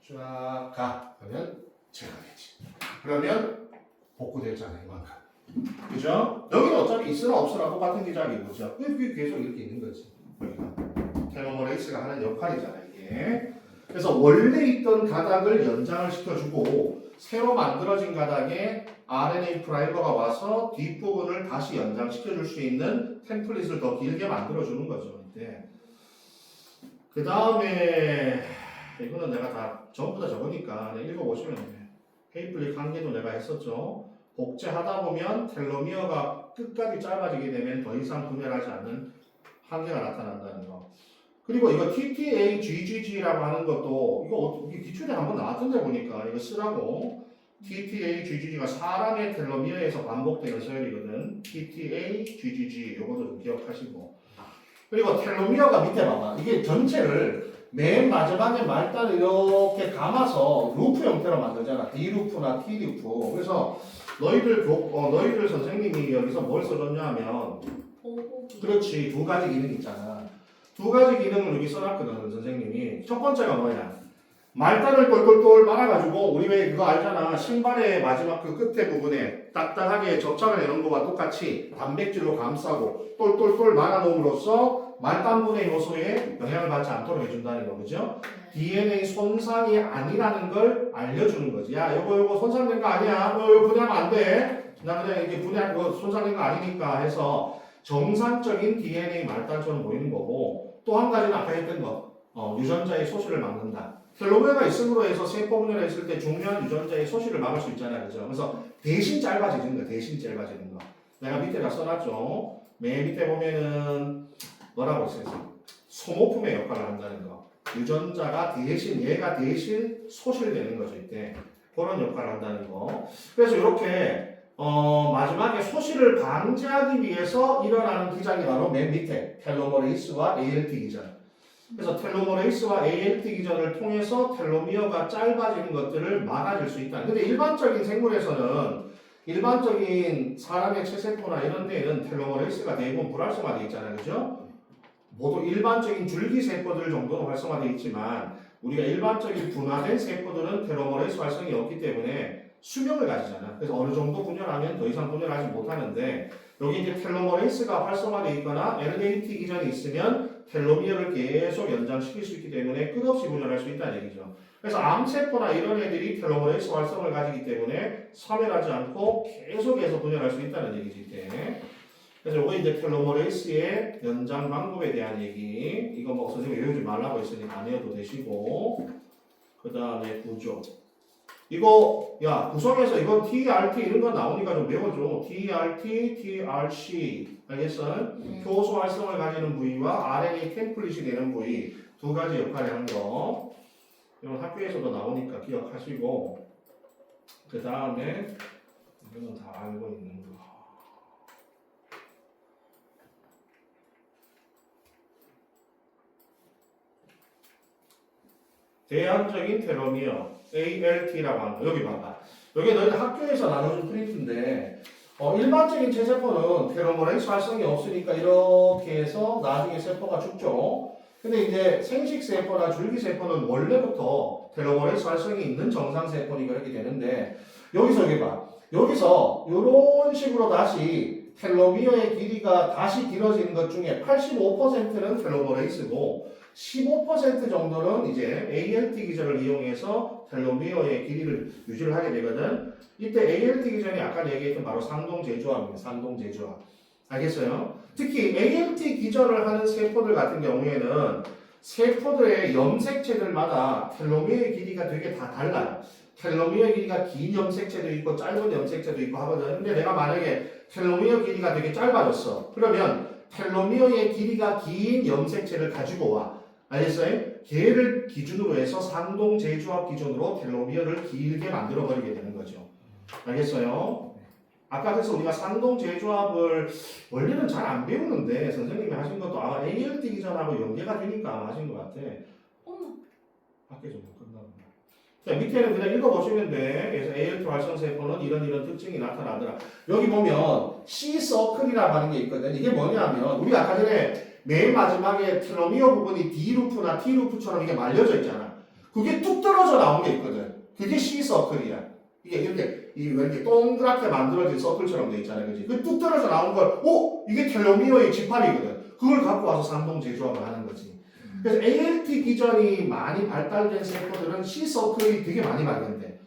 쫙 가. 그러면 제거되지. 그러면 복구되잖아 이만큼. 그죠? 여기는 어차피 있으나 없으나 똑같은 기작이고 그죠? 그게 계속 이렇게 있는 거지. 여기가 텔로머레이스가 하는 역할이잖아 이게. 그래서 원래 있던 가닥을 연장을 시켜주고 새로 만들어진 가닥에 RNA 프라이머가 와서 뒷부분을 다시 연장시켜줄 수 있는 템플릿을 더 길게 만들어주는 거죠. 이때. 그 다음에 이거는 내가 다 전부 다 적으니까 읽어보시면 돼. 페이플릭 한 개도 내가 했었죠. 복제하다 보면 텔로미어가 끝까지 짧아지게 되면 더 이상 분열하지 않는 한계가 나타난다는 거. 그리고 이거 TTA, GGG라고 하는 것도 이거 기출에 한번 나왔던데 보니까 이거 쓰라고. TTA, GGG가 사람의 텔로미어에서 반복되는 서열이거든. TTA, GGG 요것도 좀 기억하시고. 그리고 텔로미어가 밑에 봐봐. 이게 전체를 맨 마지막에 말단을 이렇게 감아서 루프 형태로 만들잖아. D 루프나 T 루프. 그래서 너희들 선생님이 여기서 뭘 써줬냐 하면 그렇지 두 가지 기능 있잖아. 두 가지 기능을 여기 써놨거든 선생님이. 첫 번째가 뭐냐? 말단을 똘똘똘 말아가지고 우리 왜 그거 알잖아. 신발의 마지막 그 끝에 부분에 딱딱하게 접착을 해놓은 거와 똑같이 단백질로 감싸고 똘똘똘 말아놓음으로써 말단분의 요소에 영향을 받지 않도록 해준다는 거 그죠? DNA 손상이 아니라는 걸 알려주는 거지. 야 요거 손상된 거 아니야. 이거 분해하면 안 돼. 나 그냥 이게 손상된 거 아니니까 해서 정상적인 DNA 말단처럼 보이는 거고 또 한 가지는 아까 했던 거 유전자의 소실을 막는다. 텔로메어가 있음으로 해서 세포 분열이 있을 때 중요한 유전자의 소실을 막을 수 있잖아요. 그죠? 그래서 대신 짧아지는 거, 대신 짧아지는 거. 내가 밑에다 써놨죠. 맨 밑에 보면은 뭐라고 있어요? 소모품의 역할을 한다는 거. 유전자가 대신, 얘가 대신 소실되는 거죠, 이때. 그런 역할을 한다는 거. 그래서 이렇게, 마지막에 소실을 방지하기 위해서 일어나는 기작이 바로 맨 밑에 텔로머레이스와 ALT 기전. 그래서 텔로머레이스와 ALT 기전을 통해서 텔로미어가 짧아지는 것들을 막아줄 수 있다. 근데 일반적인 생물에서는 일반적인 사람의 체세포나 이런 데에는 텔로머레이스가 대부분 불활성화되어 있잖아요. 그죠? 모두 일반적인 줄기세포들 정도는 활성화되어 있지만 우리가 일반적인 분화된 세포들은 텔로머레이스 활성이 없기 때문에 수명을 가지잖아. 그래서 어느 정도 분열하면 더 이상 분열하지 못하는데 여기 이제 텔로머레이스가 활성화되어 있거나 LNAT 기전이 있으면 텔로미어를 계속 연장시킬 수 있기 때문에 끝없이 분열할 수 있다는 얘기죠. 그래서 암세포나 이런 애들이 텔로머레이스 활성을 가지기 때문에 사멸하지 않고 계속해서 분열할 수 있다는 얘기지. 그래서 이거 이제 텔로머레이스의 연장 방법에 대한 얘기. 이거 뭐 선생님 외우지 말라고 했으니까 안 외워도 되시고. 그 다음에 구조. 이거 야 구성에서 이거 TRT 이런 거 나오니까 좀 외워줘. TRT, TRC 알겠어? 효소 활성을 가지는 부위와 RNA 템플릿이 되는 부위 두 가지 역할을 하는 거. 이건 학교에서도 나오니까 기억하시고. 그 다음에 이거는 다 알고 있는 거. 대안적인 텔로미어 ALT라고 하는 거. 여기 봐봐. 여기 너희들 학교에서 나눠준 프린트인데 일반적인 체세포는 텔로메레이스 활성이 없으니까 이렇게 해서 나중에 세포가 죽죠. 근데 이제 생식세포나 줄기세포는 원래부터 텔로메레이스 활성이 있는 정상세포니까 이렇게 되는데 여기서 여기 봐. 여기서 이런 식으로 다시 텔로미어의 길이가 다시 길어지는 것 중에 85%는 텔로메레이스고 15% 정도는 이제 ALT 기전을 이용해서 텔로미어의 길이를 유지를 하게 되거든. 이때 ALT 기전이 아까 얘기했던 바로 상동제조합입니다. 상동제조합. 알겠어요? 특히 ALT 기전을 하는 세포들 같은 경우에는 세포들의 염색체들마다 텔로미어의 길이가 되게 다 달라요. 텔로미어 길이가 긴 염색체도 있고 짧은 염색체도 있고 하거든. 근데 내가 만약에 텔로미어 길이가 되게 짧아졌어. 그러면 텔로미어의 길이가 긴 염색체를 가지고 와. 알겠어요? 걔를 기준으로 해서 상동 제조합 기준으로 텔로미어를 길게 만들어 버리게 되는 거죠. 알겠어요? 아까 그래서 우리가 상동 제조합을 원래는 잘 안 배우는데 선생님이 하신 것도 아마 ALT 기전하고 연계가 되니까 아마 하신 것 같아. 어머. 밖에 좀 끝나고. 자, 밑에는 그냥 읽어보시면 돼. 그래서 ALT 활성세포는 이런 특징이 나타나더라. 여기 보면 C-서클이라고 하는 게 있거든. 이게 뭐냐면 우리 아까 전에 맨 마지막에 텔로미어 부분이 D 루프나 T 루프처럼 이게 말려져 있잖아. 그게 뚝 떨어져 나온 게 있거든. 그게 C-서클이야. 이게 이렇게 동그랗게 만들어진 서클처럼 돼 있잖아요. 그지? 그 뚝 떨어져 나온 걸, 이게 텔로미어의 집합이거든. 그걸 갖고 와서 상동 제조합을 하는 거지. 그래서 ALT 기전이 많이 발달된 세포들은 C-서클이 되게 많이 발견돼.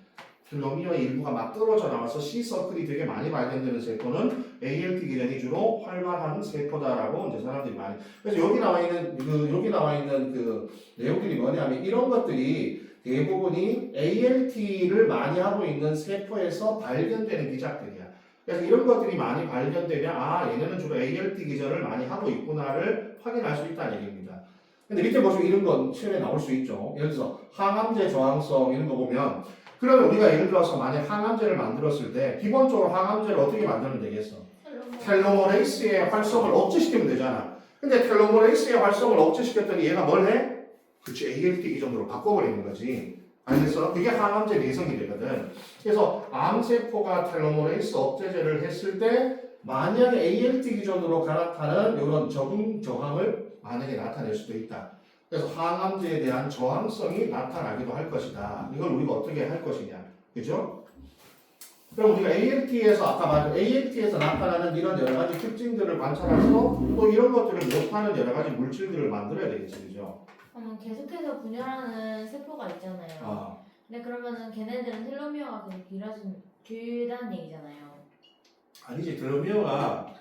텔로미어의 일부가 막 떨어져 나와서 C-서클이 되게 많이 발견되는 세포는 ALT 기전이 주로 활발한 세포다라고 이제 사람들이 많이. 그래서 여기 나와 있는 그 내용들이 뭐냐면 이런 것들이 대부분이 ALT를 많이 하고 있는 세포에서 발견되는 기작들이야. 그래서 이런 것들이 많이 발견되면 얘네는 주로 ALT 기전을 많이 하고 있구나를 확인할 수 있다는 얘기입니다. 근데 밑에 보시면 이런 건 시험에 나올 수 있죠. 예를 들어서 항암제 저항성 이런 거 보면 그러면 우리가 예를 들어서 만약 항암제를 만들었을 때 기본적으로 항암제를 어떻게 만들면 되겠어? 텔로메레이스의 활성을 억제시키면 되잖아. 근데 텔로메레이스의 활성을 억제시켰더니 얘가 뭘 해? 그치, ALT 기전으로 바꿔버리는 거지. 알겠어? 그게 항암제 내성이 되거든. 그래서 암세포가 텔로메레이스 억제제를 했을 때 만약에 ALT 기전으로 갈아타는 이런 적응 저항을 만약에 나타낼 수도 있다. 그래서 항암제에 대한 저항성이 나타나기도 할 것이다. 이걸 우리가 어떻게 할 것이냐. 그죠? 그럼 우리가 ALT에서 아까 말한 ALT에서 나타나는 이런 여러 가지 특징들을 관찰해서 또 이런 것들을 못하는 여러 가지 물질들을 만들어야 되겠지. 그죠? 계속해서 분열하는 세포가 있잖아요. 근데 그러면은 걔네들은 텔로미어가 계속 길다는 얘기잖아요. 아니지. 텔로미어가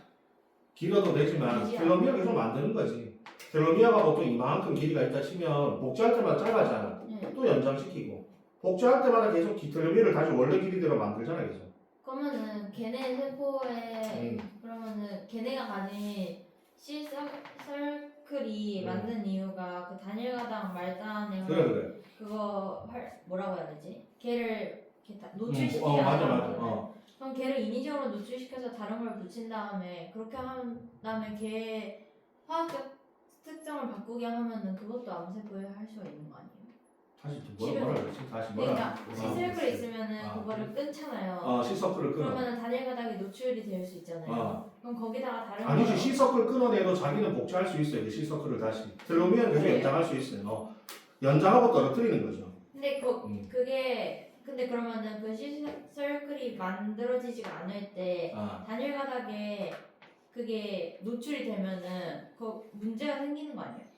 길어도 되지만 길지 텔로미어를 좀 만드는 거지. 텔로미어가 보통 이만큼 길이가 있다 치면 복제할 때마다 짧아지잖아. 네. 또 연장시키고 복제할 때마다 계속 텔로미어를 다시 원래 길이대로 만들잖아. 계속. 그러면은 걔네 세포에 그러면은 걔네가 가진 C 서클이 만든 이유가 그 단일가당 말단에 그래. 그거 뭐라고 해야 되지? 걔를 이렇게 노출시키지 맞아. 않아요. 그럼 걔를 인위적으로 노출시켜서 다른 걸 붙인 다음에 그렇게 한 다음에 걔 화학적 특성을 바꾸게 하면은 그것도 암세포에 할 수가 있는 거 아니에요? 다시 뭐라 그랬지? 다시 뭐라? 그러니까 C셀클이 있으면은 그거를 끊잖아요. C서클을 끊어. 그러면은 단일가닥이 노출이 될 수 있잖아요. 그럼 거기다가 다른 아니지. 거 C서클 끊어내도 자기는 복제할 수 있어요. 그 C서클을 다시. 텔로미어는 계속 그래요? 연장할 수 있어요. 연장하고 떨어뜨리는 거죠. 근데 그게 근데 그러면은 그 C서클이 만들어지지가 않을 때 단일가닥에 그게 노출이 되면은 그 문제가 생기는 거 아니에요?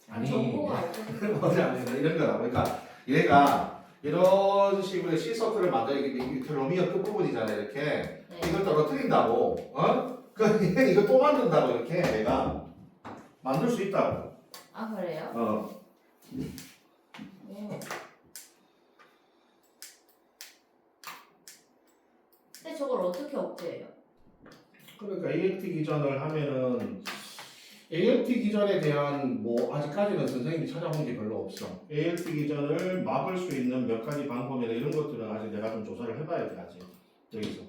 아니. 정보가 없어서 맞아. 이런 거다. 그러니까 얘가 이런 식으로 C서클을 만들기 텔로미어 끝부분이잖아요. 이렇게. 네. 이걸 떨어뜨린다고. 이거 또 만든다고 이렇게 얘가 만들 수 있다고. 아 그래요? 오. 근데 저걸 어떻게 억제해요? 그러니까 ALT 기전을 하면은 ALT 기전에 대한 뭐 아직까지는 선생님이 찾아본 게 별로 없어. ALT 기전을 막을 수 있는 몇 가지 방법이나 이런 것들은 아직 내가 좀 조사를 해봐야 돼 아직 여기서.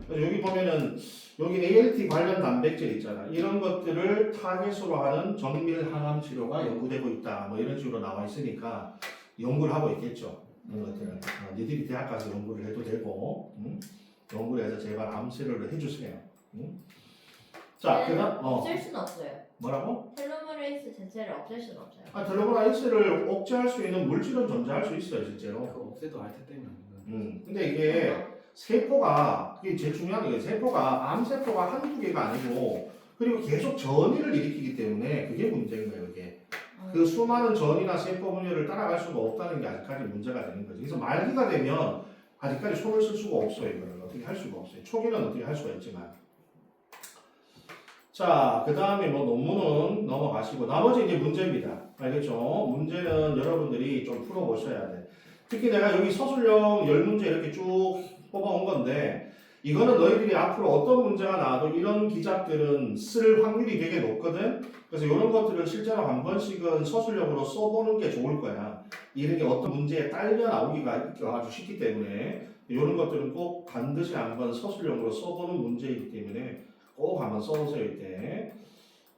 그래서 여기 보면은 여기 ALT 관련 단백질 있잖아. 이런 것들을 타겟으로 하는 정밀 항암 치료가 연구되고 있다. 뭐 이런 식으로 나와 있으니까 연구를 하고 있겠죠. 이런 것들은 니들이 대학 가서 연구를 해도 되고, 연구를 해서 제발 암 치료를 해주세요. 자, 그다음 없앨 수는 없어요. 뭐라고? 텔로메레이스 자체를 없앨 수는 없어요. 텔로메라이스를 억제할 수 있는 물질은 존재할 수 있어요, 실제로. 그거 없애도 알테 때문에 안 되는 근데 이게 세포가 그게 제일 중요한 게 세포가 암세포가 한두 개가 아니고 그리고 계속 전이를 일으키기 때문에 그게 문제인 거예요, 그게. 그 수많은 전이나 세포 분열을 따라갈 수가 없다는 게 아직까지 문제가 되는 거죠. 그래서 말기가 되면 아직까지 손을 쓸 수가 없어요, 이거를 어떻게 할 수가 없어요. 초기는 어떻게 할 수가 있지만. 자, 그 다음에 뭐 논문은 넘어가시고 나머지 이제 문제입니다. 알겠죠? 문제는 여러분들이 좀 풀어보셔야 돼. 특히 내가 여기 서술형 10문제 이렇게 쭉 뽑아온 건데 이거는 너희들이 앞으로 어떤 문제가 나와도 이런 기작들은 쓸 확률이 되게 높거든. 그래서 이런 것들은 실제로 한 번씩은 서술형으로 써보는 게 좋을 거야. 이런 게 어떤 문제에 딸려 나오기가 아주 쉽기 때문에 이런 것들은 꼭 반드시 한번 서술형으로 써보는 문제이기 때문에 꼭 한번 써보세요 이때.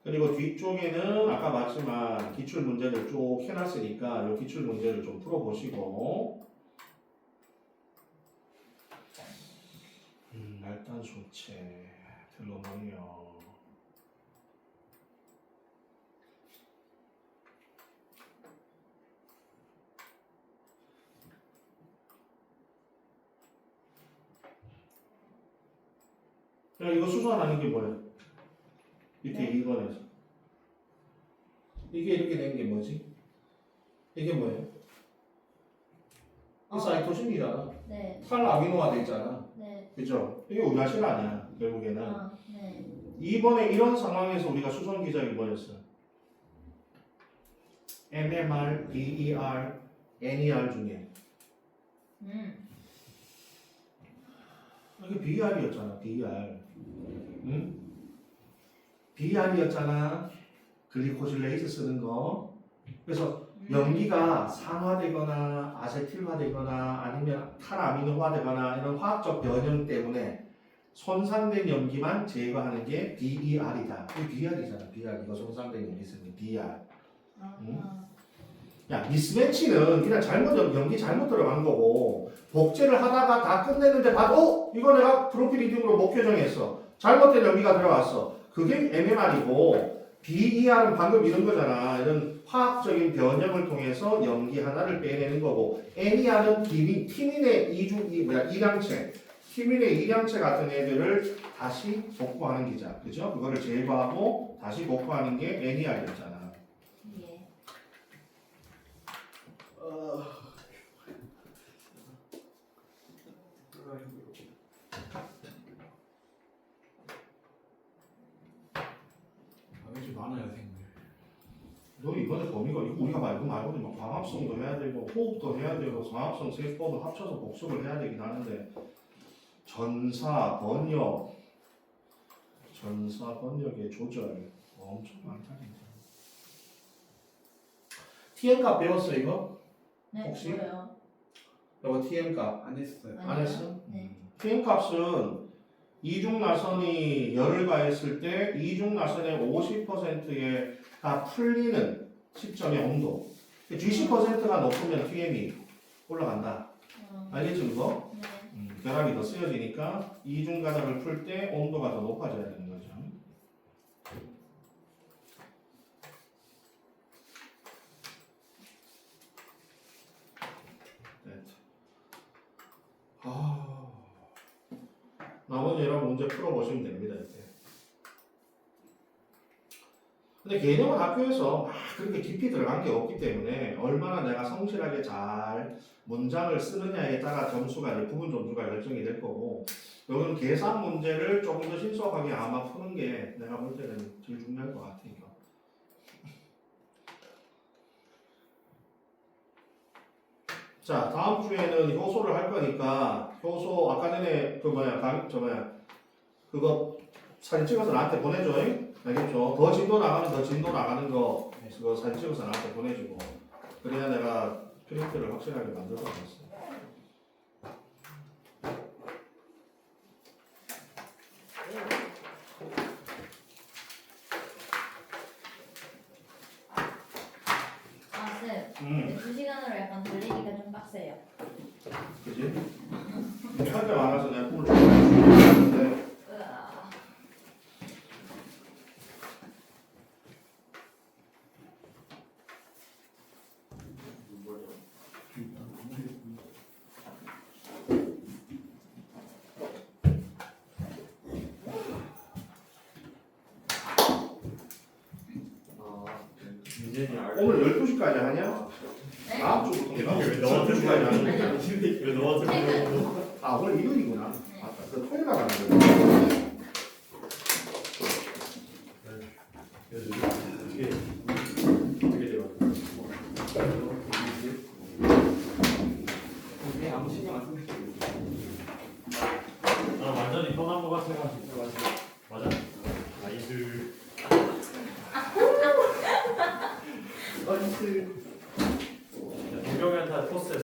그리고 뒤쪽에는 아까 봤지만 기출 문제들 쭉 해놨으니까 이 기출 문제를 좀 풀어보시고. 말단 소체 텔로메리어. 이거 수선하는 게 뭐예요? 밑에 네. 2번에서 이게 이렇게 된 게 뭐지? 이게 뭐예요? 이 사이토신이잖아. 네. 탈아미노가 돼 있잖아. 네. 그죠? 이게 우리나실 아니야 결국에는. 네. 2번에 이런 상황에서 우리가 수선 기작이 뭐였어? NMR, DER, NER 중에 이게 BR이었잖아. BR. 응? BR이었잖아. 글리코실레이스 쓰는 거. 그래서 염기가 산화되거나 아세틸화되거나 아니면 탈아미노화되거나 이런 화학적 변형 때문에 손상된 염기만 제거하는 게 DER이다. 이 BR이잖아. BR. 이거 손상된 염기 쓰는 게 BR. 야, 미스매치는 그냥 연기 잘못 들어간 거고 복제를 하다가 다 끝냈는데 봐도 이거 내가 프로필리딩으로 목표 정했어. 잘못된 연기가 들어갔어. 그게 MMR이고 BER은 방금 이런 거잖아. 이런 화학적인 변형을 통해서 연기 하나를 빼내는 거고 NER은 티민의 일양체 티민의 일양체 같은 애들을 다시 복구하는 기자. 그죠? 그거를 제거하고 다시 복구하는 게 NER이었잖아. 예. 왠지 많아요 생물. 너 이번에 범위가 이거 우리가 말고 말고도 막 광합성도 해야 되고 호흡도 해야 되고 광합성 세법을 합쳐서 복습을 해야 되긴 하는데 전사 번역의 조절 엄청 많다 진짜. TM 값 배웠어 이거? 네. 혹시? 뭐예요? 이거 TM 값 안 했어요. 안 했어? 네. TM 값은 이중나선이 열을 가했을 때 이중나선의 50%에 다 풀리는 시점의 온도. 20%가 높으면 TM이 올라간다. 알겠죠 이거? 네. 결합이 더 쓰여지니까 이중가닥을 풀 때 온도가 더 높아져야 되는 거죠. 나머지 여러분 문제 풀어보시면 됩니다. 이제. 근데 개념은 학교에서 막 그렇게 깊이 들어간 게 없기 때문에 얼마나 내가 성실하게 잘 문장을 쓰느냐에 따라 점수가 이제 부분 점수가 결정이 될 거고 여기는 계산 문제를 조금 더 신속하게 아마 푸는 게 내가 볼 때는 제일 중요할 것 같아요. 자, 다음 주에는 효소를 할 거니까 효소 아까 전에 그거 사진 찍어서 나한테 보내줘. 알겠죠? 더 진도 나가면 더 진도 나가는 거 그거 사진 찍어서 나한테 보내주고 그래야 내가 프린트를 확실하게 만들어 놨어. 아, 쌤. 근데 2시간으로 약간 돌리니까 좀 빡세요. 그지? 할 게 많아서 내가 꿈을 좀 많이 으아. 유진이 오늘 12시까지 하냐? 네? 다음 주부터 왜 너한테 12시까지 하냐? 아니요. 왜 너한테 아 오늘 일요일이구나. 네. 맞다. 그 토요일 나가는 거야. 어떻게 돼요? 이게 아무 신경 안 쓰는 나 완전히 떠난 것 같아가지고 맞아. 나이스. 나이스.